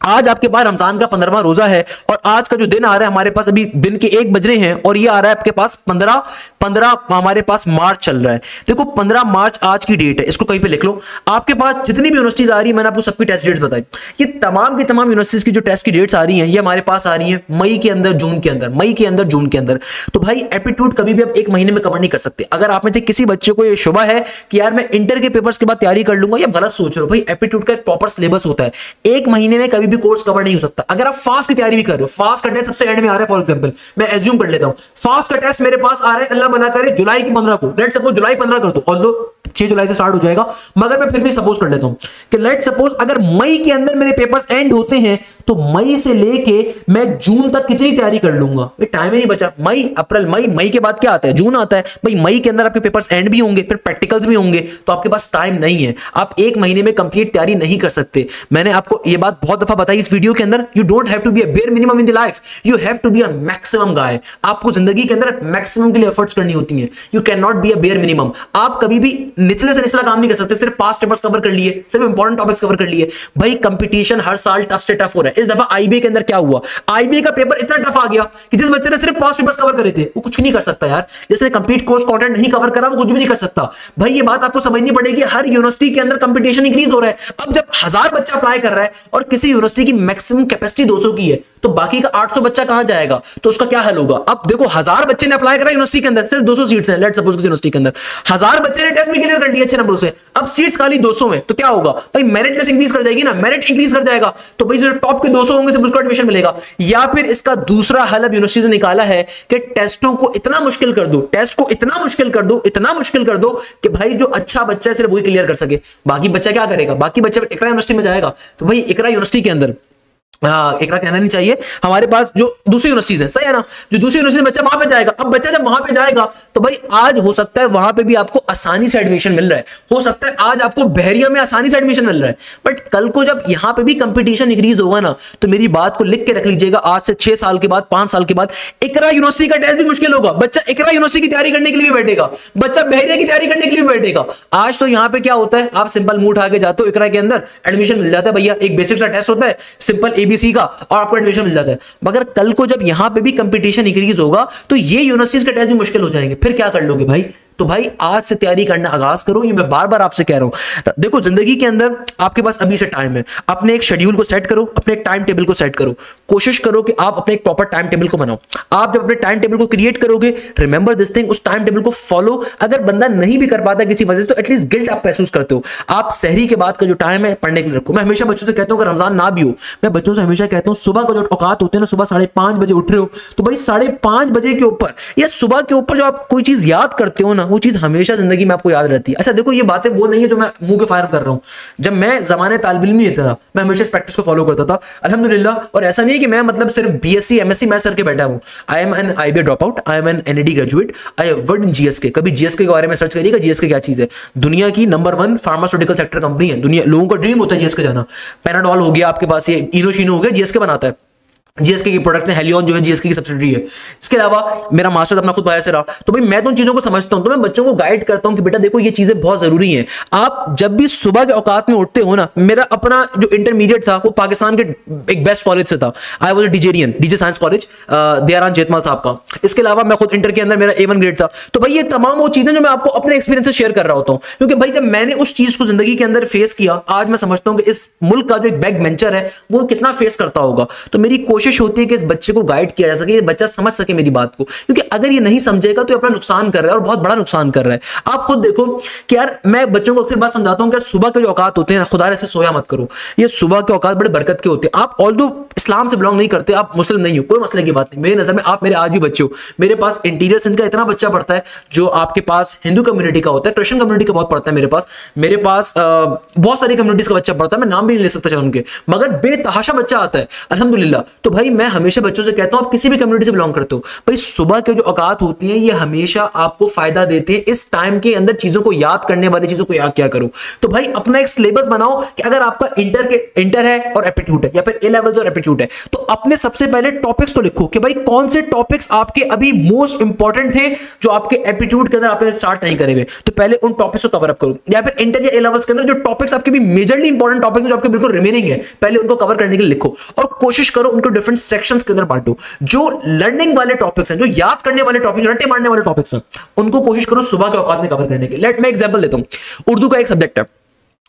[SPEAKER 1] आज आपके पास रमजान का 15वां रोजा है, और आज का जो दिन आ रहा है हमारे पास, अभी दिन के 1 बज रहे हैं, और ये आ रहा है आपके पास 15 हमारे पास मार्च चल रहा है। देखो 15 मार्च आज की डेट है, इसको कहीं पे लिख लो। आपके पास जितनी भी यूनिवर्सिटीज आ रही है, मैंने आपको सबकी टेस्ट डेट्स बताई। ये तमाम की तमाम यूनिवर्सिटीज की जो टेस्ट की डेट्स आ रही हैं, ये हमारे पास आ रही हैं मई के अंदर, जून के अंदर, मई के अंदर, जून के अंदर। तो भाई एप्टीट्यूड कभी भी आप 1 महीने में कवर नहीं कर सकते। अगर आप में से किसी बच्चे को ये शुबा है कि यार मैं इंटर के पेपर्स के बाद तैयारी कर लूंगा, या गलत सोच रहे हो। भाई एप्टीट्यूड का एक प्रॉपर सिलेबस होता है, 1 महीने में कभी भी कोर्स कवर नहीं हो सकता। अगर आप फास्ट की तैयारी भी कर रहे हो, फास्ट का टेस्ट सबसे एंड में आ रहा है। फॉर एग्जांपल मैं एज्यूम कर लेता हूं, फास्ट का टेस्ट मेरे पास आ रहा है, अल्लाह बना करे जुलाई की 15 को, लेट सपोज जुलाई 15 कर दो, ऑल्दो 6 जुलाई से स्टार्ट हो जाएगा, मगर मैं फिर भी सपोज कर लेता हूं कि लेट सपोज अगर मई के अंदर मेरे पेपर्स एंड होते हैं, तो मई से लेके मैं जून तक कितनी तैयारी कर लूंगा। टाइम ही नहीं बचा। मई, अप्रैल, मई के बाद क्या आता है, जून आता है। भाई मई के अंदर आपके पेपर्स एंड भी होंगे, फिर प्रैक्टिकल्स भी होंगे, तो आपके पास टाइम नहीं है। आप 1 महीने में कंप्लीट तैयारी नहीं कर सकते। मैंने आपको यह बात बहुत दफा बताई इस वीडियो के अंदर। You don't have to be a bare minimum in the life, you have to be a maximum guy. आपको जिंदगी के अंदर मैक्सिमम के लिए एफर्ट्स करनी होती हैं। You can not be a bare minimum. आप कभी भी निचले से निचला काम नहीं कर सकते, सिर्फ पास्ट पेपर्स कवर कर लिए, सिर्फ इंपॉर्टेंट टॉपिक्स कवर कर लिए। भाई कंपटीशन हर साल टफ से टफ हो रहा है। इस दफा आईबीए के अंदर क्या हुआ, आईबीए का पेपर इतना टफ आ गया कि जिस बच्चे ने सिर्फ पास्ट पेपर्स कवर करे थे वो कुछ नहीं कर सकता यार, जिसने कंप्लीट कोर्स कंटेंट नहीं कवर करा वो कुछ भी नहीं कर सकता। भाई ये बात आपको समझनी पड़ेगी, हर यूनिवर्सिटी के अंदर कंपटीशन इंक्रीज हो रहा है। अब जब 1000 बच्चा अप्लाई कर रहा है और किसी यूनिवर्सिटी की मैक्सिमम कैपेसिटी 200 की है, तो बाकी का 800 बच्चा कहां जाएगा, तो उसका क्या हल होगा। अब देखो 1000 बच्चे ने अप्लाई करा यूनिवर्सिटी के अंदर, सिर्फ 200 सीट्स हैं, लेट्स सपोज किसी यूनिवर्सिटी के अंदर 1000 बच्चे ने टेस्ट भी क्लियर कर लिया अच्छे नंबरों से, अब सीट्स खाली 200 में, तो क्या होगा भाई, मेरिट लिस्ट इंक्रीज कर जाएगी ना, मेरिट इंक्रीज कर जाएगा, तो भाई जो टॉप के 200 होंगे सिर्फ उसको एडमिशन मिलेगा। या फिर इसका दूसरा हल अब यूनिवर्सिटी ने निकाला है कि टेस्टों को इतना मुश्किल कर दो, टेस्ट को इतना मुश्किल कर दो, इतना मुश्किल कर दो कि भाई जो अच्छा बच्चा है सिर्फ वही क्लियर कर सके, बाकी बच्चा क्या करेगा, बाकी बच्चा इकरा यूनिवर्सिटी में जाएगा। तो भाई इकरा यूनिवर्सिटी के अंदर इकरा कहना नहीं चाहिए, हमारे पास जो दूसरी यूनिवर्सिटीज है, सही है ना, जो दूसरी यूनिवर्सिटी बच्चा वहां पे जाएगा। अब बच्चा जब वहां पे जाएगा तो भाई आज हो सकता है वहां पे भी आपको आसानी से एडमिशन मिल रहा है, हो सकता है आज आपको बहरिया में आसानी से एडमिशन मिल रहा है, बट कल को जब यहां पे भी कंपटीशन इंक्रीज होगा ना, तो मेरी बात को लिख के रख लीजिएगा, आज से 6 साल के बाद 5 साल के बाद इकरा यूनिवर्सिटी का टेस्ट भी मुश्किल होगा, बच्चा इकरा यूनिवर्सिटी की तैयारी करने के लिए भी बैठेगा, बच्चा बहरिया की तैयारी करने के लिए भी बैठेगा। आज तो यहां पे क्या होता है, आप सिंपल मुंह उठा के जाते हो इकरा के अंदर, एडमिशन मिल जाता है भैया, एक बेसिक सा टेस्ट होता है सिंपल एबीसी का और आपको एडमिशन मिल जाता है। मगर कल को जब यहां पे भी कंपटीशन इंक्रीज होगा तो ये यूनिवर्सिटीज के टेस्ट भी मुश्किल हो जाएंगे, फिर क्या कर लोगे भाई। तो भाई आज से तैयारी करना आगाज करो, ये मैं बार बार आपसे कह रहा हूं। देखो जिंदगी के अंदर आपके पास अभी से टाइम है, अपने एक शेड्यूल को सेट करो, अपने एक टाइम टेबल को सेट करो, कोशिश करो कि आप अपने एक प्रॉपर टाइम टेबल को बनाओ। आप जब अपने टाइम टेबल को क्रिएट करोगे, रिमेंबर दिस थिंग, उस टाइम टेबल को फॉलो अगर बंदा नहीं भी कर पाता किसी वजह से, तो एटलीस्ट गिल्ट आप महसूस करते हो। आप सहरी के बाद का जो टाइम है पढ़ने के लिए रखो। मैं हमेशा बच्चों से कहता हूं, अगर रमजान ना भी हो, मैं बच्चों से हमेशा कहता हूं सुबह का जो औकात होते हैं ना, सुबह 5:30 बजे उठ रहे हो, तो भाई 5:30 बजे के ऊपर या सुबह के ऊपर जो आप कोई चीज याद करते हो ना, वो चीज हमेशा जिंदगी में आपको याद रहती है। अच्छा देखो ये बातें वो नहीं है जो मैं मुंह के फायर कर रहा हूं, जब मैं जमाने तालिब इल्म नहीं था मैं हमेशा इस प्रैक्टिस को फॉलो करता था अल्हम्दुलिल्लाह। और ऐसा नहीं है कि मैं मतलब सिर्फ बीएससी एमएससी मैथ्स करके बैठा हूं, I am an IBA drop out, I am an NED graduate, I have worked in GSK. कभी जीएसके के बारे में सर्च करिएगा, जीएसके क्या चीज है, दुनिया की नंबर 1 फार्मास्यूटिकल सेक्टर कंपनी है, दुनिया लोगों का ड्रीम होता है जीएसके जाना। पैनाडॉल हो गया आपके पास, ये इनोशिनो हो गया, जीएसके बनाता है, जीएसके की प्रोडक्ट है, हेलियन जो है जीएसके की सब्सिडरी है। इसके अलावा मेरा मास्टर्स अपना खुद बाहर से रहा, तो भाई मैं तो उन चीजों को समझता हूं, तो मैं बच्चों को गाइड करता हूं कि बेटा देखो ये चीजें बहुत जरूरी हैं। आप जब भी सुबह के औकात में उठते हो ना, मेरा अपना जो इंटरमीडिएट था वो पाकिस्तान के एक बेस्ट कॉलेज से था, आई वाज अ डीजेरियन, DJ science college Dayaram Jethmal साहब का। इसके अलावा मैं खुद इंटर के अंदर मेरा A1 ग्रेड था। तो भाई ये तमाम वो चीजें जो मैं आपको अपने एक्सपीरियंस से शेयर कर रहा होता हूं, क्योंकि भाई जब मैंने उस चीज को जिंदगी के अंदर फेस किया, आज मैं समझता हूं कि इस मुल्क का जो एक बैक बेंचर है वो कितना फेस करता होगा। तो मेरी कोशिश होती है कि इस बच्चे को गाइड किया जा सके, ये बच्चा समझ सके मेरी बात को, क्योंकि अगर ये नहीं समझेगा तो अपना नुकसान कर रहा है और बहुत बड़ा नुकसान कर रहा है। आप खुद देखो कि यार मैं बच्चों को अक्सर बात समझाता हूं कि सुबह के जो औकात होते हैं खुदा से सोया मत करो, ये सुबह के औकात बड़े बरकत के होते हैं। आप ऑल्दो इस्लाम से बिलोंग नहीं करते, आप मुस्लिम नहीं हो, कोई मसले की बात नहीं, मेरी नजर में आप मेरे आज भी बच्चे हो। मेरे पास इंटीरियर सिंध का इतना बच्चा पढ़ता है जो आपके पास हिंदू कम्युनिटी का होता है, क्रिश्चियन कम्युनिटी का बहुत पढ़ता है, मेरे पास बहुत सारी कम्युनिटीज का बच्चा पढ़ता है, मैं नाम भी नहीं ले सकता उनके, मगर बेतहाशा बच्चा आता है अल्हम्दुलिल्लाह। तो भाई मैं हमेशा बच्चों से कहता हूं आप किसी भी कम्युनिटी से बिलोंग करते हो, भाई सुबह के जो औकात होती हैं ये हमेशा आपको फायदा देते हैं। इस टाइम के अंदर चीजों को याद करने वाली चीजों को याद क्या करो। तो भाई अपना एक सिलेबस बनाओ कि अगर आपका इंटर है और एप्टीट्यूड है या फिर ए लेवल और एप्टीट्यूड है, तो अपने सबसे पहले टॉपिक्स तो लिखो कि भाई कौन से टॉपिक्स आपके अभी मोस्ट इंपॉर्टेंट थे जो आपके एप्टीट्यूड के अंदर आपने स्टार्ट नहीं करे हुए, तो पहले उन टॉपिक्स को कवर अप करो। या फिर इंटर या ए लेवल्स के अंदर जो टॉपिक्स आपके भी मेजरली इंपॉर्टेंट टॉपिक्स जो आपके बिल्कुल रिमेनिंग है, पहले उनको कवर करने के लिए लिखो और कोशिश करो उनको डिफरेंट सेक्शंस के अंदर बांटो। जो लर्निंग वाले टॉपिक्स हैं, जो याद करने वाले टॉपिक्स, रट्टे मारने वाले टॉपिक्स हैं, उनको कोशिश करो सुबह के औकात में कवर करने के। लेट मैं एग्जांपल देता हूं, उर्दू का एक सब्जेक्ट है,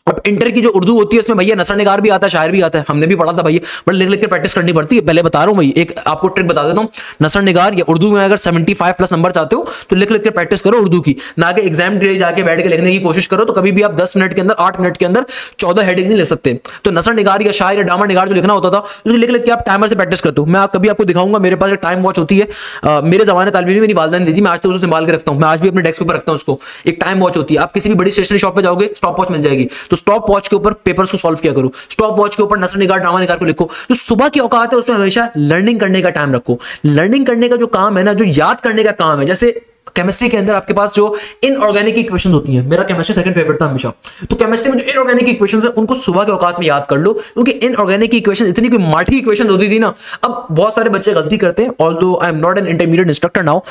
[SPEAKER 1] अब इंटर की जो उर्दू होती है उसमें भैया नसर निगार भी आता है, शायर भी आता है, हमने भी पढ़ा था भैया, बट लिख लिख के प्रैक्टिस करनी पड़ती है। पहले बता रहा हूं भाई, एक आपको ट्रिक बता देता हूं, नसर निगार या उर्दू में अगर 75 प्लस नंबर चाहते हो तो लिख लिख के प्रैक्टिस करो उर्दू की, ना कि एग्जाम डे जाके बैठ के लिखने की कोशिश करो। तो कभी भी आप 10 मिनट के अंदर 8 मिनट के अंदर 14 हेडिंग नहीं लिख सकते। तो नसर निगार या शायर या डामर निगार जो लिखना होता था उसको लिख लिख के आप टाइमर से प्रैक्टिस करते हो। मैं कभी आपको दिखाऊंगा, मेरे पास एक टाइम वॉच होती है, मेरे जमाने तालिब इल्म मेरी वालिदा ने दी थी, मैं आज तक उसको संभाल के रखता हूं, मैं आज भी अपने डेस्क पर रखता हूं उसको। एक टाइम वॉच होती है, आप किसी भी बड़ी स्टेशनरी शॉप पे जाओगे स्टॉप वॉच मिल जाएगी, तो स्टॉप वॉच के ऊपर पेपर्स को सॉल्व किया करो, स्टॉप वॉच के ऊपर नसर निगार ड्रामा निगार को लिखो। जो सुबह की औकात है उसमें हमेशा लर्निंग करने का टाइम रखो। लर्निंग करने का जो काम है ना, जो याद करने का काम है, जैसे केमिस्ट्री के अंदर आपके पास जो इनऑर्गेनिक इक्वेशन होती हैं, मेरा केमिस्ट्री सेकंड फेवरेट था हमेशा, तो केमिस्ट्री में जो इनऑर्गेनिक इक्वेशन है उनको सुबह के औकात में याद कर लो, क्योंकि इनऑर्गेनिक इक्वेशन इतनी कोई माठी इक्वेशन होती थी ना। अब बहुत सारे बच्चे गलती करते हैं, although I am not an intermediate instructor now,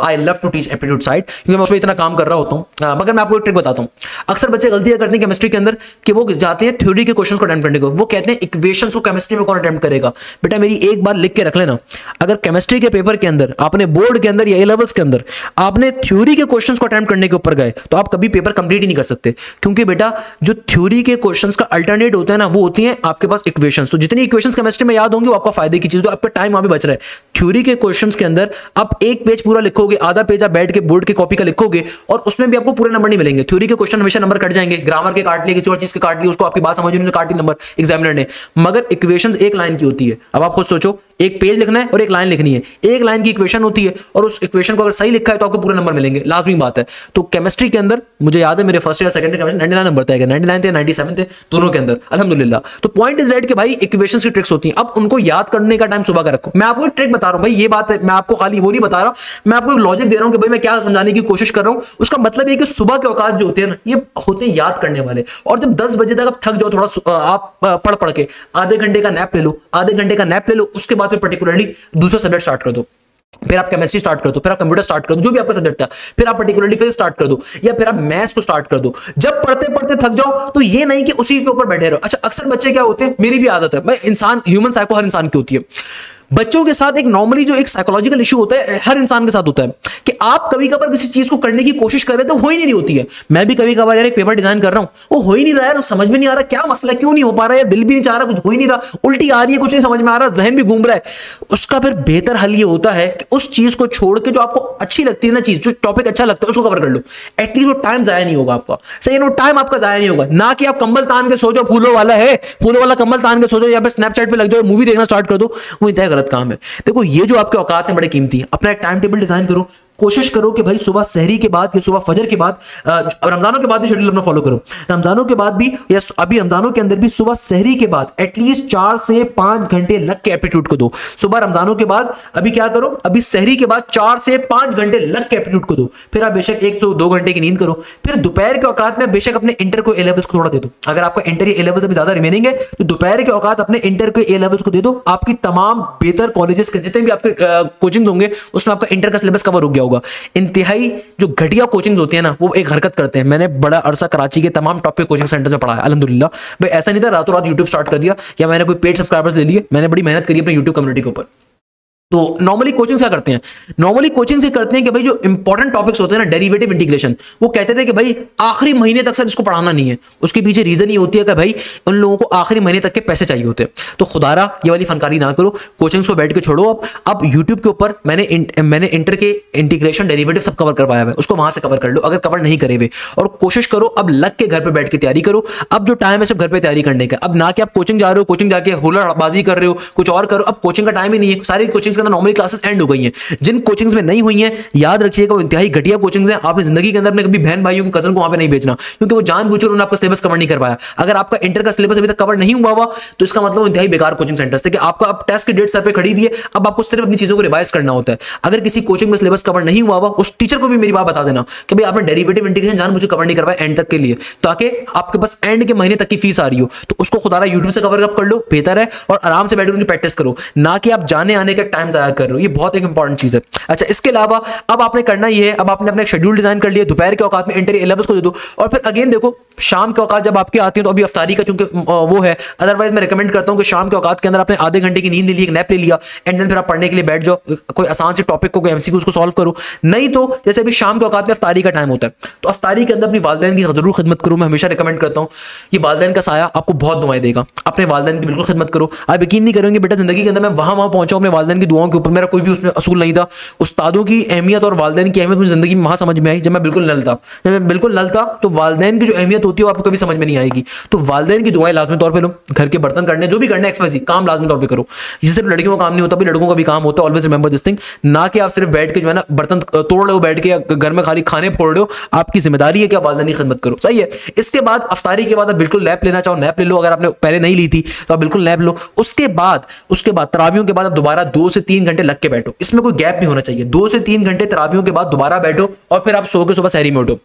[SPEAKER 1] I love to teach aptitude side, क्योंकि मैं उसमें इतना काम कर रहा होता हूँ, मगर मैं आपको एक ट्रिक बताता हूँ। अक्सर बच्चे गलतियां करते हैं केमिस्ट्री के अंदर कि वो जाते हैं थ्योरी के क्वेश्चंस को अटेम्प्ट करने को, वो कहते हैं इक्वेशंस को केमिस्ट्री में कौन अटेम्प्ट करेगा। बेटा मेरी एक बात लिख के रख लेना, अगर केमिस्ट्री के पेपर के अंदर आपने बोर्ड के अंदर या ए लेवल्स के अंदर आपने थ्योरी के क्वेश्चंस को अटेम्प्ट करने के ऊपर गए तो आप कभी पेपर कंप्लीट ही नहीं कर सकते, क्योंकि बेटा जो थ्योरी के क्वेश्चंस का अल्टरनेट होता है ना, वो होती है आपके पास इक्वेशंस। तो जितनी इक्वेशंस केमिस्ट्री में याद होंगी वो आपका फायदे की चीज, तो आपका टाइम वहां पे बच रहा है। थ्योरी के क्वेश्चंस के अंदर आप एक पेज पूरा लिखोगे, आधा पेज आप बैठ के बोर्ड की कॉपी का लिखोगे और उसमें भी आपको पूरे नंबर नहीं मिलेंगे। थ्योरी के क्वेश्चन हमेशा नंबर कट जाएंगे, ग्रामर के काट लिए, किसी और चीज के काट लिए, उसको आपकी बात समझ में काट ली नंबर एग्जामिनर ने, मगर इक्वेशंस एक लाइन की होती है। अब आप खुद सोचो, एक पेज लिखना है और एक लाइन लिखनी है, एक लाइन की इक्वेशन होती है और उस इक्वेशन को अगर सही लिखा है तो आपको पूरे नंबर मिलेंगे, लाजमी बात है। तो केमिस्ट्री के अंदर मुझे याद है मेरे first year second year chemistry 99 number थे, 99 थे, 97 थे, दोनों के अंदर अल्हम्दुलिल्लाह। तो पॉइंट इज दैट कि भाई इक्वेशंस की ट्रिक्स होती हैं, अब उनको याद करने का टाइम सुबह का रखो। मैं आपको एक ट्रिक बता रहा हूं भाई, ये बात है, मैं आपको खाली वो नहीं बता रहा, मैं आपको एक लॉजिक दे रहा हूं कि भाई मैं क्या समझाने की कोशिश कर रहा हूं। उसका मतलब ये कि सुबह के औकात जो होते हैं ना, ये होते हैं याद करने वाले, और जब 10 बजे तक आप थक जाओ थोड़ा, आप पढ़ के आधे घंटे का नैप ले लो, आधे घंटे का नैप ले लो, उसके बाद फिर पर्टिकुलरली दूसरा सब्जेक्ट स्टार्ट कर दो, फिर आप केमिस्ट्री स्टार्ट कर दो, फिर आप कंप्यूटर स्टार्ट कर दो, जो भी आपका सब्जेक्ट था, फिर आप पर्टिकुलरली फिजिक्स स्टार्ट कर दो, या फिर आप मैथ्स को स्टार्ट कर दो। जब पढ़ते पढ़ते थक जाओ तो ये नहीं कि उसी के ऊपर बैठे रहो। अच्छा, अक्सर बच्चे क्या होते हैं, मेरी भी आदत है, मैं इंसान, ह्यूमन साइको हर इंसान की होती है, बच्चों के साथ एक नॉर्मली जो एक साइकोलॉजिकल इशू होता है, हर इंसान के साथ होता है कि आप कभी कभार किसी चीज को करने की कोशिश कर रहे तो हो ही नहीं होती है। मैं भी कभी कभार यार एक पेपर डिजाइन कर रहा हूं, वो हो ही नहीं रहा है, समझ में नहीं आ रहा क्या मसला, क्यों नहीं हो पा रहा है, दिल भी नहीं चाह रहा, कुछ हो ही नहीं रहा, उल्टी आ रही है, कुछ नहीं समझ में आ रहा, जहन भी घूम रहा है। उसका फिर बेहतर हल ये होता है कि उस चीज को छोड़ के जो आपको अच्छी लगती है ना चीज, जो टॉपिक अच्छा लगता है उसको कवर कर लो, एटलीस्ट वो टाइम जाया नहीं होगा आपका। सही है, वो टाइम आपका जाया नहीं होगा, ना कि आप कंबल तान के सो जाओ, फूलों वाला है, फूलों वाला कंबल तान के सो जाओ, या फिर स्नैपचैट पे लग जाओ, मूवी देखना स्टार्ट कर दो, वो इंतहा गलत काम है। देखो ये जो आपके औकात में बड़े कीमती है, अपना एक टाइम टेबल डिजाइन करो, कोशिश करो कि भाई सुबह सहरी के बाद या सुबह फजर के बाद, रमजानों के बाद भी शेड्यूल अपना फॉलो करो, रमजानों के बाद भी या अभी रमजानों के अंदर भी सुबह सहरी के बाद एटलीस्ट 4 से 5 घंटे लग के एप्टीट्यूड को दो। सुबह रमजानों के बाद अभी क्या करो, अभी सहरी के बाद 4 से 5 घंटे लग के एप्टीट्यूड को दो, फिर आप बेशक 1 से 2 घंटे की नींद करो, फिर दोपहर के औकात में बेशक अपने इंटर को ए लेवल्स को थोड़ा दे दो। अगर आपका इंटर या ए लेवल से ज्यादा रिमेनिंग है तो दोपहर के औकात अपने इंटर के ए लेवल्स को दे दो। आपकी तमाम बेहतर कॉलेजेस के जितने भी आपके कोचिंग होंगे उसमें आपका इंटर का सिलेबस कवर हो गया होगा। इंतहाई जो घटिया कोचिंग होती है ना, वो एक हरकत करते हैं, मैंने बड़ा अरसा कराची के तमाम टॉप के कोचिंग सेंटर्स में पढ़ा है अल्हम्दुलिल्लाह। भाई ऐसा नहीं था रातों रात यूट्यूब स्टार्ट कर दिया या मैंने कोई पेड सब्सक्राइबर्स ले लिए, मैंने बड़ी मेहनत करी अपने यूट्यूब कम्युनिटी के ऊपर। तो नॉर्मली कोचिंग क्या करते हैं, नॉर्मली कोचिंग से करते हैं कि भाई जो इंपॉर्टेंट टॉपिक्स होते हैं ना, डेरिवेटिव इंटीग्रेशन, वो कहते थे कि भाई आखिरी महीने तक सर इसको पढ़ाना नहीं है। उसके पीछे रीजन ये होती है कि भाई उन लोगों को आखिरी महीने तक के पैसे चाहिए होते हैं। तो खुदारा ये वाली फनकारी ना करो, कोचिंग्स को बैठ के छोड़ो। अब यूट्यूब के ऊपर मैंने इंटर के इंटीग्रेशन डेरिवेटिव सब कवर करवाया है, उसको वहां से कवर कर लो अगर कवर नहीं करे हुए, और कोशिश करो अब लग के घर पे बैठ के तैयारी करो। अब जो टाइम है सिर्फ घर पे तैयारी करने का, अब ना कि आप कोचिंग जा रहे हो, कोचिंग जाके हुलड़बाजी कर रहे हो, कुछ और करो। अब कोचिंग का टाइम ही नहीं है, सारी कोचिंग्स के अंदर नॉर्मली क्लासेस एंड हो गई हैं। जिन कोचिंग्स में नहीं हुई हैं याद रखिएगा वो इंतहाई घटिया कोचिंग्स हैं। आपने जिंदगी के अंदर अपने कभी बहन भाइयों को, कजन को वहां पे नहीं भेजना, क्योंकि वो जानबूझकर उन्होंने आपका सिलेबस कवर नहीं करवाया। अगर आपका इंटर का सिलेबस अभी तक कवर नहीं हुआ तो इसका मतलब इंतहाई बेकार कोचिंग सेंटर्स थे कि आपका अब टेस्ट की डेट सर पे खड़ी हुई है, अब आपको सिर्फ अपनी चीजों को रिवाइज करना होता है। अगर किसी कोचिंग में सिलेबस कवर नहीं हुआ उस टीचर को भी मेरी बात बता देना कि भाई आपने डेरिवेटिव इंटीग्रेशन जानबूझकर कवर नहीं करवाया एंड तक के लिए, ताकि आपके पास एंड के महीने तक की फीस आ रही हो तो उसको खुदारा यूट्यूब से कवर अप कर लो, बेहतर है, और आराम से बैठकर उनकी प्रैक्टिस करो, ना कि आप जाने आने का टाइम जाया कर रहे हो। ये बहुत एक इंपॉर्टेंट चीज है। अच्छा, इसके अलावा अब आपने करना ये है, अब आपने अपना शेड्यूल डिजाइन कर लिया, दोपहर के औकात में इंटर 11 को दे दो, और फिर अगेन देखो शाम के औकात जब आपके आती है तो अभी अफ्तारी का चूंकि वो है, अदरवाइज मैं रिकमेंड करता हूं कि शाम के औकात के अंदर आपने आधे घंटे की नींद ले ली, एक नैप ले लिया, एंड देन फिर आप पढ़ने के लिए बैठ जाओ, कोई आसान से टॉपिक को, कोई एमसीक्यूज को सॉल्व करो। नहीं तो जैसे अभी शाम के औकात में अफ्तारी का टाइम होता है तो अफ्तारी के अंदर अपनी वालिदैन की जरूर खिदमत करो। मैं हमेशा रिकमेंड करता हूं, ये वालिदैन का साया आपको बहुत दुआएं देगा, अपने वालिदैन की बिल्कुल खिदमत करो। आप यकीन नहीं करेंगे बेटा, जिंदगी के अंदर मैं वहां पहुंचा हूं अपने वालिदैन की दुआओं के ऊपर, मेरा कोई भी उसमें असूल नहीं था। उस्तादों की अहमियत और वालिदैन की अहमियत मुझे जिंदगी में वहां समझ में आई जब मैं बिल्कुल नल था। जब मैं बिल्कुल नल था तो वालिदैन की जो अहमियत होती है वो आपको कभी समझ में नहीं आएगी। तो वालिदैन की दुआएं लाजमी तौर पे लो, घर के बर्तन करने जो भी करना है एक्सवाइजी काम लाजमी तौर पे करो। ये सिर्फ लड़कियों का काम नहीं होता, भी लड़कों का भी काम होता है। ऑलवेज रिमेंबर दिस थिंग, ना कि आप सिर्फ बैठ के जो है ना बर्तन तोड़ रहे हो बैठ के, घर में खाली खाने फोड़ रहे हो। आपकी जिम्मेदारी है कि आप वालिदैन की खिदमत करो, सही है। इसके बाद अफ्तारी के बाद आप बिल्कुल नैप लेना चाहो नैप ले लो, अगर आपने पहले नहीं ली थी तो आप बिल्कुल नैप लो। उसके बाद तरावियों के बाद आप दोबारा 2 से 3 घंटे लग के बैठो, इसमें कोई गैप नहीं होना चाहिए। 2 से 3 घंटे तरावियों के बाद दोबारा बैठो और फिर आप सो के सुबह सहरी में उठो।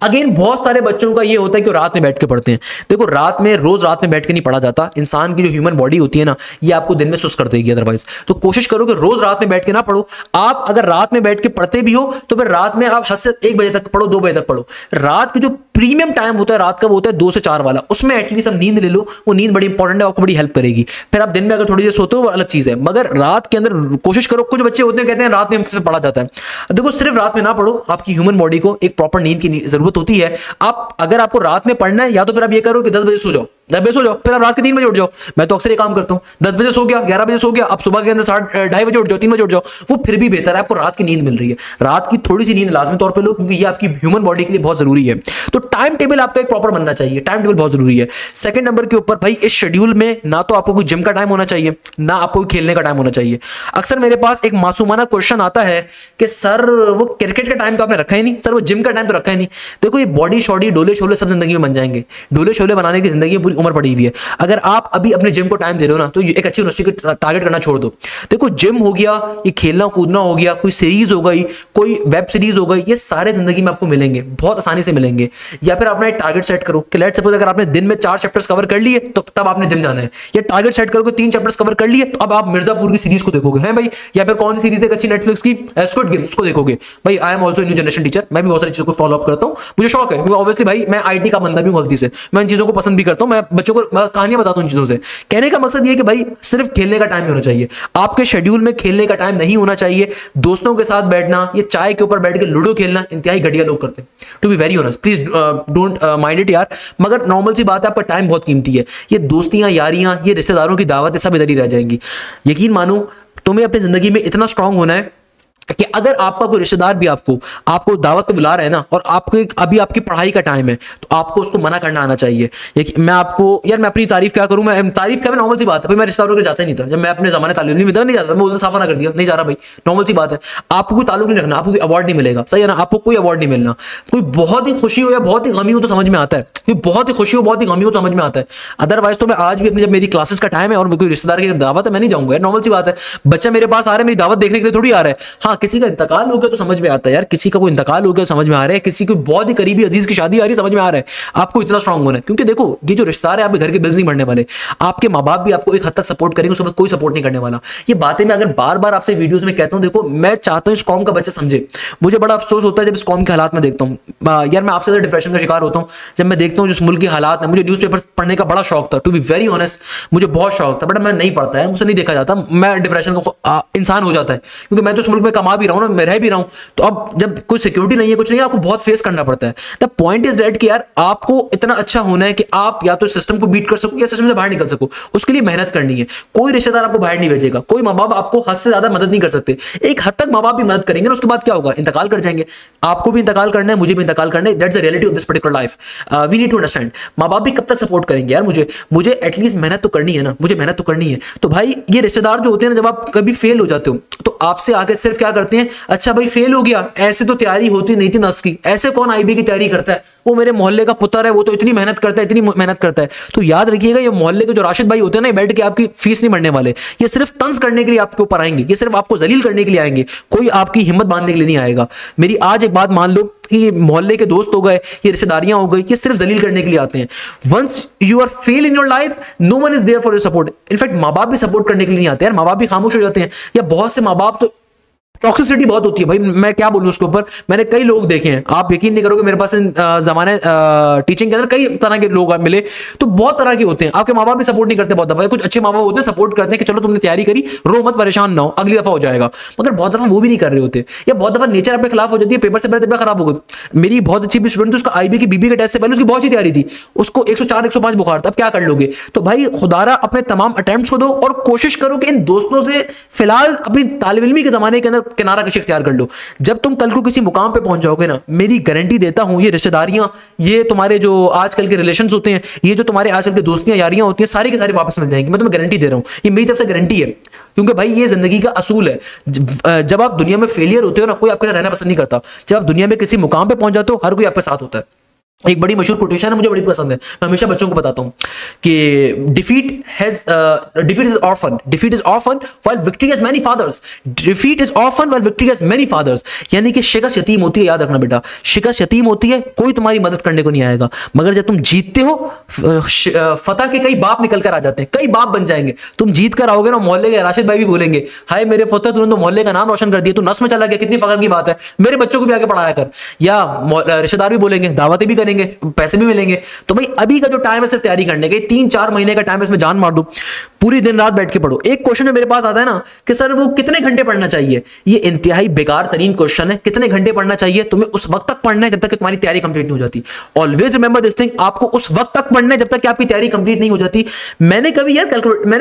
[SPEAKER 1] अगेन बहुत सारे बच्चों का ये होता है कि रात में बैठ के पढ़ते हैं। देखो रोज रात में बैठ के नहीं पढ़ा जाता। इंसान की जो ह्यूमन बॉडी होती है ना, ये आपको दिन में सुस्त कर देगी अदरवाइज। तो कोशिश करो कि रोज रात में बैठ के ना पढ़ो। आप अगर रात में बैठ के पढ़ते भी हो तो फिर रात में आप हद से 1 बजे तक पढ़ो, 2 बजे तक पढ़ो। रात की जो प्रीमियम टाइम होता है रात का, वो होता है 2 से 4 वाला। उसमें एटलीस्ट हम नींद ले लो, वो नींद बड़ी इंपॉर्टेंट है, आपको बड़ी हेल्प करेगी। फिर आप दिन में अगर थोड़ी देर सोते हो वो अलग चीज है, मगर रात के अंदर कोशिश करो। कुछ बच्चे होते हैं कहते हैं रात में हमसे पढ़ा जाता है। देखो सिर्फ रात में ना पढ़ो, आपकी ह्यूमन बॉडी को एक प्रॉपर नींद की जरूरत होती है। आप अगर आपको रात में पढ़ना है, या तो फिर आप ये करो कि 10 बजे सो जाओ, 10 बजे सो जाओ, फिर आप रात के 3 बजे उठ जाओ। मैं तो अक्सर ये काम करता हूँ, 10 बजे सो गया, 11 बजे सो गया, अब सुबह के अंदर 2:30 बजे उठ जाओ, 3 बजे उठ जाओ, वो फिर भी बेहतर है। आपको रात की नींद मिल रही है। रात की थोड़ी सी नींद लाजमी तौर पे लो, क्योंकि ये आपकी ह्यूमन बॉडी के लिए बहुत जरूरी है। तो टाइम टेबल आपका एक प्रॉपर बनना चाहिए, टाइम टेबल बहुत जरूरी है। सेकंड नंबर के ऊपर भाई, इस शेड्यूल में ना तो आपको कोई जिम का टाइम होना चाहिए, ना आपको खेलने का टाइम होना चाहिए। अक्सर मेरे पास एक मासूमाना क्वेश्चन आता है कि सर वो क्रिकेट का टाइम तो आपने रखा ही नहीं, सर वो जिम का टाइम तो रखा ही नहीं। देखो ये बॉडी शॉडी डोले शोले सब जिंदगी में बन जाएंगे। डोले शोले बनाने की जिंदगी पूरी उम्र पड़ी हुई है। अगर आप अभी अपने जिम को टाइम दे रहे हो ना, तो एक अच्छी यूनिवर्सिटी को टारगेट करना छोड़ दो। देखो जिम हो गया, ये खेलना कूदना हो गया, कोई सीरीज हो गई, कोई वेब सीरीज हो गई, ये सारे जिंदगी में आपको मिलेंगे, बहुत आसानी से मिलेंगे। या फिर अपना एक टारगेट सेट करो कि लेट्स सपोज अगर आपने दिन में 4 चैप्टर्स कवर कर लिए तो तब आपने जिम जाना है। या टारगेट सेट करो कि 3 चैप्टर्स कवर कर लिए तो अब आप मिर्जापुर की सीरीज को देखोगे, हैं भाई। या फिर कौन सी सीरीज है अच्छी नेटफ्लिक्स की, स्क्विड गेम, उसको देखोगे। भाई आई am also new generation teacher, मैं भी बहुत सारी चीजों को फॉलो अप करता हूँ, मुझे शौक है, क्योंकि ऑब्वियसली भाई मैं आईटी का बंदा भी हूँ गलती से, मैं इन चीजों को पसंद भी करता हूँ। मैं बच्चों को कहानियां बताता हूँ इन चीजों से। कहने का मकसद ये है कि भाई सिर्फ खेलने का टाइम नहीं होना चाहिए, आपके शेड्यूल में खेलने का टाइम नहीं होना चाहिए। दोस्तों के साथ बैठना, ये चाय के ऊपर बैठ के लूडो खेलना इंतहाई घटिया लोग करते हैं, to be very honest. Please don't mind it यार, मगर नॉर्मल सी बात है, आपका टाइम बहुत कीमती है। ये दोस्तियां, यारियां, ये रिश्तेदारों की दावतें सब इधर ही रह जाएंगी। यकीन मानो, तुम्हें अपनी जिंदगी में इतना स्ट्रांग होना है कि अगर आपका कोई रिश्तेदार भी आपको दावत पे बुला रहा है ना, और आपको अभी आपकी पढ़ाई का टाइम है, तो आपको उसको मना करना आना चाहिए। मैं अपनी तारीफ क्या करूं, मैं तारीफ क्या, नॉर्मल सी बात है भाई, मैं रिश्तेदारों के जाता ही नहीं था। जब मैं अपने जमाने तालीम नहीं मिलता, नहीं जाता, मैं उधर साफा ना कर दिया, नहीं जा रहा भाई, नॉर्मल सी बात है। आपको कोई ताल्लुक नहीं रखना, आपको कोई अवार्ड नहीं मिलेगा, सही है ना, आपको कोई अवार्ड नहीं मिलना। कोई बहुत ही खुशी हो या बहुत ही गमी हो तो समझ में आता है, कोई बहुत ही खुशी हो बहुत ही गमी हो तो समझ में आता है। अदरवाइज तो मैं आज भी अपनी, जब मेरी क्लासेस का टाइम है और कोई रिश्तेदार की दावत है, मैं नहीं जाऊंगा, नॉर्मल सी बात है। बच्चा मेरे पास आ रहा है मेरी दावत देखने के लिए थोड़ी आ रहा है। हाँ, किसी का इंतकाल हो गया तो समझ में आता है यार, किसी का कोई इंतकाल हो गया तो समझ में आ रहा है, किसी को बहुत ही करीबी अजीज की शादी आ रही है, समझ में आ रहा है। आपको इतना स्ट्रांग होना है, क्योंकि देखो ये जो रिश्तेदार है आपके घर के बिल्स नहीं भरने वाले, आपके माँ बाप भी आपको एक हद तक सपोर्ट करेंगे, उसके बाद कोई सपोर्ट नहीं करने वाला। ये बातें मैं अगर बार बार आपसे वीडियोस में कहता हूं, देखो मैं चाहता हूं इस कौम का बच्चा समझे। मुझे बड़ा अफसोस होता है जब इस कौम के हालात में देखता हूं यार, मैं आपसे डिप्रेशन का शिकार होता हूं जब मैं देखता हूं जिस मुल्क के हालात है। मुझे न्यूज़पेपर पढ़ने का बड़ा शौक था, टू बी वेरी ऑनेस्ट, मुझे बहुत शौक था, बट मैं नहीं पढ़ता है, मुझसे नहीं देखा जाता, मैं डिप्रेशन का इंसान हो जाता है, क्योंकि मैं तो इस मुल्क में कमा भी रहा हूं ना, मैं रह भी रहा हूं। तो अब जब कोई सिक्योरिटी नहीं है, कुछ नहीं है, आपको बहुत फेस करना पड़ता है। द पॉइंट इज दैट कि यार आपको इतना अच्छा होना है कि आप या तो सिस्टम को बीट कर सको या सिस्टम से बाहर निकल सको, उसके लिए मेहनत करनी है। कोई रिश्तेदार आपको बाहर नहीं भेजेगा, कोई माँ बाप आपको हद से ज्यादा मदद नहीं कर सकते। एक हद तक माँ बाप भी मदद करेंगे ना, उसके बाद क्या होगा, इंतकाल कर जाएंगे। आपको भी इंतकाल करना है, मुझे भी इंतकाल करना है, that's the reality of this particular life. We need to understand. माँ बाप भी कब तक सपोर्ट करेंगे यार, मुझे एटलीस्ट मेहनत तो करनी है ना, मुझे मेहनत तो करनी है। तो भाई ये रिश्तेदार जो होते हैं ना, जब आप कभी फेल हो जाते हो तो आपसे आके सिर्फ क्या करते हैं, अच्छा भाई फेल हो गया, ऐसे तो तैयारी होती नहीं थी नस की, ऐसे कौन आईबी की तैयारी करता है, वो मेरे मोहल्ले का पुत्र है, वो तो इतनी मेहनत करता है, इतनी मेहनत करता है। तो याद रखिएगा, ये मोहल्ले के जो राशिद भाई होते हैं ना, बैठ के आपकी फीस नहीं भरने वाले, ये सिर्फ तंज करने के लिए आपके ऊपर आएंगे, ये सिर्फ आपको जलील करने के लिए आएंगे, कोई आपकी हिम्मत बांधने के लिए नहीं आएगा। मेरी आज एक बात मान लो कि मोहल्ले के दोस्त हो गए, ये रिश्तेदारियां हो गई, ये सिर्फ जलील करने के लिए आते हैं। Once you are fail in your life, no one is there for your support. In fact माँ बाप भी सपोर्ट करने के लिए नहीं आते यार, माँ बाप भी खामोश हो जाते हैं, या बहुत से माँ बाप तो टॉक्सिसिटी बहुत होती है भाई, मैं क्या बोलूं उसके ऊपर। मैंने कई लोग देखे हैं, आप यकीन नहीं करोगे, मेरे पास जमाने टीचिंग के अंदर कई तरह के लोग मिले, तो बहुत तरह के होते हैं। आपके माँ बाप भी सपोर्ट नहीं करते, बहुत दफा कुछ अच्छे माँ बाप होते हैं सपोर्ट करते हैं कि चलो तुमने तैयारी करी, रो मत, परेशान ना हो, अगली दफा हो जाएगा, मगर बहुत दफा वो भी नहीं कर रहे होते, या बहुत दफा नेचर अपने खिलाफ हो जाती है, पेपर से पहले तबियत खराब हो गई। मेरी बहुत अच्छी भी स्टूडेंट थी, उसका आईबी की बीबी के टेस्ट से पहले उसकी बहुत अच्छी तैयारी थी, उसको 104 105 बुखार था, अब क्या कर लोगे। तो भाई खुदारा अपने तमाम अटेम्प्ट्स को दो और कोशिश करो कि इन दोस्तों से फिलहाल अपनी तालिब इल्मी के जमाने के अंदर किनारा कशी इख्तियार कर लो। जब तुम कल को किसी मुकाम पे पहुंच जाओगे ना, मेरी गारंटी देता हूं, ये रिश्तेदारियां, ये तुम्हारे जो आजकल के रिलेशंस होते हैं, ये जो तुम्हारे आजकल के दोस्तियां यारियां होती हैं, सारी के सारी वापस मिल जाएंगी। मैं तुम्हें गारंटी दे रहा हूं, ये मेरी तरफ से गारंटी है, क्योंकि भाई ये जिंदगी का असूल है। जब आप दुनिया में फेलियर होते हो ना, कोई आपके साथ रहना पसंद नहीं करता। जब आप दुनिया में किसी मुकाम पे पहुंच जाते हो, हर कोई आपके साथ होता है। एक बड़ी मशहूर कोटेशन है, मुझे बड़ी पसंद है, मैं हमेशा बच्चों को बताता हूं कि defeat is orphan while victory has many fathers. Defeat is orphan while victory has many fathers, यानी कि शिकस्त यतीम होती है, याद रखना बेटा, शिकस्त यतीम होती है, कोई तुम्हारी मदद करने को नहीं आएगा, मगर जब तुम जीतते हो फतह के कई बाप निकल कर आ जाते हैं, कई बाप बन जाएंगे। तुम जीत कर आओगे ना, मोहल्ले के राशिद भाई भी बोलेंगे, हाय मेरे पुत्र तूने तो मोहल्ले का नाम रोशन कर दिया, तू नस में चला गया, कितनी फख्र की बात है, मेरे बच्चों को भी आगे पढ़ाया कर। या रिश्तेदार भी बोलेंगे, दावतें भी करेंगे, पैसे भी मिलेंगे। तो भाई अभी का जो टाइम है सिर्फ तैयारी करने के, 3-4 महीने का टाइम है, इसमें जान मार दो, पूरी दिन रात बैठ के पढ़ो। एक क्वेश्चन जो मेरे पास आता है ना कि सर वो कितने घंटे पढ़ना चाहिए, ये इंतहाई बेकार तरीन क्वेश्चन है। कितने घंटे पढ़ना चाहिए? तुम्हें उस वक्त तक पढ़ना है जब तक कि तुम्हारी तैयारी कंप्लीट नहीं हो जाती। ऑलवेज रिमेंबर दिस थिंग, आपको उस वक्त तक पढ़ना है जब तक कि आपकी तैयारी कंप्लीट नहीं हो जाती। मैंने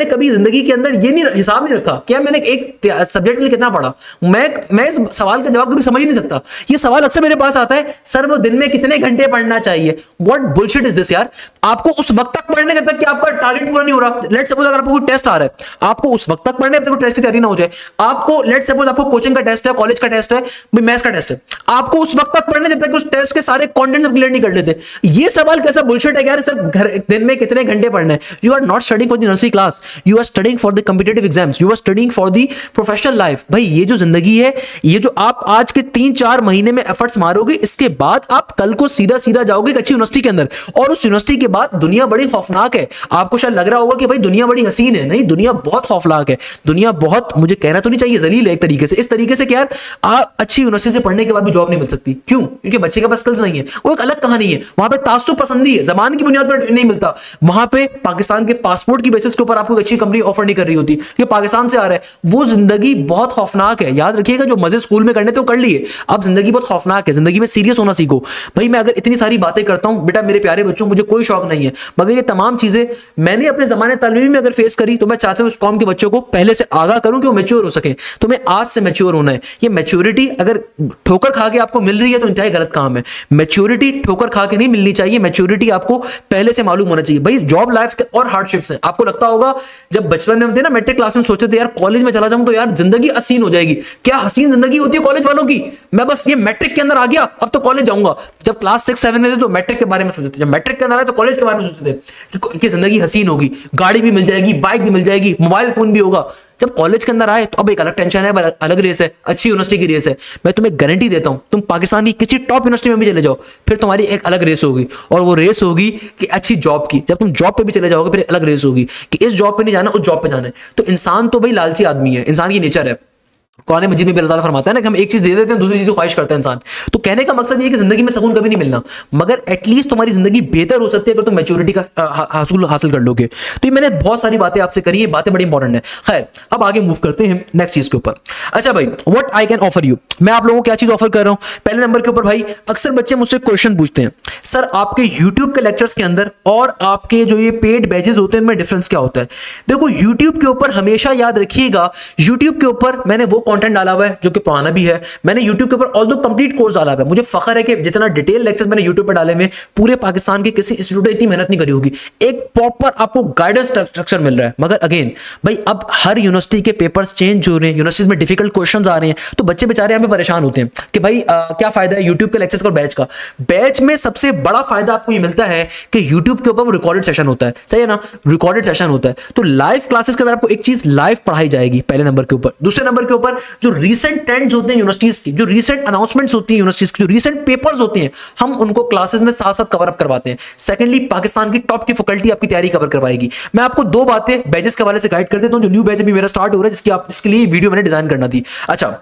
[SPEAKER 1] कभी जिंदगी के अंदर ये नहीं हिसाब नहीं रखा क्या मैंने एक सब्जेक्ट के लिए कितना पढ़ा। मैं इस सवाल का जवाब कभी समझ नहीं सकता। ये सवाल अक्सर मेरे पास आता है, सर वो दिन में कितने घंटे पढ़ना चाहिए। व्हाट बुलशिट इज दिस यार। आपको उस वक्त तक पढ़ने जब तक कि आपका टारगेट पूरा नहीं हो रहा। लेट्स सपोज अगर आपको कोई टेस्ट आ रहा है, आपको उस वक्त तक पढ़ने जब तक टेस्ट की तैयारी ना हो जाए। आपको लेट्स सपोज आपको कोचिंग का टेस्ट है, कॉलेज का टेस्ट है, मैथ्स का टेस्ट है, आपको उस वक्त तक पढ़ने जब तक उस टेस्ट के सारे कंटेंट्स क्लियर नहीं कर लेते। ये सवाल कैसा बुलशिट है यार। सर दिन में कितने घंटे पढ़ना है। You are not studying for the nursery class, you are studying for the competitive exams, you are studying for the professional life. भाई ये जो जिंदगी है, ये जो आप आज के 3-4 महीने में एफर्ट्स मारोगे, इसके बाद आप कल को सीधा सीधा जाओगे एक अच्छी यूनिवर्सिटी के अंदर, और उस यूनिवर्सिटी के बाद दुनिया बड़ी खौफनाक है। आपको शायद लग रहा होगा कि भाई दुनिया बड़ी हसीन है, नहीं, दुनिया बहुत खौफनाक है। दुनिया बहुत, मुझे कहना तो नहीं चाहिए, जलील है एक तरीके से। इस तरीके से कि यार आप अच्छी यूनिवर्सिटी से पढ़ने के बाद भी जॉब नहीं मिल सकती। क्यों? क्योंकि बच्चे के पास स्किल्स नहीं है। वो एक अलग कहानी है। वहां पे तासुब पसंदी है, जबान की बुनियाद पर नहीं मिलता। वहां पे पाकिस्तान के पासपोर्ट की बेसिस के ऊपर आपको अच्छी कंपनी ऑफर नहीं कर रही होती कि पाकिस्तान से आ रहा है। वो जिंदगी बहुत खौफनाक है। याद रखिएगा, जो मजे स्कूल में करने थे वो कर लिए, अब जिंदगी बहुत खौफनाक है। जिंदगी में सीरियस होना सीखो। भाई मैं अगर इतनी सारी बातें करता हूं बेटा, मेरे प्यारे बच्चों, मुझे कोई शौक नहीं है, मगर ये तमाम चीजें मैंने अपने जमाने तालीम में अगर फेस करी, तो मैं चाहता हूं उस कौम के बच्चों को पहले से आगाह करूं कि वो मैच्योर हो सके। तुम्हें आज से मैच्योर होना है। ये मैच्योरिटी अगर ठोकर खा के आपको मिल रही है तो इंतहाई गलत काम है। मैच्योरिटी ठोकर खा के नहीं मिलनी चाहिए, मैच्योरिटी आपको पहले से मालूम होना चाहिए। भाई जॉब लाइफ और हार्डशिप्स है। आपको लगता होगा जब बचपन में हम थे ना, मैट्रिक क्लास में, सोचते थे यार कॉलेज में चला जाऊं तो यार जिंदगी हसीन हो जाएगी। क्या हसीन जिंदगी होती है कॉलेज वालों की। मैं बस ये मैट्रिक के अंदर आ गया, अब तो कॉलेज जाऊंगा। जब क्लास 6-7 में थे तो मैट्रिक के बारे में सोचते थे, जब मैट्रिक के अंदर आए तो कॉलेज के बारे में सोचते थे कि जिंदगी हसीन होगी, गाड़ी भी मिल जाएगी, बाइक भी मिल जाएगी, मोबाइल फोन भी होगा। जब कॉलेज के अंदर आए तो अब एक अलग टेंशन है, अलग रेस है, अच्छी यूनिवर्सिटी की रेस है। मैं तुम्हें गारंटी देता हूं, तुम पाकिस्तान की किसी टॉप यूनिवर्सिटी में भी चले जाओ, फिर तुम्हारी एक अलग रेस होगी, और वो रेस होगी कि अच्छी जॉब की। जब तुम जॉब पे भी चले जाओगे, फिर अलग रेस होगी कि इस जॉब पे नहीं जाना, उस जॉब पे जाना है। तो इंसान तो भाई लालची आदमी है, इंसान की नेचर है। कुरान मजीद में भी अल्लाह ताला फरमाता है ना कि हम एक चीज दे देते हैं, दूसरी चीज की ख्वाहिश करता है इंसान। तो कहने का मकसद ये है कि जिंदगी में सुकून कभी नहीं मिलना, मगर एटलीस्ट तुम्हारी जिंदगी बेहतर हो सकती है अगर तुम मैच्योरिटी का हासिल कर लोगे। तो ये मैंने बहुत सारी बातें आपसे करी, ये बातें बड़ी इंपॉर्टेंट है। खैर, अब आगे मूव करते हैं नेक्स्ट चीज के ऊपर। अच्छा भाई, what I can offer you, मैं आप लोगों को क्या चीज ऑफर कर रहा हूं। पहले नंबर के ऊपर भाई, अक्सर बच्चे मुझसे क्वेश्चन पूछते हैं, सर आपके यूट्यूब के लेक्चर्स के अंदर और आपके जो ये पेड बैचेस होते हैं इनमें डिफरेंस क्या होता है। देखो, यूट्यूब के ऊपर हमेशा याद रखिएगा, यूट्यूब के ऊपर मैंने वो कंटेंट डाला हुआ है जो कि पुराना भी है। मैंने YouTube के ऊपर ऑल दो कंप्लीट कोर्स डाला है। मुझे फख्र है कि जितना डिटेल लेक्चर्स मैंने YouTube पर डाले में, पूरे पाकिस्तान के किसी इंस्टीट्यूट ने इतनी मेहनत नहीं करी होगी। एक प्रॉपर आपको गाइडेंस स्ट्रक्चर मिल रहा है। मगर अगेन भाई, अब हर यूनिवर्सिटी के पेपर्स चेंज हो रहे हैं, यूनिवर्सिटीज में डिफिकल्ट क्वेश्चंस आ रहे हैं, तो बच्चे बेचारे हमें परेशान होते हैं कि भाई क्या फायदा है YouTube के लेक्चर्स और बैच का। बैच में सबसे बड़ा फायदा आपको ये मिलता है कि YouTube के ऊपर रिकॉर्डेड सेशन होता है, सही है ना, रिकॉर्डेड सेशन होता है। तो लाइव क्लासेस के अंदर आपको एक चीज लाइव पढ़ाई जाएगी, पहले नंबर के ऊपर। दूसरे नंबर के ऊपर जो रीसेंट ट्रेंड्स होते हैं यूनिवर्सिटीज की, जो रीसेंट अनाउंसमेंट्स होती हैं यूनिवर्सिटीज की, जो रीसेंट पेपर्स होते हैं, हम उनको क्लासेस में साथ साथ कवर अप करवाते हैं। सेकेंडली, पाकिस्तान की टॉप की फैकल्टी आपकी तैयारी कवर करवाएगी। मैं आपको दो बातें बैचेस के हवाले से गाइड कर देता हूं। जो न्यू बैच अभी मेरा स्टार्ट हो रहा है, जिसके लिए वीडियो मैंने डिजाइन करना थी। अच्छा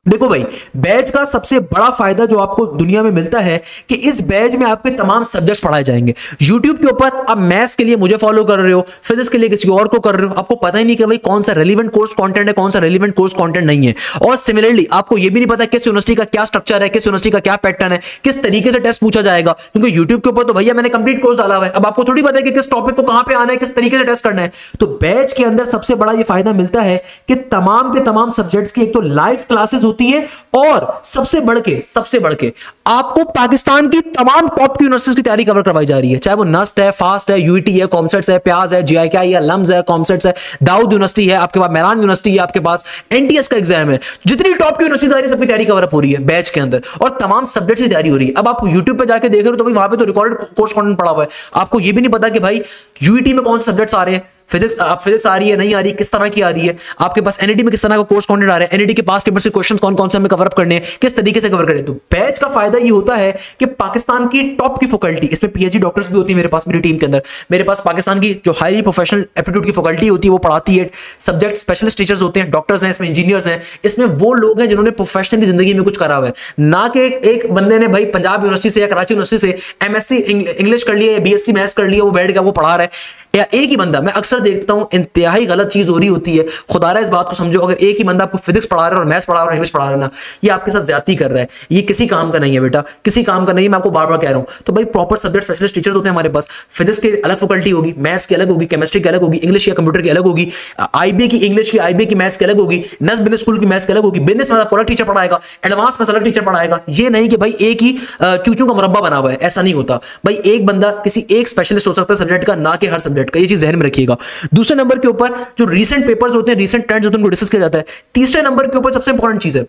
[SPEAKER 1] देखो भाई, बैच का सबसे बड़ा फायदा जो आपको दुनिया में मिलता है कि इस बैच में आपके तमाम सब्जेक्ट्स पढ़ाए जाएंगे। YouTube के ऊपर आप मैथ्स के लिए मुझे फॉलो कर रहे हो, फिजिक्स के लिए किसी और को कर रहे हो, आपको पता ही नहीं कि भाई कौन सा रेलिवेंट कोर्स कंटेंट है, कौन सा रेलिवेंट कोर्स कंटेंट नहीं है। और सिमिलरली आपको यह भी नहीं पता किस यूनिवर्सिटी का क्या स्ट्रक्चर है, किस यूनिवर्सिटी का क्या पैटर्न है, किस तरीके से टेस्ट पूछा जाएगा। क्योंकि YouTube के ऊपर तो भैया मैंने कंप्लीट कोर्स डाला हुआ है, अब आपको थोड़ी पता है कि किस टॉपिक को कहां पे आना है, किस तरीके से टेस्ट करना है। तो बैच के अंदर सबसे बड़ा ये फायदा मिलता है कि तमाम के तमाम सब्जेक्ट्स की एक तो लाइव क्लासेस होती होती है, और सबसे बढ़ के आपको पाकिस्तान की तमाम टॉप की यूनिवर्सिटीज की तैयारी कवर करवाई जा रही है, चाहे वो नस्ट है, फास्ट है, यूईटी है, कॉमसेट्स है, प्याज है, जीआईके है, लम्स है, कॉमसेट्स है, दाऊद यूनिवर्सिटी है, आपके पास मेरान यूनिवर्सिटी है, आपके पास एनटीएस का एग्जाम है। जितनी टॉप की यूनिवर्सिटी आ रही है सबकी तैयारी कवर अप हो रही है बैच के अंदर, और तमाम सब्जेक्ट्स की तैयारी हो रही है। अब आप यूट्यूब पे जाके देख रहे हो तो भाई वहां पे तो रिकॉर्डेड कोर्स कंटेंट पड़ा हुआ है, आपको ये भी नहीं पता कि भाई यूईटी में कौन से सब्जेक्ट्स आ रहे हैं, फिजिक्स आ रही है, नहीं आ रही, किस तरह की आ रही है, आपके पास एनईडी में किस तरह का कोर्स कंटेंट आ रहा है, एनईडी के पास पेपर से क्वेश्चंस कौन कौन से हमें कवर अप करने हैं, किस तरीके से कवर करें। तो बैच का फायदा ये होता है कि पाकिस्तान की टॉप की फैकल्टी, इसमें पीएचडी डॉक्टर्स भी होती है मेरे पास, मेरी टीम के अंदर, मेरे पास पाकिस्तान की जो हाईली प्रोफेशनल एप्टीट्यूड की फैकल्टी होती है वो पढ़ाती है, सब्जेक्ट स्पेशलिस्ट टीचर्स होते हैं, डॉक्टर्स हैं इसमें, इंजीनियर्स हैं इसमें, वो लोग हैं जिन्होंने प्रोफेशनली जिंदगी में कुछ करा हुआ है, ना कि एक बंदे ने भाई पंजाब यूनिवर्सिटी से या कराची यूनिवर्सिटी से एमएससी इंग्लिश कर लिया या बीएससी मैथ्स कर लिया, वो बैठ गया वो पढ़ा रहा है, या एक ही बंदा। मैं अक्सर देखता हूं इंतहाई गलत चीज हो रही होती है, खुदारा इस बात को समझो, अगर एक ही बंदा आपको फिजिक्स पढ़ा रहा है और मैथ्स पढ़ा रहा है और इंग्लिश पढ़ा रहा है ना, ये आपके साथ ज्यादती कर रहा है, ये किसी काम का नहीं है बेटा, किसी काम का नहीं है, मैं आपको बार बार कह रहा हूं। तो भाई प्रॉपर सब्जेक्ट स्पेशलिस्ट टीचर्स होते हैं हमारे पास, फिजिक्स की अलग फैकल्टी होगी, मैथ्स की अलग होगी, केमिस्ट्री की अलग होगी, इंग्लिश या कंप्यूटर की अलग होगी, आईबी की इंग्लिश की, आईबी की मैथ्स की अलग होगी, नस बिजनेस स्कूल की मैथ्स की अलग होगी, बिजनेस में पूरा टीचर पढ़ाएगा, एडवांस में अलग टीचर पढ़ाएगा। ये नहीं कि भाई एक ही चूचू का मुरब्बा बना हुआ है, ऐसा नहीं होता भाई, एक बंदा किसी एक स्पेशलिस्ट हो सकता है सब्जेक्ट का, ना कि हर सब्जेक्ट का, ये चीज ध्यान में रखिएगा। दूसरे नंबर के ऊपर जो रीसेंट पेपर्स होते हैं, रीसेंट ट्रेंड्स होते हैं, उनको डिस्कस किया जाता है। तीसरे नंबर के ऊपर सबसे इंपॉर्टेंट चीज है,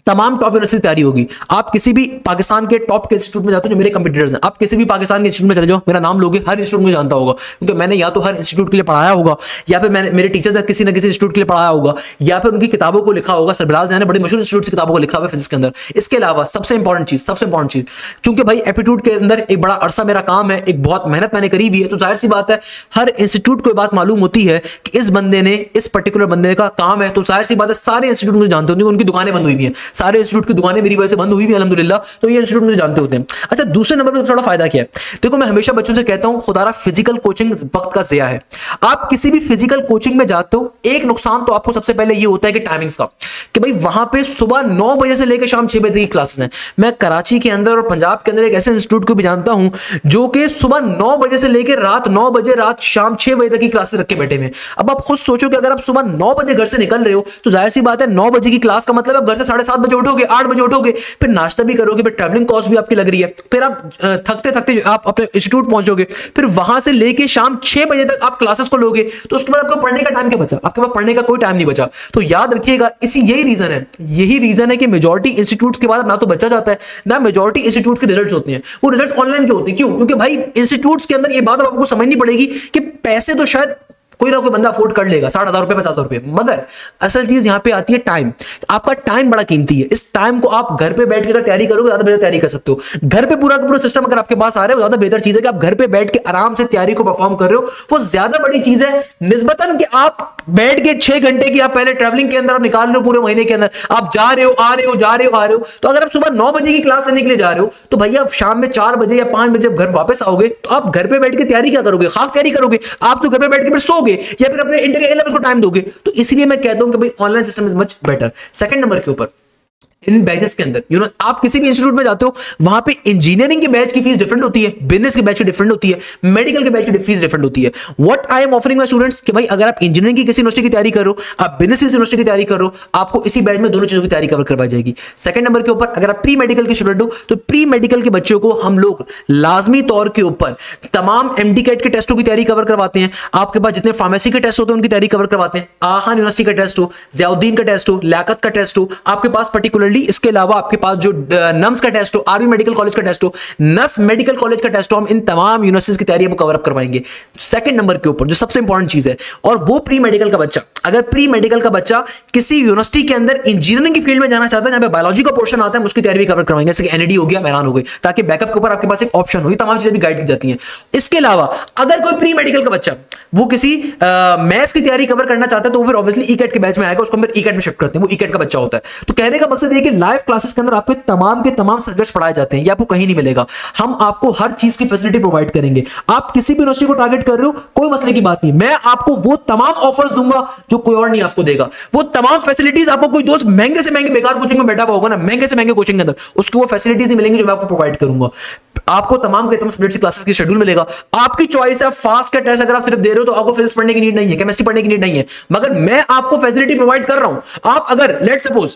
[SPEAKER 1] तमाम टॉप यूनिवर्सिटी की तैयारी होगी। आप किसी भी पाकिस्तान के टॉप के इंस्टीट्यूट में जाते हो जो मेरे कंपटीटर्स हैं, आप किसी भी पाकिस्तान के इंस्टीट्यूट में चले जाओ, मेरा नाम लोगे, हर इंस्टीट्यूट में जानता होगा, क्योंकि मैंने या तो हर इंस्टीट्यूट के लिए पढ़ाया होगा, या फिर मैंने मेरे टीचर्स ने किसी ना किसी इंस्टीट्यूट के लिए पढ़ाया होगा, या फिर उनकी किताबों को लिखा होगा। सरबराज ने बड़ी मशहूर इंस्टीट्यूट की किताबों को लिखा हुआ है फिजिक्स के अंदर। इसके अलावा सबसे इंपॉर्टेंट चीज, क्योंकि भाई एप्टीट्यूड के अंदर एक बड़ा अरसा मेरा काम है, एक बहुत मेहनत मैंने करी हुई है, तो जाहिर सी बात है हर इंस्टीट्यूट को बात मालूम होती है कि इस बंदे ने, इस पर्टिकुलर बंदे का काम है, तो जाहिर सी बात है सारे इंस्टीट्यूट मुझे जानते होंगे, उनकी दुकानें बंद हुई हुई हैं, सारे इंस्टीट्यूट की दुकानें मेरी वजह से बंद हुई भी अल्हम्दुलिल्लाह, तो ये इंस्टीट्यूट मुझे जानते होते हैं। अच्छा, दूसरे नंबर पर थोड़ा फायदा क्या है, देखो मैं हमेशा बच्चों से कहता हूं, खुदारा फिजिकल कोचिंग वक्त का ज़िया है। आप किसी भी फिजिकल कोचिंग में जाते हो, एक नुकसान तो आपको सबसे पहले ये होता है कि टाइमिंग्स का, कि भाई वहां पे सुबह 9 बजे से लेकर शाम 6 बजे तक की क्लासेस हैं। मैं कराची के अंदर और पंजाब के अंदर एक ऐसे इंस्टीट्यूट को भी जानता हूं जो कि सुबह 9 बजे से लेकर रात 9 बजे, रात शाम 6 बजे तक की क्लासेस रख के बैठे हुए। अब आप खुद सोचो कि अगर आप सुबह 9 बजे घर से निकल रहे हो, तो जाहिर सी बात है 9 बजे की क्लास का मतलब आप घर से 7:30 बजे उठोगे, 8 बजे उठोगे, फिर नाश्ता भी करोगे, फिर ट्रैवलिंग कॉस्ट भी आपकी लग रही है, फिर आप थकते थकते आप अपने इंस्टीट्यूट पहुंचोगे, फिर वहां से लेके शाम 6 बजे तक आप क्लासेस को लोगे, तो उसके बाद आपको पढ़ने का टाइम क्या बचा? आपके पास पढ़ने का कोई टाइम नहीं बचा। तो याद रखिएगा, यही रीजन है कि मेजॉरिटी इंस्टीट्यूट के बाद ना तो बच्चा जाता है, ना मेजॉरिटी इंस्टीट्यूट के रिजल्ट्स होते हैं, वो रिजल्ट्स ऑनलाइन के होते हैं। क्यों? क्योंकि भाई इंस्टीट्यूट्स के अंदर ये बात आपको समझनी पड़ेगी कि पैसे तो शायद कोई ना कोई बंदा अफोर्ड कर लेगा, 60,000 रुपए, 50,000 रुपए, मगर असल चीज यहां पे आती है टाइम। आपका टाइम बड़ा कीमती है। इस टाइम को आप घर पे बैठ के अगर तैयारी करोगे, ज्यादा बेहतर तैयारी कर सकते हो। घर पे पूरा का पूरा सिस्टम अगर आपके पास आ रहा है, ज्यादा बेहतर चीज है कि आप घर पे बैठ के आराम से तैयारी को परफॉर्म कर रहे हो, वो ज्यादा बड़ी चीज है निस्बतन कि आप बैठ के 6 घंटे की आप पहले ट्रैवलिंग के अंदर आप निकाल रहे हो, पूरे महीने के अंदर आप जा रहे हो, आ रहे हो, जा रहे हो, आ रहे हो। तो अगर आप सुबह 9 बजे की क्लास लेने के लिए जा रहे हो, तो भैया आप शाम में 4 बजे या 5 बजे घर वापस आओगे, तो आप घर पे बैठ के तैयारी क्या करोगे? खाक तैयारी करोगे। आप तो घर पे बैठ के फिर सोगे या फिर अपने इंटरव्यू लेवल को टाइम दोगे। तो इसलिए मैं कहता हूं कि भाई online system is much better. Second number के ऊपर इन बैचेस के अंदर आप किसी भी इंस्टीट्यूट में जाते हो, वहां पे इंजीनियरिंग के बैच की फीस डिफरेंट होती है, बिजनेस के बैच की डिफरेंट होती है, मेडिकल के बैच की फीस डिफरेंट होती है। What I am offering my students कि भाई अगर आप इंजीनियरिंग की किसी यूनिवर्सिटी की तैयारी करो, आप बिजनेस यूनिवर्सिटी की तैयारी करो, आपको इसी बैच में दोनों चीजों की तैयारी कवर करवाई जाएगी। सेकंड नंबर के ऊपर अगर आप प्री मेडिकल के स्टूडेंट हो, तो प्री मेडिकल के बच्चों को हम लोग लाजमी तौर के ऊपर तमाम एमडी कैट के टेस्टों की तैयारी कवर करवाते हैं। आपके पास जितने फार्मेसी के टेस्ट होते हैं उनकी तैयारी कवर करवाते हैं। आखान यूनिवर्सिटी का टेस्ट हो, ज़ियाउद्दीन का टेस्ट हो, लियाकत का टेस्ट हो, आपके पास पर्टिकुलरली इसके अलावा आपके पास जो नम्स का टेस्ट हो, आर्मी मेडिकल कॉलेज का टेस्ट हो, नस मेडिकल कॉलेज का टेस्ट हो, हम इन तमाम यूनिवर्सिटीज की तैयारी कवर अप करवाएंगे। सेकंड नंबर के ऊपर जो सबसे इंपॉर्टेंट चीज है, और वो प्री मेडिकल का बच्चा, अगर प्री मेडिकल का बच्चा किसी यूनिवर्सिटी के अंदर इंजीनियरिंग की फील्ड में जाना चाहता है, जहां पे बायोलॉजी का पोर्शन आता है, उसकी तैयारी भी कवर करवाएंगे, जैसे कि एनईडी हो गया, मेरान हो गई, ताकि बैकअप के ऊपर आपके पास एक ऑप्शन हो। ये तमाम चीजें भी गाइड की जाती हैं। इसके अलावा अगर कोई प्री मेडिकल का बच्चा वो किसी मैथ्स की तैयारी कवर करना चाहता है, तो वो फिर ऑब्वियसली ईकेट के बैच में आएगा, उसको हम ईकेट में शिफ्ट करते हैं, वो ईकेट का बच्चा होता है। तो कहने का मकसद ये कि लाइव क्लासेस के अंदर आपके तमाम सब्जेक्ट्स पढ़ाए जाते हैं, ये आपको कहीं नहीं मिलेगा। हम आपको हर चीज की फैसिलिटी प्रोवाइड करेंगे। आप किसी भी यूनिवर्सिटी को टारगेट कर रहे हो, कोई मसले की बात नहीं, मैं आपको वो तमाम ऑफर्स दूंगा जो कोई और नहीं आपको देगा। वो तमाम फैसिलिटीज आपको कोई दोस्त महंगे से महंगे बेकार कोचिंग में बैठा हुआ होगा ना, महंगे से महंगे कोचिंग के अंदर, उसको वो फैसिलिटीज नहीं मिलेंगी जो मैं आपको प्रोवाइड करूंगा। आपको तमाम के तमाम सब्जेक्ट्स की क्लासेस की शेड्यूल मिलेगा। आपकी चॉइस है, फास्ट का टेस्ट अगर आप सिर्फ दे रहे हो तो आपको फिजिक्स पढ़ने की नीड नहीं है, केमिस्ट्री पढ़ने की नीड नहीं है, मगर मैं आपको फैसिलिटी प्रोवाइड कर रहा हूं। आप अगर लेट्स सपोज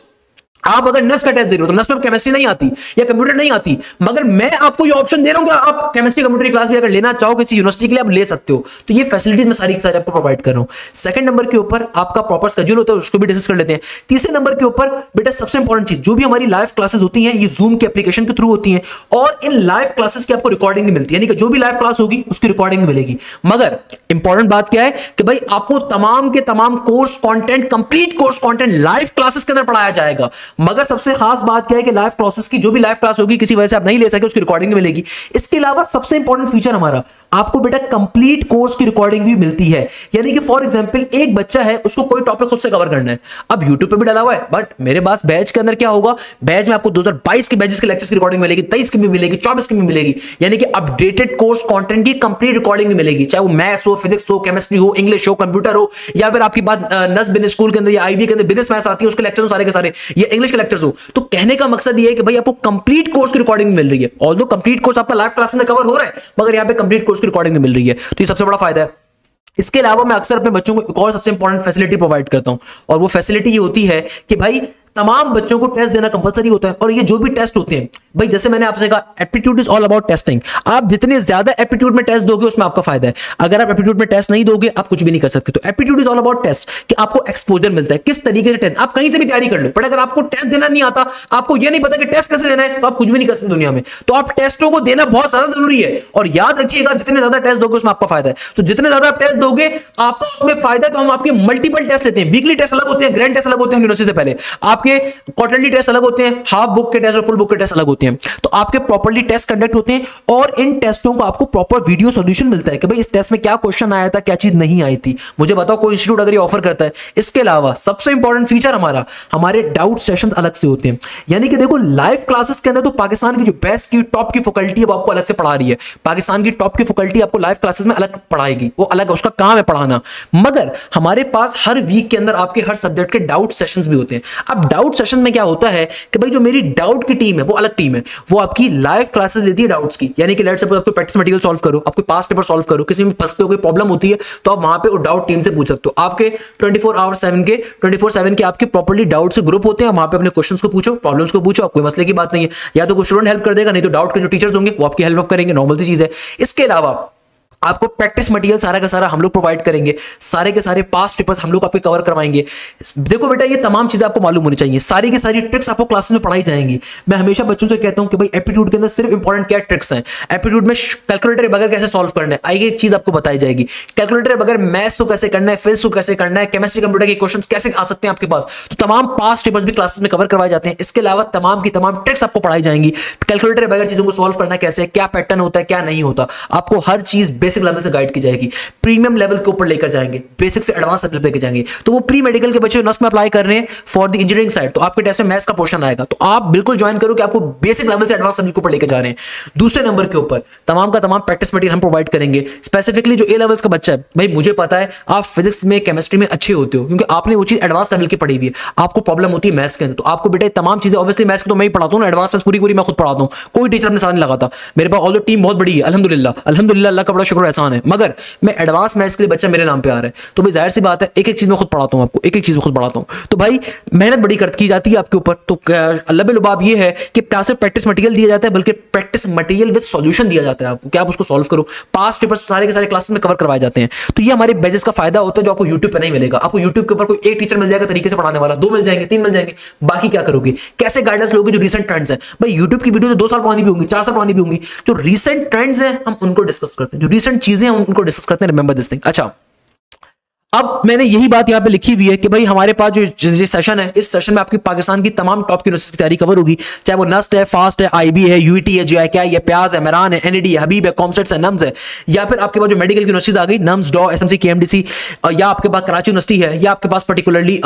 [SPEAKER 1] आप अगर नस का टेस्ट दे रहे हो तो नस में केमिस्ट्री नहीं आती या कंप्यूटर नहीं आती, मगर मैं आपको ये ऑप्शन दे रहा हूं कि आप केमिस्ट्री कंप्यूटर की क्लास भी अगर लेना चाहो किसी यूनिवर्सिटी के लिए आप ले सकते हो। तो ये फैसिलिटीज मैं सारी की सारी आपको प्रोवाइड कर रहा हूं। सेकंड नंबर के ऊपर आपका प्रॉपर शेड्यूल होता है, उसको भी डिस्कस कर लेते हैं। तीसरे नंबर के ऊपर बेटा सबसे इंपॉर्टेंट चीज, जो भी हमारी लाइव क्लासेस होती हैं ये जूम के एप्लीकेशन के थ्रू होती हैं, और इन लाइव क्लासेस की आपको रिकॉर्डिंग भी मिलती है, यानी कि जो भी लाइव क्लास होगी उसकी रिकॉर्डिंग भी मिलेगी। मगर इंपॉर्टेंट बात क्या है कि भाई आपको तमाम के तमाम course content, complete course content live classes के अंदर पढ़ाया जाएगा। मगर सबसे खास बात क्या है कि लाइव क्लासेस की जो भी लाइव क्लास होगी किसी वजह से आप नहीं ले सके उसकी रिकॉर्डिंग मिलेगी। इसके अलावा सबसे इंपॉर्टेंट फीचर हमारा, आपको बेटा कंप्लीट कोर्स की रिकॉर्डिंग भी मिलती है। यानी कि फॉर एग्जांपल एक बच्चा है, उसको कोई टॉपिक खुद से कवर करना है, अब यूट्यूब पे भी डाला हुआ है, बट मेरे पास बैच के अंदर क्या होगा, बैच में आपको 2022 के बैचेस के लेक्चर्स की रिकॉर्डिंग मिलेगी, 23 की भी मिलेगी, 24 की भी मिलेगी, यानी कि अपडेटेड कोर्स कंटेंट की कंप्लीट रिकॉर्डिंग भी मिलेगी, चाहे वो मैथ्स हो, फिजिक्स हो, केमिस्ट्री हो, इंग्लिश हो, कंप्यूटर हो, या फिर आपकी बात नस बिजनेस स्कूल के अंदर या आईबी के अंदर बिजनेस मैथ्स आती है उसके लेक्चर्स सारे के सारे, या इंग्लिश के लेक्चर्स हो। तो कहने का मकसद ये है कि भाई आपको कंप्लीट कोर्स की रिकॉर्डिंग मिल रही है। ऑल्दो कंप्लीट कोर्स आपका लाइव क्लास में कवर हो रहा है, मगर यहां पे कंप्लीट कोर्स की रिकॉर्डिंग मिल रही है, तो ये सबसे बड़ा फायदा है। इसके अलावा मैं अक्सर अपने बच्चों को एक और सबसे इंपॉर्टेंट फैसिलिटी प्रोवाइड करता हूं, और वो फैसिलिटी ये होती है कि भाई तमाम बच्चों को टेस्ट देना कंपलसरी होता है। और ये जो भी टेस्ट होते हैं भाई, जैसे मैंने आपसे कहा, aptitude is all about testing. आप जितने ज्यादा एप्टीट्यूड में टेस्ट दोगे उसमें आपका फायदा है। अगर आप एप्टीट्यूड में टेस्ट नहीं दोगे आप कुछ भी नहीं कर सकते। तो aptitude is all about test, कि आपको एक्सपोजर मिलता है किस तरीके से टेस्ट, आप कहीं से भी तैयारी कर लो, बट अगर आपको टेस्ट देना नहीं आता, आपको यह नहीं पता कि टेस्ट कैसे देना है, तो आप कुछ भी नहीं कर सकते दुनिया में। तो आप टेस्टों को देना बहुत ज्यादा जरूरी है, और याद रखिएगा जितने ज्यादा टेस्ट दोगे उसमें आपका फायदा है। तो जितने ज्यादा आप टेस्ट दोगे आपका उसमें फायदा है। तो हम आपके मल्टीपल टेस्ट लेते हैं, वीकली टेस्ट अलग होते हैं, ग्रैंड टेस्ट अलग होते हैं यूनिवर्सिटी से पहले, आपके क्वार्टरली टेस्ट अलग होते हैं, हाफ बुक के टेस्ट और फुल बुक के टेस्ट अलग होते हैं। तो आपके प्रॉपर्ली टेस्ट कंडक्ट होते हैं, और इन टेस्टों को आपको प्रॉपर वीडियो सॉल्यूशन मिलता है कि भाई इस टेस्ट में क्या क्वेश्चन आया था, क्या चीज नहीं आई थी, मुझे बताओ कोई इंस्टीट्यूट अगर ये ऑफर करता है। इसके अलावा सबसे इंपॉर्टेंट फीचर हमारा, हमारे डाउट सेशंस अलग से होते हैं। यानी कि देखो लाइव क्लासेस के अंदर तो पाकिस्तान की जो बेस्ट की टॉप की फैकल्टी है वो आपको अलग से पढ़ा रही है, पाकिस्तान की टॉप की फैकल्टी आपको लाइव क्लासेस में अलग पढ़ाएगी, वो अलग उसका काम है पढ़ाना। मगर हमारे पास हर वीक के अंदर आपके हर सब्जेक्ट के डाउट सेशंस भी होते हैं। अब डाउट सेशन में क्या होता है कि भाई जो मेरी डाउट की टीम है वो अलग टीम है, वो आपकी लाइव क्लासेस लेती है डाउट्स की। यानी कि लेट्स सपोज आपको प्रैक्टिस मटेरियल सॉल्व करो, आपको पास्ट पेपर सॉल्व करो, किसी में फंसते हो कोई प्रॉब्लम होती है तो आप वहां पे वो डाउट टीम से पूछ सकते हो। आपके 24/7 के आपके प्रॉपर्ली डाउट से ग्रुप होते हैं, वहां पे अपने क्वेश्चंस को पूछो, प्रॉब्लम्स को पूछो, कोई मसले की बात नहीं है। या तो कोई स्टूडेंट हेल्प कर देगा, नहीं तो डाउट के जो टीचर्स होंगे वो आपकी हेल्प करेंगे, नॉर्मल सी चीज है। इसके अलावा आपको प्रैक्टिस मटेरियल सारा का सारा हम लोग प्रोवाइड करेंगे, सारे के सारे पास्ट पेपर्स हम लोग आपके कवर करवाएंगे। देखो बेटा ये तमाम चीजें आपको मालूम होनी चाहिए, सारी की सारी ट्रिक्स आपको क्लास में पढ़ाई जाएंगी। मैं हमेशा बच्चों से कहता हूं कि भाई एप्टीट्यूड के अंदर सिर्फ इंपॉर्टेंट क्या ट्रिक्स हैं, एप्टीट्यूड में कैलकुलेटर बगैर कैसे सॉल्व करना है, आइए एक चीज आपको बताई जाएगी। कैलकुलेटर बगैर मैथ्स को कैसे करना है, फिजिक्स को कैसे करना है, केमिस्ट्री कंप्यूटर के क्वेश्चन कैसे आ सकते हैं आपके पास, तो तमाम पास्ट पेपर्स भी क्लासेस में कवर करवाए जाते हैं। इसके अलावा तमाम की तमाम ट्रिक्स आपको पढ़ाई जाएंगी, कैलकुलेटर बगैर चीजों को सॉल्व करना कैसे, क्या पैटर्न होता है क्या नहीं होता, आपको हर चीज बेसिक लेवल से गाइड की जाएगी। प्रीमियम लेवल के ऊपर लेकर जाएंगे, बेसिक से एडवांस लेवल पे लेकर जाएंगे। तो वो प्री मेडिकल के बच्चे नर्स में अप्लाई कर रहे हैं फॉर द इंजीनियरिंग साइड, तो आपके टेस्ट में मैथ्स का पोर्शन आएगा, तो आप बिल्कुल ज्वाइन करो कि आपको बेसिक लेवल से एडवांस लेवल के ऊपर लेकर जा रहे हैं। दूसरे नंबर के ऊपर तमाम का तमाम प्रैक्टिस मटेरियल हम प्रोवाइड करेंगे। स्पेसिफिकली जो ए लेवल्स का बच्चा है, भाई मुझे पता है आप फिजिक्स में केमिस्ट्री में अच्छे होते हो क्योंकि आपने वो चीज एडवांस लेवल की पढ़ी हुई है, आपको प्रॉब्लम होती है मैथ्स के अंदर, तो आपको बेटा तमाम चीजें ऑब्वियसली मैथ्स तो मैं ही पढ़ाता हूं ना, एडवांस पूरी पूरी मैं खुद पढ़ाता हूं, कोई टीचर अपने साथ नहीं लगाता। मेरे पास ऑल टीम बहुत बड़ी है, अल्हम्दुलिल्लाह अल्हम्दुलिल्लाह, अल्लाह का बड़ा शुक्र एहसान है। मगर मैं एडवांस मैथ्स के लिए बच्चा मेरे नाम पे आ रहा है, तो भाई जाहिर सी बात है एक एक चीज मैं खुद पढ़ाता हूं आपको, एक एक चीज मैं खुद पढ़ाता हूं, तो भाई मेहनत बड़ी की जाती है आपके ऊपर। तो अल्लाह लुबाब ये है कि सिर्फ प्रैक्टिस मटेरियल दिया जाता है, बल्कि प्रैक्टिस मटेरियल विद सॉल्यूशन दिया जाता है आपको, कि आप उसको सॉल्व करो। पास्ट पेपर्स सारे के सारे क्लासेस में कवर करवाए जाते हैं। तो ये हमारे बैचेस का फायदा होता है जो आपको यूट्यूब पे नहीं मिलेगा। आपको यूट्यूब के ऊपर कोई एक टीचर मिल जाएगा तरीके से पढ़ाने वाला, 2 मिल जाएंगे, 3 मिल जाएंगे, बाकी क्या करोगे, कैसे गाइडेंस लोगे। जो रिसेंट ट्रेंड्स है भाई, यूट्यूब की वीडियो तो 2 साल पुरानी भी होंगी, 4 साल पुरानी भी होंगी, जो रिसेंट ट्रेंड्स हैं हम उनको डिस्कस करते हैं, जो रिसेंट चीजें हैं उनको डिस्कस करते हैं। Remember this thing. अच्छा, अब मैंने यही बात यहां पे लिखी हुई है कि भाई हमारे पास जो सेशन है, इस सेशन में आपकी पाकिस्तान की तमाम टॉप यूनिवर्सिटी की तैयारी कवर होगी, चाहे वो नस्ट है, फास्ट है, आईबी है, यूईटी है, JICAI है, प्याज है, मेरान है, NAD है, हबीब है, कॉमसेट्स है, नम्स है, या फिर आपके पास जो मेडिकल यूनिवर्सिटीज आ गई, नम्स, डॉ, SMC, KMDC, या आपके पास कराची यूनिवर्सिटी है, या आपके पास पर्टिकुलरली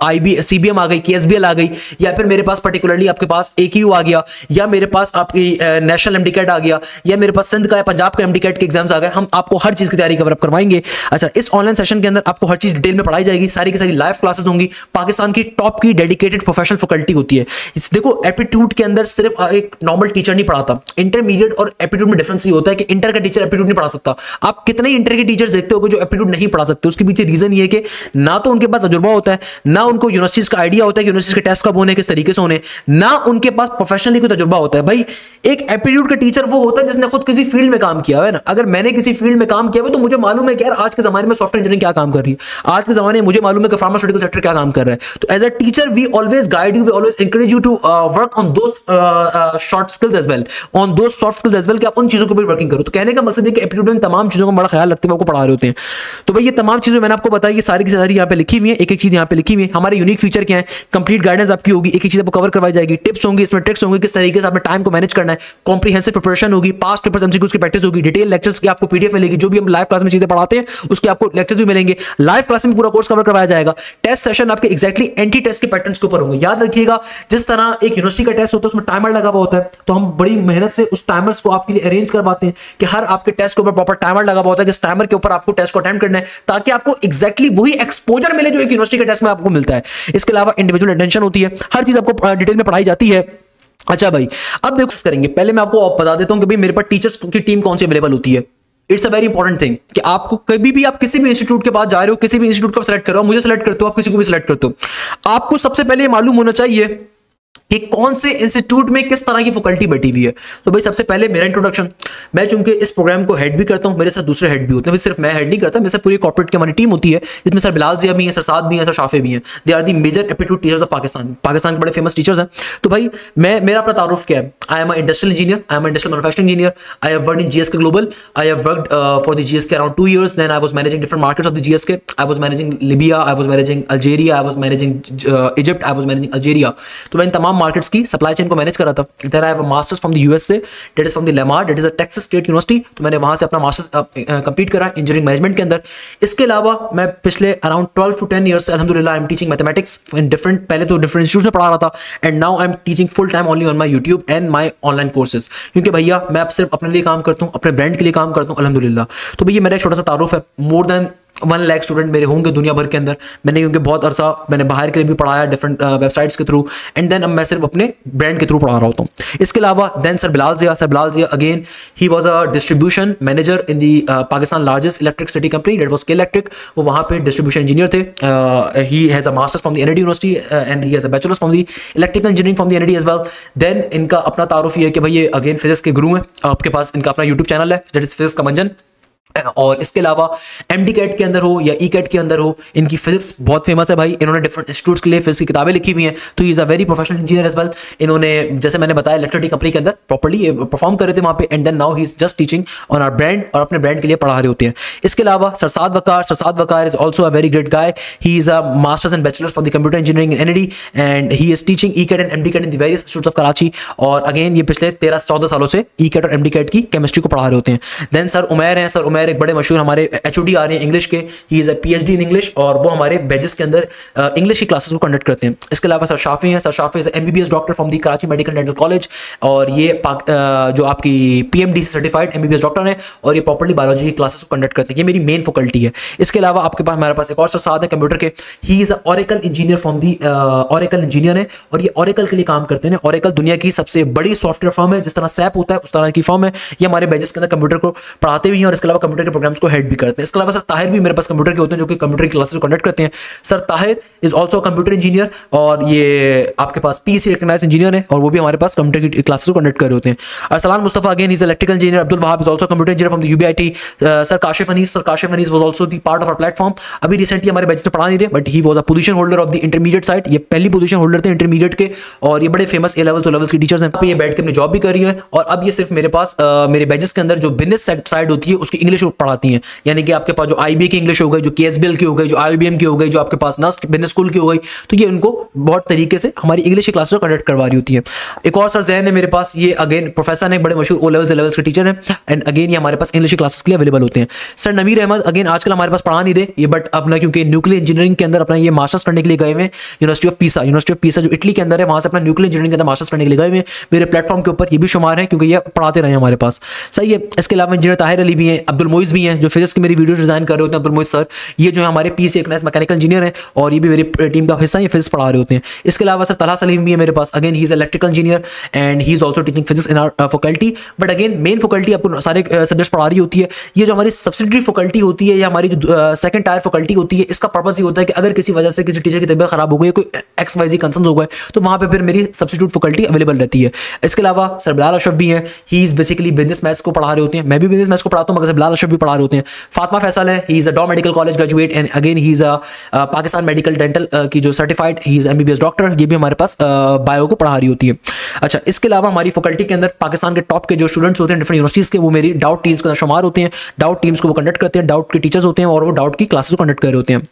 [SPEAKER 1] IB CBM आ गई, KSBL आ गई, या फिर मेरे पास पर्टिकुलरली आपके पास AQU आ गया, या मेरे पास आपकी नेशनल MDCAT आ गया, या मेरे पास सिंध का या पंजाब का MDCAT के एग्जाम्स आ गए। हम आपको हर चीज की तैयारी कवर अप करवाएंगे। अच्छा, इस ऑनलाइन सेशन के अंदर आपको हर चीज डिटेल में पढ़ाई जाएगी, सारी की सारी लाइव क्लासेस होंगी। पाकिस्तान की टॉप की डेडिकेटेड प्रोफेशनल फैकल्टी होती है। देखो एप्टीट्यूड के अंदर सिर्फ एक नॉर्मल टीचर नहीं पढ़ाता, इंटरमीडिएट और एप्टीट्यूड में डिफरेंस ये होता है कि इंटर का टीचर एप्टीट्यूड नहीं पढ़ा सकता। आप कितने ही इंटर के टीचर्स देखते हो जो एप्टीट्यूड नहीं पढ़ा सकते, उसके पीछे रीजन ये है कि ना तो उनके पास तजुर्बा होता है, ना उनको यूनिवर्सिटीज का आइडिया होता है कि यूनिवर्सिटीज के टेस्ट कब होने, किस तरीके से होने, ना उनके पास प्रोफेशनली कोई तजुर्बा होता है। भाई एक एप्टीट्यूड का टीचर वो होता है जिसने खुद किसी फील्ड में काम किया है ना। अगर मैंने किसी फील्ड में काम किया है तो मुझे मालूम है कि यार आज के जमाने में सॉफ्टवेयर इंजीनियरिंग क्या काम कर रही है, आज के जमाने में मुझे मालूम है कि फार्मास्यूटिकल सेक्टर क्या काम कर रहा है। तो as a teacher we always guide you, we always encourage you to work on those short skills as well, on those soft skills as well, कि आप उन चीजों को भी वर्किंग करो। तो कहने का मकसद है कि एप्टीट्यूड में तमाम चीजों का बड़ा ख्याल रखते हुए आपको पढ़ा रहे होते हैं। तो भाई ये तमाम चीजें मैंने आपको बताई, ये सारी की सारी यहाँ पे लिखी हुई है, एक एक चीज यहाँ पे लिखी हुई है। हमारे यूनिक फीचर क्या है, कंप्लीट गाइडेंस आपकी होगी, एक एक चीज आपको कवर करवाई जाएगी, टिप्स होंगी, इसमें ट्रिक्स होंगे, किस तरीके से आपने टाइम को मैनेज करना है, कॉम्प्रिहेंसिव प्रिपरेशन होगी, पास्ट पेपर्स एमसीक्यूज की प्रैक्टिस होगी, डिटेल लेक्चर्स की आपको पीडीएफ मिलेगी, जो भी हम लाइव क्लास में चीजें पढ़ाते हैं उसके आपको लेक्चर्स भी मिलेंगे, लाइव क्लास में पूरा कोर्स कवर करवाया जाएगा। टेस्ट सेशन आपके एक्जैक्टली एंटी टेस्ट के पैटर्न्स के ऊपर होंगे। याद रखिएगा जिस तरह एक यूनिवर्सिटी का टेस्ट होता है उसमें टाइमर लगा हुआ होता है, तो हम बड़ी मेहनत से उस टाइमर्स को आपके लिए अरेंज करवाते हैं कि हर आपके टेस्ट के ऊपर प्रॉपर टाइमर लगा हुआ होता है कि इस टाइमर के ऊपर आपको टेस्ट को अटेम्प्ट करना है, ताकि आपको एक्जैक्टली वही एक्सपोजर मिले जो एक यूनिवर्सिटी के टेस्ट में आपको मिलता है। इसके अलावा इंडिविजुअल अटेंशन होती है, हर चीज आपको डिटेल में पढ़ाई जाती है। अच्छा भाई अब देखो करेंगे, पहले मैं आपको बता देता हूं कि भाई मेरे पास टीचर्स की टीम कौन सी अवेलेबल होती है। It's a very important thing कि आपको कभी भी आप किसी भी इंस्टीट्यूट के पास जा रहे हो, किसी भी इंस्टीट्यूट को सेलेक्ट करो, मुझे सेलेक्ट करते हो, आप किसी को भी सेलेक्ट करते हो, आपको सबसे पहले मालूम होना चाहिए कि कौन से इंस्टीट्यूट में किस तरह की फैकल्टी बैठी हुई है। तो भाई सबसे पहले मेरा इंट्रोडक्शन, मैं चूंकि इस प्रोग्राम को हेड भी करता हूं, मेरे साथ दूसरे हेड भी होते हैं, सिर्फ मैं हेड नहीं करता, मेरे साथ पूरी कॉर्पोरेट की हमारी टीम होती है, जिसमें सर बिलाल जिया भी हैं, सर साद भी हैं, सर शाफे भी हैं। They are the major aptitude teachers of Pakistan, Pakistan के बड़े फेमस टीचर्स हैं। तो भाई मेरा अपना तारुफ क्या है, I am industrial engineer, I am industrial manufacturing engineer, I have worked in GSK global, I have worked for the GSK around 2 years, then I was managing different markets of the GSK, I was managing Libya, I was managing Algeria, I was managing Egypt, I was managing Algeria. तो मैं इन तमाम markets की supply chain को manage कर रहा था। There I have a masters from the USA, that is from the Lamar, that is a Texas State University. तो मैंने वहां से अपना मास्टर्स कंप्लीट करा इंजीनियरिंग मैनेजमेंट के अंदर। इसके अलावा मैं पिछले अराउंड 12 to 10 years से अल्हम्दुलिल्लाह I am teaching mathematics in different, पहले तो डिफरेंट इंस्टीट्यूट में पढ़ा रहा था, and now I am teaching full time only on my YouTube and my online courses. क्योंकि भैया मैं अब सिर्फ अपने लिए काम करता हूँ, अपने ब्रांड के लिए काम करता हूँ अल्हम्दुलिल्लाह। तो भैया मेरा एक छोटा सा तारुफ है, मोर देन 1 लाख स्टूडेंट मेरे होंगे दुनिया भर के अंदर। मैंने क्योंकि बहुत अरसा मैंने बाहर के लिए भी पढ़ाया डिफरेंट वेबसाइट्स के थ्रू, एंड देन अब मैं सिर्फ अपने ब्रांड के थ्रू पढ़ा रहा होता हूँ। इसके अलावा then sir Bilal Zia again he was a distribution manager in the Pakistan largest electric city company, that was K electric. वो वहाँ पे डिस्ट्रीब्यूशन इंजीनियर थे। He has a masters from the NIT university and he has a bachelors from the electrical engineering from the NIT as well. Then इनका अपना तारुफ ये है कि भाई ये अगेन फिजिक्स के गुरु हैं। आपके पास इनका अपना यूट्यूब चैनल है, दैट इज फिजिक्स का मंजन। और इसके अलावा एमडी कैट के अंदर हो या ई कैट के अंदर हो, इनकी फिजिक्स बहुत फेमस है भाई। इन्होंने डिफरेंट इंस्टीट्यूट्स के लिए फिजिक्स की किताबें लिखी हुई हैं। तो he is a very professional engineer as well. इन्होंने जैसे मैंने बताया इलेक्ट्रिसिटी कंपनी के अंदर प्रॉपर्ली परफॉर्म कर रहे थे वहाँ पे, and then now he is just teaching on our brand, और अपने ब्रांड के लिए पढ़ा रहे होते हैं। इसके अलावा sir Saad Waqar is also a very great guy. He is a masters and bachelors for the computer engineering in NIT, and he is teaching E CAT and MD CAT in the various institutes of Karachi. और again ये पिछले 13-14 सालों से E CAT और MD CAT की chemistry को पढ़ा रहे होते हैं। देन सर उमैर हैं, सर उमैर एक बड़े मशहूर हमारे एचओडी आ रहे हैं इंग्लिश के। ही is a PhD in English, और वो हमारे बैचेस के अंदर इंग्लिश की क्लासेस को कंडक्ट करते हैं। इसके अलावा सर शाफी हैं, sir Shafi is MBBS doctor from the Karachi medical dental college, और ये जो आपकी पीएमडी सर्टिफाइड एमबीबीएस डॉक्टर हैं, और ये प्रॉपर्ली बायोलॉजी की क्लासेस को कंडक्ट करते हैं। ये मेरी मेन फैकल्टी है। इसके अलावा आपके पास हमारे पास एक और सर साथ है कंप्यूटर के। ही is a Oracle engineer from the Oracle engineer है, और ये ओरेकल के लिए काम करते हैं। ओरेकल दुनिया की सबसे बड़ी सॉफ्टवेयर फर्म है, जिस तरह सैप होता है उस तरह की फर्म है। ये हमारे बैचेस के अंदर कंप्यूटर को पढ़ाते भी हैं, और इसके अलावा कंप्यूटर के प्रोग्राम्स को हेड भी करते हैं। इसके अलावा सर ताहिर भी मेरे पास कंप्यूटर के होते हैं, जो कि कंप्यूटर की क्लासेस कंडक्ट करते हैं। Sir Tahir is also computer engineer, और ये आपके पास पीसी रिकग्नाइज्ड इंजीनियर है, और वो भी हमारे पास कंप्यूटर की क्लासेस कंडक्ट कर रहे होते हैं। Arsalan Mustafa again is electrical engineer. Abdul Wahab is also computer engineer from the UBIT. Sir Kashif Anees was also the part of our platform. अभी रिसेंटली हमारे बैच में पढ़ा नहीं रहे, but he was a position holder of the intermediate side. ये पहली position holder थे intermediate के, और ये बड़े फेमस ए लेवल तो लेवल्स के टीचर्स हैं। ये बैठ के अपनी जॉब भी कर रही है, और अब ये सिर्फ मेरे पास मेरे बैचेस के अंदर जो बिजनेस साइड होती है उसकी इंग्लिश पढ़ाती हैं। यानी कि आपके पास जो आईबी की इंग्लिश हो गई, जो केएसबीएल की हो गई, जो आईबीएम की हो गई, जो आपके पास नस्ट बिजनेस स्कूल की हो गई, तो ये उनको बहुत तरीके से हमारी इंग्लिश की क्लासेस कंडक्ट करवा रही होती है। एक और सर जैन है मेरे पास, ये अगेन प्रोफेसर हैं, बड़े मशहूर ओ लेवल्स के टीचर हैं, एंड अगेन ये हमारे पास इंग्लिश की क्लासेस के लिए अवेलेबल होते हैं। सर नवीर अहमद अगेन आजकल हमारे पास पढ़ा नहीं रहे ये, बट अपना क्योंकि न्यूक्लियर इंजीनियरिंग के अंदर अपना ये मास्टर्स करने के लिए गए हुए हैं यूनिवर्सिटी ऑफ पीसा जो इटली के अंदर है, वहां से अपना न्यूक्लियर इंजीनियरिंग के अंदर मास्टर्स करने के लिए गए हुए हैं। मेरे प्लेटफॉर्म के ऊपर ये भी शुमार है, क्योंकि ये पढ़ाते रहे हमारे पास। सही है। इसके अलावा इंजीनियर ताहिर अली भी हैं, अब्दुल मोइज भी हैं जो फिजिक्स की मेरी वीडियो डिजाइन कर रहे होते हैं। अब्दुल मोइज सर ये जो है हमारे पीसी एकनाइस मैकेनिकल इंजीनियर हैं और ये भी मेरी टीम का हिस्सा, ये फिजिक्स पढ़ा रहे होते हैं। इसके अलावा सर तलहा सलीम भी है मेरे पास, again he is electrical engineer and he is also teaching physics in our faculty. But again main faculty आपको सारे सब्जेक्ट्स पढ़ा रही होती है। ये जो हमारी सब्सिडरी फैकल्टी होती है या हमारी जो सेकंड टायर फैकल्टी होती है, इसका पर्पस ये होता है कि अगर किसी वजह से किसी टीचर की तबीयत खराब हो गई, कोई XYZ कंसर्न हो गए, तो वहां पे फिर मेरी सब्सिट्यूट फैकल्टी अवेलेबल रहती है। इसके अलावा सर बिलाल अशरफ भी हैं, he is basically business maths को पढ़ा रहे होते हैं। मैं भी बिजनेस मैथ्स को पढ़ाता हूं, मगर बिलाल अशरफ भी पढ़ा रहे होते हैं। फातिमा फैसल है, ही इज अ डॉ medical college graduate and again he is a Pakistan medical dental की जो certified, he is MBBS doctor, ये भी हमारे पास बायो को पढ़ा रही होती है। अच्छा, इसके अलावा हमारी फैकल्टी के अंदर पाकिस्तान के टॉप के जो स्टूडेंट्स होते हैं डिफरेंट यूनिवर्सिटीज के, वो मेरी डाउट टीम्स के अंदर शुमार होते हैं। डाउट टीम्स को वो कंडक्ट करते हैं, डाउट के टीचर्स होते हैं और वो डाउट की क्लासेस को कंडक्ट कर रहे होते हैं।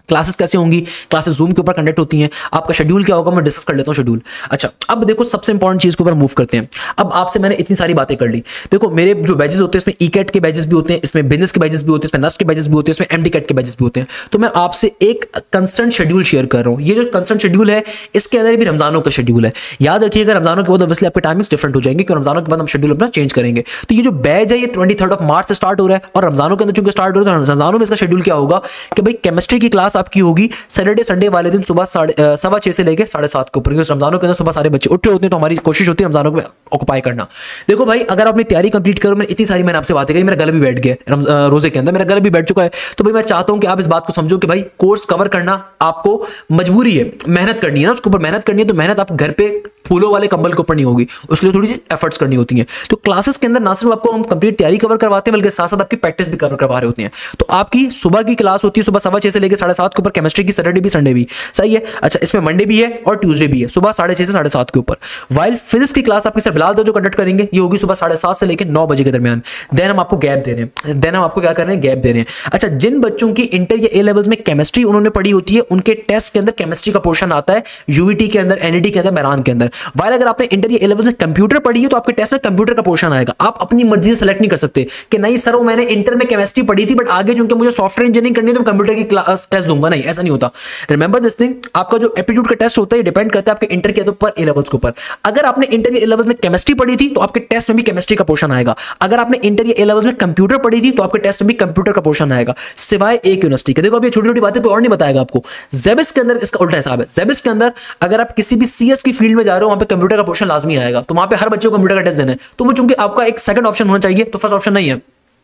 [SPEAKER 1] क्लासेस कैसे होंगी? क्लासेस जूम के ऊपर कंडक्ट होती हैं। आपका शेड्यूल क्या होगा मैं डिस्कस कर लेता हूं शेड्यूल। अच्छा, अब देखो सबसे इंपॉर्टेंट चीज के ऊपर मूव करते हैं। अब आपसे मैंने इतनी सारी बातें कर ली। देखो मेरे जो बैचेस होते हैं इसमें ECAT के बैचेस भी होते हैं, इसमें बिजनेस के बैचेस भी होते हैं, इसमें NUST के बैचेस भी होते हैं, इसमें MDCAT के बैचेस भी होते हैं। तो मैं आपसे एक कंस्टेंट शेड्यूल शेयर कर रहा हूं। ये जो कंस्टेंट शेड्यूल है इसके अंदर भी रमजानों का शेड्यूल है। याद रखिएगा रमजानों के बाद ऑब्वियसली आपके टाइमिंग्स डिफरेंट हो जाएंगे, क्योंकि रमजानों के बाद हम शेड्यूल अपना चेंज करेंगे। तो ये जो बैच है ये 23 मार्च से स्टार्ट हो रहा है और रमजानों के अंदर चूंकि स्टार्ट हो रहा है तो रमजानों में इसका शेड्यूल क्या होगा कि भाई केमिस्ट्री की क्लास आपकी होगी सैटरडे संडे वाले दिन सुबह 6:15 से लेकर 7:30 के ऊपर, क्योंकि रमजानों के अंदर सुबह सारे बच्चे उठ रहे होते हैं, तो हमारी कोशिश होती है रमजानों को ऑक्युपाई करना। देखो भाई अगर आपने तैयारी कंप्लीट करो, मैंने इतनी सारी मैंने आपसे बातें करी, मेरा गला भी बैठ गया रोजे के अंदर, मेरा गला भी बैठ चुका है। तो भाई मैं चाहता हूं कि आप इस बात को समझो कि भाई कोर्स कवर करना आपको मजबूरी है, मेहनत करनी है ना, उसके ऊपर मेहनत करनी है। तो मेहनत आप घर पे फूलों वाले कंबल के ऊपर नहीं होगी, उसके लिए थोड़ी सी एफर्ट्स करनी होती हैं। तो क्लासेस के अंदर ना सिर्फ आपको हम कंप्लीट तैयारी कवर करवाते हैं बल्कि साथ साथ आपकी प्रैक्टिस भी कवर करवा रहे होते हैं। तो आपकी सुबह की क्लास होती है सुबह 6:15 से लेकर 7:30 के ऊपर केमिस्ट्री की, सैटरडे भी संडे भी, सही है। अच्छा, इसमें मंडे भी है और ट्यूसडे भी है, सुबह 6:30 से 7:30 के ऊपर। वाइल फिजिक्स की क्लास आपकी सर बिलाल जो कंडक्ट करेंगे ये होगी सुबह 7:30 से लेकर 9 बजे के दरमियान। देन हम आपको गैप दे रहे हैं, देन हम आपको क्या कर रहे हैं, गैप दे रहे हैं। अच्छा, जिन बच्चों की इंटर या A लेवल्स में केमिस्ट्री उन्होंने पढ़ी होती है उनके टेस्ट के अंदर केमिस्ट्री का पोर्शन आता है, UET के अंदर, NET के अंदर, मेरान के अंदर। वाइल अगर आपने इंटर या A लेवल्स में कंप्यूटर पढ़ी है तो आपके टेस्ट में कंप्यूटर का पोर्शन आएगा। आप अपनी मर्जी से सेलेक्ट नहीं कर सकते कि नहीं सर वो मैंने इंटर में केमिस्ट्री पढ़ी थी बट आगे चूंकि मुझे सॉफ्टवेयर इंजीनियरिंग करनी है तो मैं कंप्यूटर की क्लास टेस्ट दूंगा, नहीं, ऐसा नहीं होता। रिमेंबर दिस थिंग, आपका जो एप्टीट्यूड का टेस्ट होता है डिपेंड करता है आपके इंटर के ऊपर, A लेवल्स के ऊपर। अगर आपने इंटर या A लेवल्स में केमिस्ट्री पढ़ी थी तो आपके टेस्ट में भी केमिस्ट्री का पोर्शन आएगा। अगर आपने इंटर या A लेवल्स में कंप्यूटर पढ़ी थी तो आपके टेस्ट में भी कंप्यूटर का पोर्शन आएगा, सिवाय एक यूनिवर्सिटी के। देखो अभी छोटी छोटी बातें कोई और नहीं बताएगा आपको। जेबिस के अंदर इसका उल्टा हिसाब है। जेबिस के अंदर अगर आप किसी भी CS की फील्ड में जा रहे हो वहां पे कंप्यूटर का पोर्शन लाजमी आएगा, तो वहां पे हर बच्चे को कंप्यूटर का टेस्ट देना है। तो वो चूंकि आपका एक सेकंड ऑप्शन होना चाहिए तो फर्स्ट ऑप्शन नहीं है,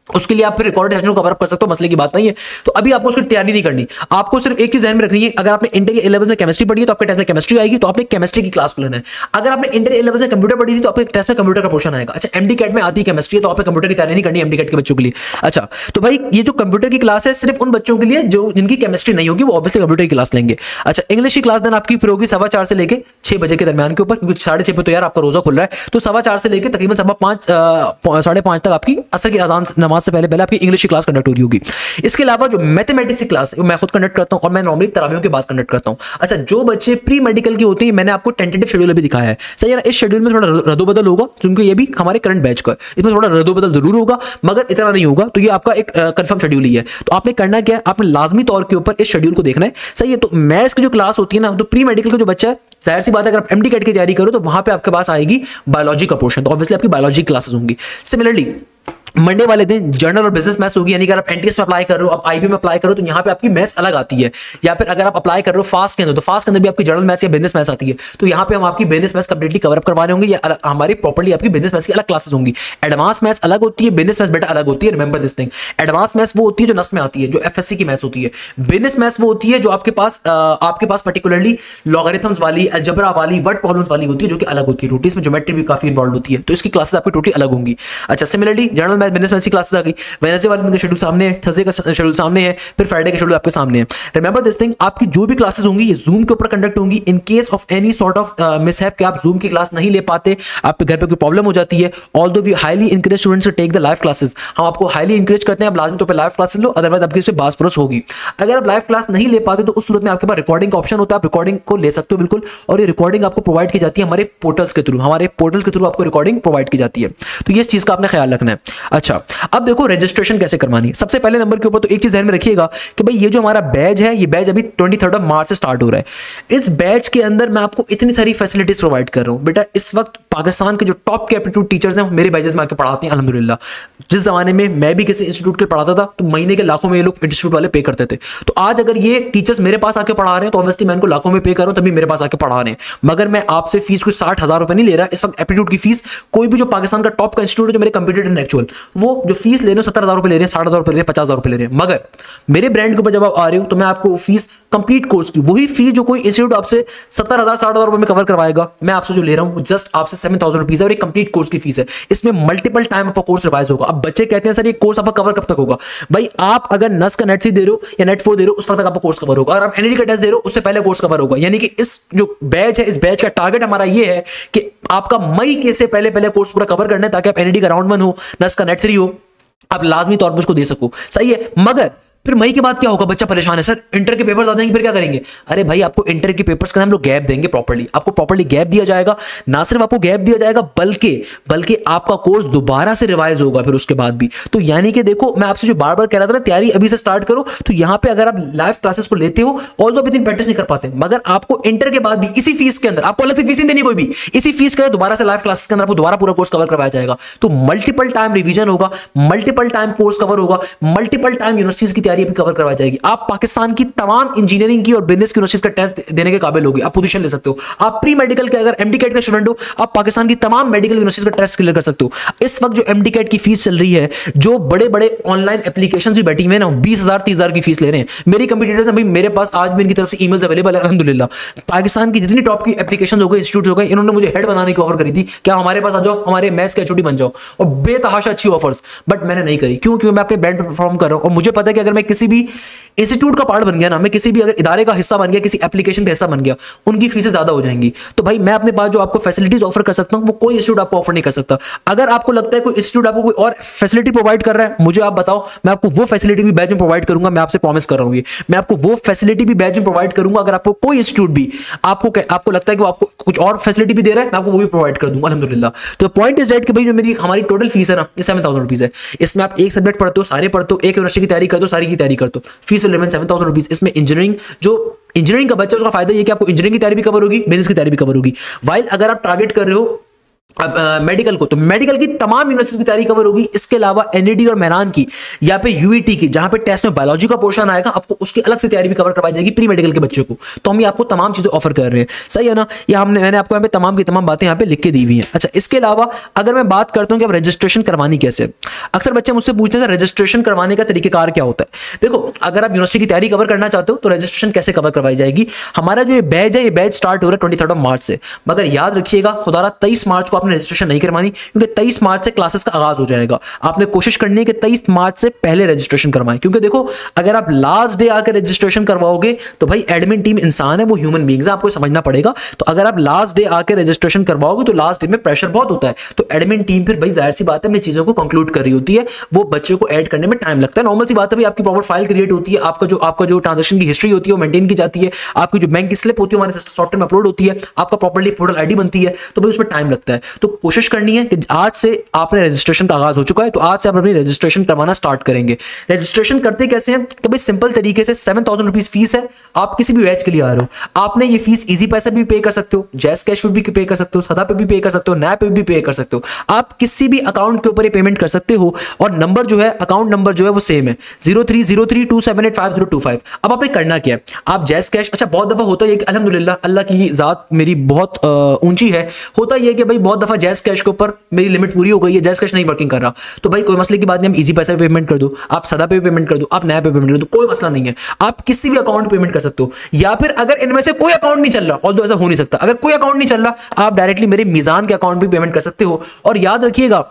[SPEAKER 1] उसके लिए आप फिर रिकॉर्ड टेस्ट को कवर अप कर सकते हो, मसले की बात नहीं है। तो अभी आपको उसकी तैयारी नहीं करनी, आपको सिर्फ एक चीज ध्यान में रखनी है। अगर आपने इंटर या A लेवल्स में केमिस्ट्री पढ़ी है तो आपके टेस्ट में केमिस्ट्री आएगी, तो आपने केमिस्ट्री की क्लास को लेना है। अगर आपने इंटर या A लेवल्स में कंप्यूटर पढ़ी थी तो आपके टेस्ट में कंप्यूटर का पोर्शन आएगा। अच्छा, MDCAT में आती है केमिस्ट्री, तो आपने कंप्यूटर की तैयारी नहीं करनी MDCAT के बच्चों के लिए। अच्छा, तो भाई ये जो कंप्यूटर की क्लास है सिर्फ उन बच्चों के लिए जो जिनकी केमिस्ट्री नहीं होगी, वो ऑब्वियसली कंप्यूटर की क्लास लेंगे। अच्छा, इंग्लिश की क्लास देन आपकी फिर होगी 4:15 से लेकर 6 बजे के दरमियान के ऊपर, क्योंकि 6:30 पे तो यार आपका रोजा खुल रहा है, तो 4:15 से लेकर तकरीबन 5:30 तक आपकी असर की अजान नमाज से पहले आपकी इंग्लिश की क्लास कंडक्ट हो रही होगी। इसके अलावा जो मैथमेटिक्स की क्लास है मैं खुद कंडक्ट करता हूं और मैं नॉर्मली तरावियों के बाद कंडक्ट करता हूं। अच्छा, जो बच्चे प्री मेडिकल के होते हैं मैंने आपको टेंटेटिव शेड्यूल अभी दिखाया है, सही है ना। इस शेड्यूल में थोड़ा रद्दोबदल होगा क्योंकि ये भी हमारे करंट बैच का, इसमें थोड़ा रद्दोबदल जरूर होगा मगर इतना नहीं होगा। तो ये आपका एक कंफर्म शेड्यूल ही है। तो आपने करना क्या है, आपने लाजमी तौर के ऊपर इस शेड्यूल को देखना है, सही है। तो मैथ्स की जो क्लास होती है ना, तो प्री मेडिकल का जो बच्चा है, जाहिर सी बात है अगर आप MDCAT की तैयारी करो तो वहां पे आपके पास आएगी बायोलॉजी का पोर्शन, तो ऑब्वियसली आपकी बायोलॉजी क्लासेस होंगी। सिमिलरली मंडे वाले दिन जर्नल और बिजनेस मैथ्स होगी, यानी अगर आप NTS में अप्लाई कर रहे हो, आप IB में अप्लाई करो तो यहाँ पे आपकी मैथ्स अलग आती है। या फिर अगर आप अप्लाई कर रहे हो फास्ट के अंदर तो फास्ट के अंदर भी आपकी जर्नल मैथ्स या बिजनेस मैथ्स आती है, तो यहाँ पे हम आपकी business maths completely cover up करवा रहे होंगे, या हमारी प्रॉपर्ली आपकी बिजनेस मैथ्स की अलग क्लासेस होंगी। एडवांस मैथ्स अलग होती है, बिजनेस मैथ्स बेटा अलग होती है। Remember this thing, advance maths वो होती है जो NUST में आती है, जो FSC की मैथ्स होती है। बिजनेस मैथ्स वो होती है जो आपके पास पर्टिकुलरली लॉगरिथम्स वाली, अलजेब्रा वाली, वर्ड प्रॉब्लम्स वाली होती है, जो कि अलग होती है। टोटली इसमें ज्योमेट्री भी काफी इन्वॉल्व होती है, तो इसकी क्लासेस आपकी टोटली अलग होंगी। अच्छा, similarly journal maths business maths की क्लासेस वेडनेसडे वाले दिन का शेड्यूल सामने है, थर्सडे का शेड्यूल सामने है, फिर फ्राइडे का शेड्यूल आपके सामने है। रिमेंबर दिस थिंग, आपकी जो भी क्लासेस होंगी ये जूम के ऊपर कंडक्ट होंगी। In case of any sort of mishap कि आप जूम की क्लास नहीं ले पाते, आपके घर पे कोई प्रॉब्लम हो जाती है, although we highly encourage students to take the live classes, हम आपको हाईली इंकरेज करते हैं आप लाजमी तौर पे लाइव क्लासेस लो, अदरवाइज आपकी इससे बास परोस होगी। अगर आप लाइव क्लास नहीं ले पाते तो उस सूरत में आपके पास रिकॉर्डिंग का ऑप्शन होता है, आप रिकॉर्डिंग को ले सकते हो बिल्कुल, और ये रिकॉर्डिंग आपको प्रोवाइड की जाती है हमारे पोर्टल्स के थ्रू, आपको रिकॉर्डिंग प्रोवाइड की जाती है। तो ये इस चीज का आपने ख्याल रखना है। अच्छा, अब देखो रजिस्ट्रेशन कैसे करवानी है। सबसे पहले नंबर के ऊपर तो एक चीज ध्यान में रखिएगा कि भाई ये जो हमारा बैच है, ये बैच अभी 23 मार्च से स्टार्ट हो रहा है। इस बैच के अंदर मैं आपको इतनी सारी फैसिलिटीज प्रोवाइड कर रहा हूं। बेटा इस वक्त पाकिस्तान के जो टॉप के एप्टीट्यूड टीचर्स हैं मेरे बैचेस में आके पढ़ाते हैं अल्हम्दुलिल्लाह। जिस जमाने में मैं भी किसी इंस्टीट्यूट के पढ़ाता था तो महीने के लाखों में ये लोग इंस्टीट्यूट वाले पे करते थे। तो आज अगर ये टीचर्स मेरे पास आके पढ़ा रहे हैं तो ऑब्वियसली मैं उनको लाखों में पे कर रहा हूं, तभी मेरे पास आके पढ़ा रहे हैं। मगर मैं आपसे फीस कोई 60,000 रुपए नहीं ले रहा। इस वक्त एप्टीट्यूड की फीस कोई भी जो पाकिस्तान का टॉप का इंस्टीट्यूट है जो मेरे कंप्यूटर एंड एक्चुअल, वो जो फीस ले रहे हैं 70,000 रुपए ले रहे हैं, 60,000 रुपए ले रहे हैं, 50,000 रुपए ले रहे हैं। मगर मेरे ब्रांड के ऊपर जब आप आ रहे हो तो मैं आपको फीस कंप्लीट कोर्स की वही फीस जो कोई इंस्टीट्यूट आपसे 70,000 60,000 रुपए में कवर करवाएगा, मैं आपसे जो ले रहा हूं जस्ट आपसे 7,000 रुपीज है और एक कंप्लीट कोर्स की फीस है। इसमें मल्टीपल टाइम आपका कोर्स रिवाइज होगा। अब बच्चे कहते हैं सर ये कोर्स आपका कवर कब तक होगा? भाई आप अगर नस का नेट 3 दे रहे हो या नेट 4 दे रहे हो उस वक्त तक आपका कोर्स कवर होगा। और आप एनईडी का टेस्ट दे रहे हो उससे पहले कोर्स कवर होगा। यानी कि इस जो बैच है, इस बैच का टारगेट हमारा ये है कि आपका मई के से पहले कोर्स पूरा कवर करना है ताकि आप एनईडी का राउंड 1 हो, नस का नेट 3 हो, आप लाजमी तौर पर उसको दे सको। सही है। मगर फिर मई के बाद क्या होगा? बच्चा परेशान है, सर इंटर के पेपर्स आ जाएंगे फिर क्या करेंगे? अरे भाई आपको इंटर के पेपर्स का हम लोग गैप देंगे प्रॉपर्ली, आपको प्रॉपर्ली गैप दिया जाएगा। ना सिर्फ आपको गैप दिया जाएगा बल्कि आपका कोर्स दोबारा से रिवाइज होगा फिर उसके बाद भी। तो यानी कि देखो मैं आपसे जो बार बार कह रहा था ना, तैयारी अभी से स्टार्ट करो। तो यहां पर अगर आप लाइव क्लासेस को लेते हो ऑल्दो आप इतनी प्रैक्टिस नहीं कर पाते, मगर आपको इंटर के बाद भी इसी फीस के अंदर, आपको अलग से फीस नहीं देनी कोई भी, इसी फीस के अंदर दोबारा से लाइव क्लासेस के अंदर आपको दोबारा पूरा कोर्स कवर करवाया जाएगा। तो मल्टीपल टाइम रिवीजन होगा, मल्टीपल टाइम कोर्स कवर होगा, मल्टीपल टाइम यूनिवर्सिटीज की तैयारी भी कवर करवाई जाएगी। आप पाकिस्तान की तमाम इंजीनियरिंग की और बिजनेस की यूनिवर्सिटीज का टेस्ट देने के काबिल होगी, आप पोजीशन ले सकते हो। आप प्री मेडिकल के अगर एमडी कैट का स्टूडेंट हो, आप पाकिस्तान की तमाम मेडिकल यूनिवर्सिटीज का टेस्ट क्लियर कर सकते हो। इस वक्त जो एमडी कैट की फीस चल रही है, जो बड़े बड़े ऑनलाइन एप्लीकेशंस भी बैठी हुए हैं ना, 20,000 30,000 की फीस ले रहे हैं। मेरी कंपटीटर्स हैं भाई, मेरे पास आज भी इनकी तरफ से ईमेल्स अवेलेबल है अल्हम्दुलिल्लाह। पाकिस्तान की जितनी टॉप की एप्लीकेशंस हो गई, इंस्टीट्यूट हो गए, इन्होंने मुझे हेड बनाने की ऑफर करी थी, क्या हमारे पास आ जाओ, हमारे मैथ्स के एचओडी बन जाओ, और बेतहाशा अच्छी ऑफर्स, बट मैंने नहीं करी। क्यों? मैं अपने ब्रांड परफॉर्म कर रहा हूं और मुझे पता है कि अगर मैं किसी भी इंस्टीट्यूट का पार्ट बन गया ना, मैं किसी भी अगर इदारे का हिस्सा बन गया, किसी एप्लीकेशन का हिस्सा बन गया, उनकी फीसें ज्यादा हो जाएंगी। तो भाई मैं अपने पास जो आपको फैसिलिटीज ऑफर कर सकता हूं वो कोई इंस्टीट्यूट आपको ऑफर नहीं कर सकता। अगर आपको लगता है कोई इंस्टीट्यूट आपको कोई और फैसिलिटी प्रोवाइड कर रहा है, मुझे आप बताओ, मैं आपको वो फैसिलिटी भी बैच में प्रोवाइड करूंगा। मैं आपसे प्रॉमिस कर रहा हूं, मैं आपको वो फैसिलिटी भी बैच में प्रोवाइड करूंगा। अगर आपको कोई इंस्टीट्यूट भी आपको लगता है कि वो आपको कुछ और फैसिलिटी भी दे रहा है, मैं आपको वो भी प्रोवाइड कर दूंगा अल्हम्दुलिल्लाह। तो पॉइंट इज दैट कि भाई जो हमारी टोटल फीस है ना, 7,000 रुपीज है। इसमें आप एक सब्जेक्ट पढ़ते हो, सारे पढ़ते हो, एक यूनिवर्सिटी की तैयारी करते हो, सारी की तैयारी करते हो, फीस 7,000 रुपीज। इसमें इंजीनियरिंग का बच्चा, उसका फायदा ये कि आपको इंजीनियरिंग की तैयारी भी कवर होगी, बिजनेस की तैयारी भी कवर होगी। वाइल अगर आप टारगेट कर रहे हो मेडिकल को, तो मेडिकल की तमाम यूनिवर्सिटीज की तैयारी कवर होगी। इसके अलावा एनईडी और मेहरान की, या पे यूईटी की, जहां पे टेस्ट में बायोलॉजी का पोर्शन आएगा, आपको उसकी अलग से तैयारी भी कवर करवाई जाएगी प्री मेडिकल के बच्चों को। तो हम ये आपको तमाम चीजें ऑफर कर रहे हैं, सही है ना? ये मैंने आपको यहाँ पे तमाम की तमाम बातें यहाँ पे लिख के दी हुई हैं। अच्छा, इसके अलावा अगर मैं बात करता हूँ कि अब रजिस्ट्रेशन करवानी कैसे, अक्सर बच्चे मुझसे पूछते हैं रजिस्ट्रेशन करवाने का तरीकेकार क्या होता है। देखो, अगर आप यूनिवर्सिटी की तैयारी कवर करना चाहते हो तो रजिस्ट्रेशन कैसे कवर करवाई जाएगी। हमारा जो ये बैच है, ये बैच स्टार्ट हो रहा है 23 मार्च से, मगर याद रखिएगा खुदारा 23 मार्च को आपने रजिस्ट्रेशन नहीं करवानी, क्योंकि 23 मार्च से क्लासेस का आगाज हो जाएगा। आपने कोशिश करनी है कि 23 मार्च से पहले रजिस्ट्रेशन करवाएं, क्योंकि देखो अगर आप लास्ट डे आकर रजिस्ट्रेशन करवाओगे तो भाई एडमिन टीम इंसान है, वो ह्यूमन बीइंग्स है, आपको समझना पड़ेगा। तो अगर आप लास्ट डे आकर रजिस्ट्रेशन करवाओगे तो लास्ट डे में प्रेशर बहुत होता है, तो एडमिन टीम फिर भाई जाहिर सी बात है अपनी चीजों को कंक्लूड कर रही होती है, वो बच्चों को ऐड करने में टाइम लगता है। नॉर्मल सी बात है भाई, आपकी प्रॉपर फाइल क्रिएट होती है, आपका जो ट्रांजेक्शन की हिस्ट्री होती है वो मेंटेन की जाती है, आपकी जो बैंक की स्लिप होती है हमारे सॉफ्टवेयर में अपलोड होती है, आपका प्रॉपर्ली पोर्टल आईडी बनती है, तो भाई उसमें टाइम लगता है। तो कोशिश करनी है कि आज से आपने रजिस्ट्रेशन का आगाज हो चुका है, तो आज से आप अपनी रजिस्ट्रेशन करवाना स्टार्ट करेंगे। रजिस्ट्रेशन करते कैसे हैं कि भाई सिंपल तरीके से 7,000 रुपीज फीस है। आप किसी भी बैच के लिए आ रहे हो, आपने ये फीस इजी पैसे भी पे कर सकते हो, जैस कैश पे भी पे कर सकते हो, सदा पे भी पे कर सकते हो, नैप पे भी पे कर सकते हो। आप किसी भी अकाउंट के ऊपर ये पेमेंट कर सकते हो, और नंबर जो है, अकाउंट नंबर जो है वो सेम है 030327855025। अब आपने करना क्या है, आप जैस कैश, अच्छा बहुत दफा होता है कि अल्हम्दुलिल्लाह अल्लाह की जात मेरी बहुत ऊंची है, होता यह कि भाई बहुत दफा जैस कैश के ऊपर मेरी लिमिट पूरी हो गई है, जैस कैश नहीं वर्किंग कर रहा, तो भाई कोई मसले की बात नहीं, हम इजी पैसे पे पेमेंट कर दो, आप सदा पे पेमेंट कर दो, आप नया पे पेमेंट कर दो, कोई मसला नहीं है। आप किसी भी अकाउंट पेमेंट कर सकते हो, या फिर अगर इनमें से कोई अकाउंट नहीं चल रहा, और ऐसा हो नहीं सकता, अगर कोई अकाउंट नहीं चल रहा, आप डायरेक्टली मेरे मीजान के अकाउंट भी पेमेंट कर सकते हो। और याद रखिएगा,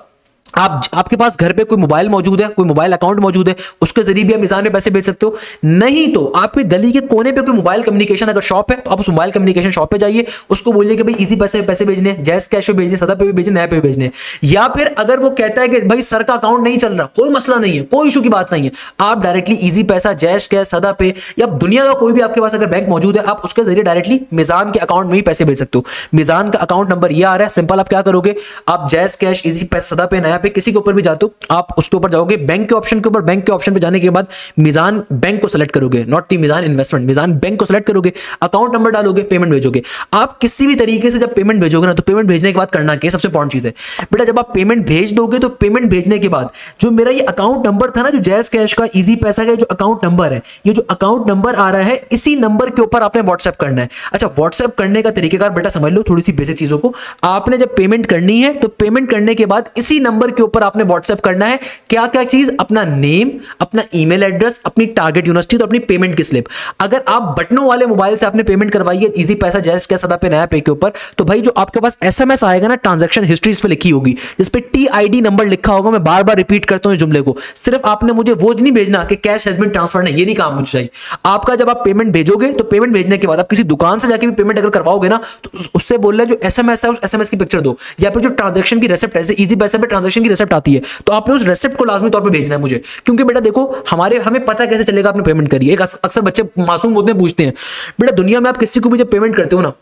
[SPEAKER 1] आपके पास घर पे कोई मोबाइल मौजूद है, कोई मोबाइल अकाउंट मौजूद है, उसके जरिए भी आप मिजान में पैसे भेज सकते हो। नहीं तो आपके गली के कोने पे कोई मोबाइल कम्युनिकेशन अगर शॉप है, तो आप उस मोबाइल कम्युनिकेशन शॉप पे जाइए, उसको बोलिए कि भाई इजी पैसे भेजने, जैस कैश पे भेजने, सदा पे भी भेजने, नया पे भी भेजने। या फिर अगर वो कहता है कि भाई सर का अकाउंट नहीं चल रहा, कोई मसला नहीं है, कोई इशू की बात नहीं है, आप डायरेक्टली इजी पैसा, जैस कैश, सदा पे, या दुनिया का कोई भी आपके पास अगर बैंक मौजूद है, आप उसके जरिए डायरेक्टली मिजान के अकाउंट में ही पैसे भेज सकते हो। मिजान का अकाउंट नंबर ये आ रहा है, सिंपल आप क्या करोगे, आप जैस कैश, इजी पैसा, सदा पे, नया पे किसी के ऊपर भी जाते हो, आप उसके ऊपर जाओगे बैंक के ऑप्शन के ऊपर, बैंक के ऑप्शन पे जाने के बाद मीज़ान बैंक को सेलेक्ट करोगे, not the Meezaan investment, Meezaan bank को सेलेक्ट करोगे, अकाउंट नंबर डालोगे, पेमेंट भेजोगे। आप किसी भी तरीके से जब पेमेंट भेजोगे ना, तो पेमेंट भेजने के बाद करना क्या है, सबसे इंपॉर्टेंट चीज है बेटा, जब आप पेमेंट भेज दोगे तो पेमेंट भेजने के बाद जो मेरा ये अकाउंट नंबर था ना, जो जैज़ कैश का, इजी पैसा का जो अकाउंट नंबर है, ये जो अकाउंट नंबर आ रहा है, इसी नंबर के ऊपर आपने व्हाट्सएप करना है। अच्छा, व्हाट्सएप करने का तरीकेकार बेटा समझ लो, थोड़ी सी बेसिक चीजों को। आपने जब पेमेंट करनी है तो पेमेंट करने के बाद इसी नंबर के ऊपर आपने व्हाट्सएप करना है क्या क्या चीज, अपना नेम, अपना ईमेल एड्रेस, अपनी टारगेट यूनिवर्सिटी, तो अपनी पेमेंट की स्लिप। अगर आप बटनों वाले मोबाइल से आपने पेमेंट करवाई है इजी पैसा, जैज़ कैश, सदा पे, नया पे के ऊपर, तो भाई जो आपके पास एसएमएस आएगा ना, ट्रांजैक्शन हिस्ट्री इस पे लिखी होगी, जिस पे टीआईडी नंबर लिखा होगा। मैं बार बार रिपीट करता हूं इस जुमले को, सिर्फ आपने मुझे वो नहीं भेजना कि कैश हैज बीन ट्रांसफर्ड, नहीं, ये नहीं काम मुझे चाहिए। आपका जब आप पेमेंट भेजोगे तो पेमेंट भेजने के बाद आप किसी दुकान से जाके भी पेमेंट अगर करवाओगे ना, तो उससे बोल रहे जो एसएमएस है उस एसएमएस की पिक्चर दो, या फिर जो ट्रांजैक्शन की रेसिप्ट है, जैसे इजी पैसा पे ट्रांजैक्शन की रेसिप्ट आती है, तो आपने उस रेसिप्ट को लाजमी तौर पर भेजना है मुझे। क्योंकि बेटा देखो, हमें पता कैसे चलेगा आपने पेमेंट करी है। अक्सर बच्चे मासूम होते हैं, पूछते हैं बेटा दुनिया में आप किसी को भी जब पेमेंट करते हो ना,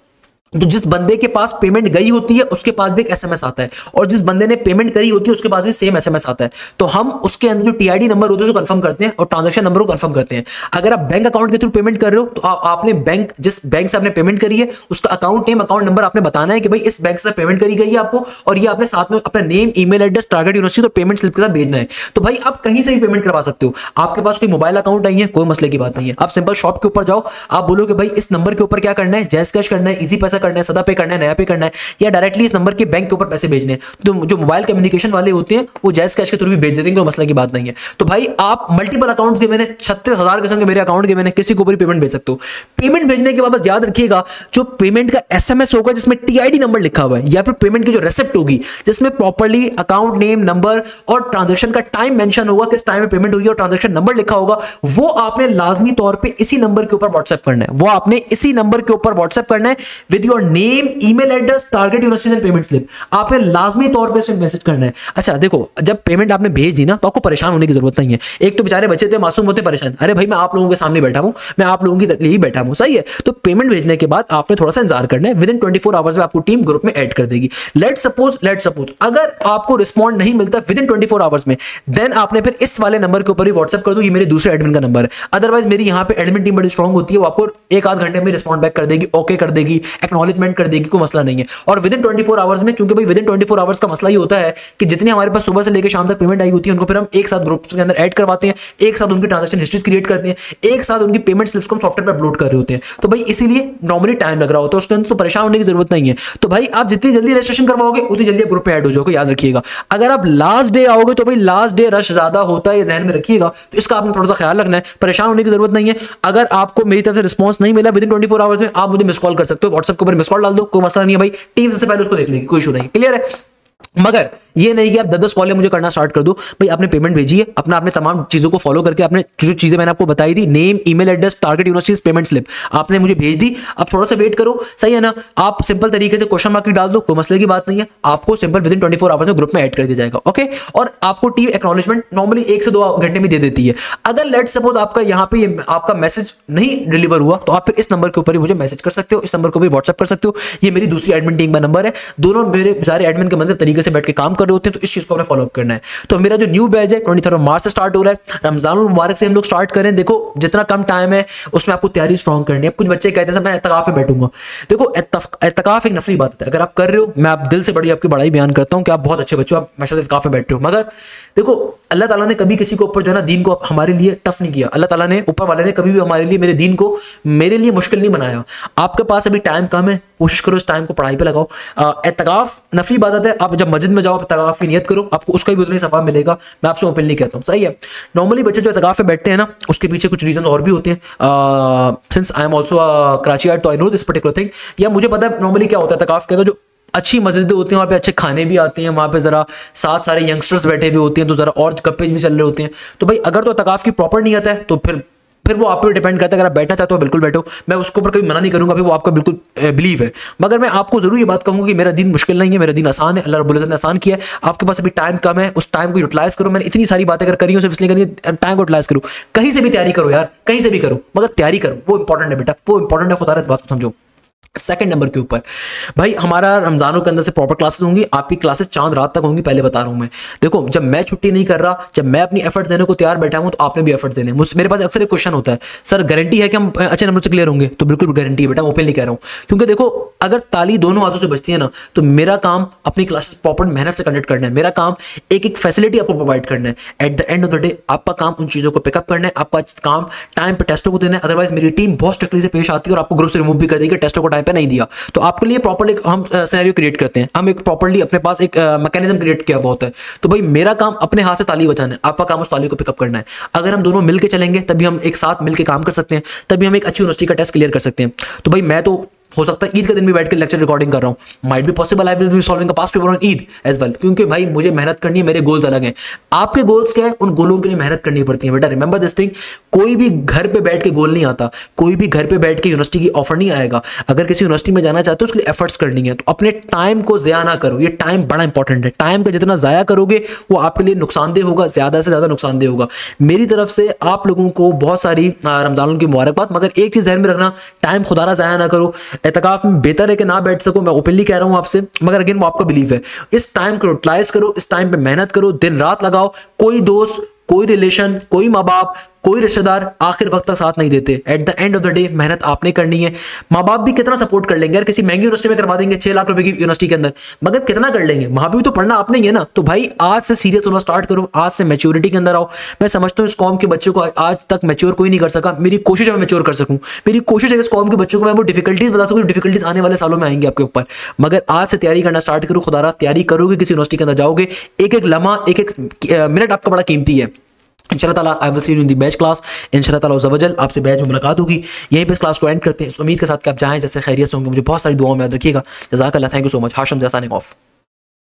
[SPEAKER 1] तो जिस बंदे के पास पेमेंट गई होती है उसके पास भी एक एसएमएस आता है, और जिस बंदे ने पेमेंट करी होती है उसके पास भी सेम एसएमएस आता है। तो हम उसके अंदर जो टीआईडी नंबर होते हैं उसको कंफर्म करते हैं और ट्रांजैक्शन नंबर को कंफर्म करते हैं। अगर आप बैंक अकाउंट के थ्रू पेमेंट कर रहे हो तो आपने जिस बैंक से आपने पेमेंट करी है उसका अकाउंट नेम, अकाउंट नंबर आपने बताना है कि भाई इस बैंक से पेमेंट करी गई है आपको, और ये आपने साथ में अपना name, email address, target university और पेमेंट स्लिप के साथ भेजना है। तो भाई आप कहीं से भी पेमेंट करवा सकते हो। आपके पास कोई मोबाइल अकाउंट नहीं है, कोई मसले की बात नहीं है, आप सिंपल शॉप के ऊपर जाओ, आप बोलो कि भाई इस नंबर के ऊपर क्या करना है, जैज़ कैश करना है, इजी पैसा करना है, सदा पे करना है, नया पे करना है, या डायरेक्टली इस नंबर के बैंक के ऊपर पैसे भेजने हैं। तो जो मोबाइल कम्युनिकेशन वाले होते हैं वो जैज़ कैश के थ्रू भी भेज देते हैं, कोई मसला की बात नहीं है। तो भाई आप मल्टीपल अकाउंट्स के मैंने 36,000 किस्म के मेरे अकाउंट के मैंने किसी को भी पेमेंट भेज सकते हो। पेमेंट भेजने के बाद बस याद रखिएगा, जो पेमेंट का एसएमएस होगा जिसमें टीआईडी नंबर लिखा हुआ है, या फिर पेमेंट की जो रेसिप्ट होगी जिसमें प्रॉपर्ली अकाउंट नेम, नंबर और ट्रांजैक्शन का टाइम मेंशन होगा, किस टाइम में पेमेंट हुई और ट्रांजैक्शन नंबर लिखा होगा, वो आपने लाजमी तौर पे इसी नंबर के ऊपर व्हाट्सएप करना है। वो आपने इसी नंबर के ऊपर व्हाट्सएप करना है with your name, email address, target university and payment slip. आपने लाजमी तौर पे इसे मैसेज करना है। अच्छा देखो, जब पेमेंट आपने भेज दी ना तो आपको परेशान होने की जरूरत नहीं है। एक तो बेचारे बच्चे थे मासूम होते परेशान, अरे भाई मैं आप लोगों के सामने बैठा हूं, मैं आप लोगों के लिए बैठा हूं, सही है। तो पेमेंट भेजने के बाद आपने थोड़ा सा इंतजार करना है, विद इन 24 आवर्स में आपको टीम ग्रुप में ऐड कर देगी। लेट सपोज अगर आपको रिस्पॉन्ड नहीं मिलता विद इन 24 आवर्स में, देन आपने फिर इस वाले नंबर के ऊपर ही व्हाट्सएप कर दो, ये मेरे दूसरे एडमिन का नंबर है। अदरवाइज मेरी यहाँ पे एडमिन टीम बड़ी स्ट्रॉन्ग होती है, वो आपको एक आध घंटे में रिस्पॉन्ड बैक कर देगी, ओके कर देगी, एक्नॉलेजमेंट कर देगी, कोई मसला नहीं है। और विद इन 24 आवर्स में, क्योंकि भाई विद इन 24 आवर्स का मसला ये होता है कि जितनी हमारे पास सुबह से लेकर शाम तक पेमेंट आई होती है उनको फिर हम एक साथ ग्रुप के अंदर ऐड करवाते हैं, एक साथ उनकी ट्रांजैक्शन हिस्ट्रीज क्रिएट करते हैं, एक साथ उनकी पेमेंट स्लिप्स को हम सॉफ्टवेयर पर अपलोड कर रहे होते हैं। तो भाई इसीलिए नॉर्मली टाइम लग रहा होता है, उसके अंदर तो परेशान होने की जरूरत नहीं है। तो भाई आप जितनी जल्दी रजिस्ट्रेशन करवाओगे उतनी जल्दी आप ग्रुप में ऐड हो जाओगे, याद रखिएगा। अगर आप लास्ट डे आओगे तो भाई लास्ट डे रश ज्यादा होता है, ये ध्यान में रखिएगा, तो इसका आपने थोड़ा सा ख्याल रखना है, परेशान होने की जरूरत नहीं है। अगर आपको मेरी तरफ से रिस्पॉन्स नहीं मिला विद इन 24 आवर्स में, आप मुझे मिस कॉल कर सकते हो, व्हाट्सएप के ऊपर मिस कॉल डाल दो, कोई मसला नहीं है भाई, टीम सबसे पहले उसको देख लेगी, कोई इशू नहीं, क्लियर है। मगर ये नहीं कि आप 10-10 कॉलें मुझे करना स्टार्ट कर दो। भाई आपने पेमेंट भेजी है, आपने तमाम चीजों को फॉलो करके, आपने जो चीजें मैंने आपको बताई थी, name, email address, target university, payment slip, आपने मुझे भेज दी। अब थोड़ा सा वेट करो, सही है ना। आप सिंपल तरीके से क्वेश्चन मार्क डाल दो, कोई मसले की बात नहीं है, आपको सिंपल विद इन 24 आवर्स में ग्रुप में ऐड कर दिया जाएगा, ओके। और आपको टीम एक्नॉलेजमेंट नॉर्मली 1 से 2 घंटे में दे देती है। अगर लेट सपोज आपका यहाँ पे आपका मैसेज नहीं डिलीवर हुआ तो आप फिर इस नंबर के ऊपर ही मुझे मैसेज कर सकते हो, इस नंबर को भी व्हाट्सएप कर सकते हो। ये मेरी दूसरी एडमिन टीम का नंबर है, दोनों मेरे सारे एडमिन के मतलब तरीके से बैठ के काम कर रहे होते हैं, तो इस चीज को फॉलो अप करना है। तो मेरा जो न्यू बैच है 23 मार्च से स्टार्ट हो रहा है, रमजान मुबारक से हम लोग स्टार्ट करें। देखो जितना कम टाइम है उसमें आपको तैयारी स्ट्रॉन्ग करनी है। अब कुछ बच्चे कहते हैं मैं एतकाफ में बैठूंगा, देखो एतकाफ एक नफली बात है, अगर आप कर रहे हो, मैं आप दिल से बड़ी आपकी बड़ाई बयान करता हूं कि आप बहुत अच्छे बच्चे हो, आप माशाल्लाह एतकाफ में बैठे हो, मगर देखो अल्लाह ताला ने कभी किसी को ऊपर जो है ना दीन को हमारे लिए टफ नहीं किया। अल्लाह ताला ने ऊपर वाले ने कभी भी हमारे लिए, मेरे दीन को मेरे लिए मुश्किल नहीं बनाया। आपके पास अभी टाइम कम है, कोशिश करो इस टाइम को पढ़ाई पे लगाओ। एतकाफ नफली इबादत है, आप जब मस्जिद में जाओ एतकाफ की नियत करो, आपको उसका भी उतना ही सवाब मिलेगा। मैं आपसे ओपनली कहता हूँ, सही है। नॉर्मली बच्चे जो एतकाफ में बैठते हैं ना, उसके पीछे कुछ रीजन और भी होते हैं। Since I am also Karachi, तो I know this particular thing. या मुझे पता है नॉर्मली क्या होता है एतकाफ के, तो जो अच्छी मस्जिदें होती हैं वहाँ पे अच्छे खाने भी आते हैं, वहाँ पे जरा साथ सारे यंगस्टर्स बैठे हुए होते हैं, तो जरा और गप्पे भी चल रहे होते हैं। तो भाई अगर तो एतकाफ की प्रॉपर नहीं आता है तो फिर वो आप पे डिपेंड करता है। अगर आप बैठना चाहते हो बिल्कुल बैठो, मैं उसके ऊपर कभी मना नहीं करूंगा, फिर वो आपका बिल्कुल बिलीव है। मगर मैं आपको जरूर ये बात कहूंगा कि मेरा दिन मुश्किल नहीं है, मेरा दिन आसान है, अल्लाह रब्बुल इज्जत ने आसान किया है। आपके पास अभी टाइम कम है, उस टाइम को यूटिलाइज करो। मैंने इतनी सारी बातें अगर करी हूं सिर्फ इसलिए करी, टाइम को यूटिलाइज करो। कहीं से भी तैयारी करो यार, कहीं से भी करो, मगर तैयारी करो, वो इंपॉर्टेंट है बेटा, वो इंपॉर्टेंट है। खुदा इस बात को समझो। सेकंड नंबर के ऊपर भाई हमारा रमजानों के अंदर से प्रॉपर क्लासेस होंगी, आपकी क्लासेस चांद रात तक होंगी, पहले बता रहा हूं मैं। देखो जब मैं छुट्टी नहीं कर रहा, जब मैं अपनी एफर्ट्स देने को तैयार बैठा हूं, तो आपने भी एफर्ट्स देने। मेरे पास अक्सर एक क्वेश्चन होता है, सर गारंटी है कि हम अच्छे नंबर से क्लियर होंगे? तो बिल्कुल गारंटी है बेटा, ओपनली कह रहा हूं। क्योंकि देखो अगर ताली दोनों हाथों से बचती है ना, तो मेरा काम अपनी क्लासेस प्रॉपर मेहनत से कंडक्ट करना है, मेरा काम एक एक फैसिलिटी आपको प्रोवाइड करना है। At the end of the day आपका काम उन चीजों को पिकअप करना है, आपका काम टाइम पे टेस्टों को देना है। अदरवाइज मेरी टीम बहुत स्ट्रिक्टली से पेश आती है और आपको ग्रुप से रिमूव भी कर देगी, टेस्टों को टाइम पे नहीं दिया। तो आपके लिए प्रॉपर्ली हम सिनेरियो क्रिएट करते हैं, हम एक प्रॉपर्ली अपने पास एक मैकेनिज्म क्रिएट किया हुआ होता है। तो भाई मेरा काम अपने हाथ से ताली बजाना है, आपका काम उस ताली को पिकअप करना है। अगर हम दोनों मिलकर चलेंगे तभी हम एक साथ मिलकर काम कर सकते हैं, तभी हम एक अच्छी यूनिवर्सिटी का टेस्ट क्लियर कर सकते हैं। तो भाई मैं तो हो सकता है ईद के दिन भी बैठ के लेक्चर रिकॉर्डिंग कर रहा हूं, might be possible I will be solving a past paper on Eid as well, क्योंकि भाई मुझे मेहनत करनी है, मेरे गोल्स अलग हैं। आपके गोल्स क्या है, उन गोलों के लिए मेहनत करनी पड़ती है बेटा। रिमेंबर दिस थिंग, कोई भी घर पे बैठ के गोल नहीं आता, कोई भी घर पे बैठ के यूनिवर्सिटी की ऑफर नहीं आएगा। अगर किसी यूनिवर्सिटी में जाना चाहते हो उसके लिए एफर्ट्स करनी है, तो अपने टाइम को ज़ाया ना करो। ये टाइम बड़ा इंपॉर्टेंट है, टाइम का जितना ज़ाया करोगे वो आपके लिए नुकसानदेह होगा, ज़्यादा से ज़्यादा नुकसानदेह होगा। मेरी तरफ से आप लोगों को बहुत सारी रमजान की मुबारकबाद, मगर एक चीज़ ध्यान में रखना, टाइम खुदारा ज़ाया ना करो। एतकाफ में बेहतर है कि ना बैठ सको, मैं ओपनली कह रहा हूं आपसे, मगर अगेन वो आपका बिलीफ है। इस टाइम को यूटिलाइज करो, इस टाइम पे मेहनत करो, दिन रात लगाओ। कोई दोस्त, कोई रिलेशन, कोई माँ बाप, कोई रिश्तेदार आखिर वक्त तक साथ नहीं देते। At the end of the day मेहनत आपने करनी है। माँ बाप भी कितना सपोर्ट कर लेंगे यार, किसी महंगी यूनिवर्सिटी में करवा देंगे 6 लाख रुपए की यूनिवर्सिटी के अंदर, मगर कितना कर लेंगे? वहां भी तो पढ़ना आपने ही है ना। तो भाई आज से सीरियस होना स्टार्ट करो, आज से मैच्योरिटी के अंदर आओ। मैं समझता हूँ इस कौम के बच्चों को आज तक मैच्योर कोई नहीं कर सका, मेरी कोशिश है मैं मैच्योर कर सकूं। मेरी कोशिश है इस कौम के बच्चों को मैं वो डिफिकल्टीज बता सकूं, डिफिकल्टीज आने वाले सालों में आएंगे आपके ऊपर। मगर आज से तैयारी करना स्टार्ट करो, खुदारा तैयारी करोगे, किसी यूनिवर्सिटी के अंदर जाओगे, एक एक लम्हा, एक एक मिनट आपका बड़ा कीमती है। इंशाल्लाह ताला I will see you in the batch class. इंशाल्लाह ताला ज़वजल आपसे बैच में मुलाकात होगी। यहीं पे इस क्लास को एंड करते हैं, इस उम्मीद के साथ कि आप जाएं जैसे खैरियत से होंगे। मुझे बहुत सारी दुआओं में याद रखिएगा। जज़ाकल्लाह, thank you so much. Hashim signing of.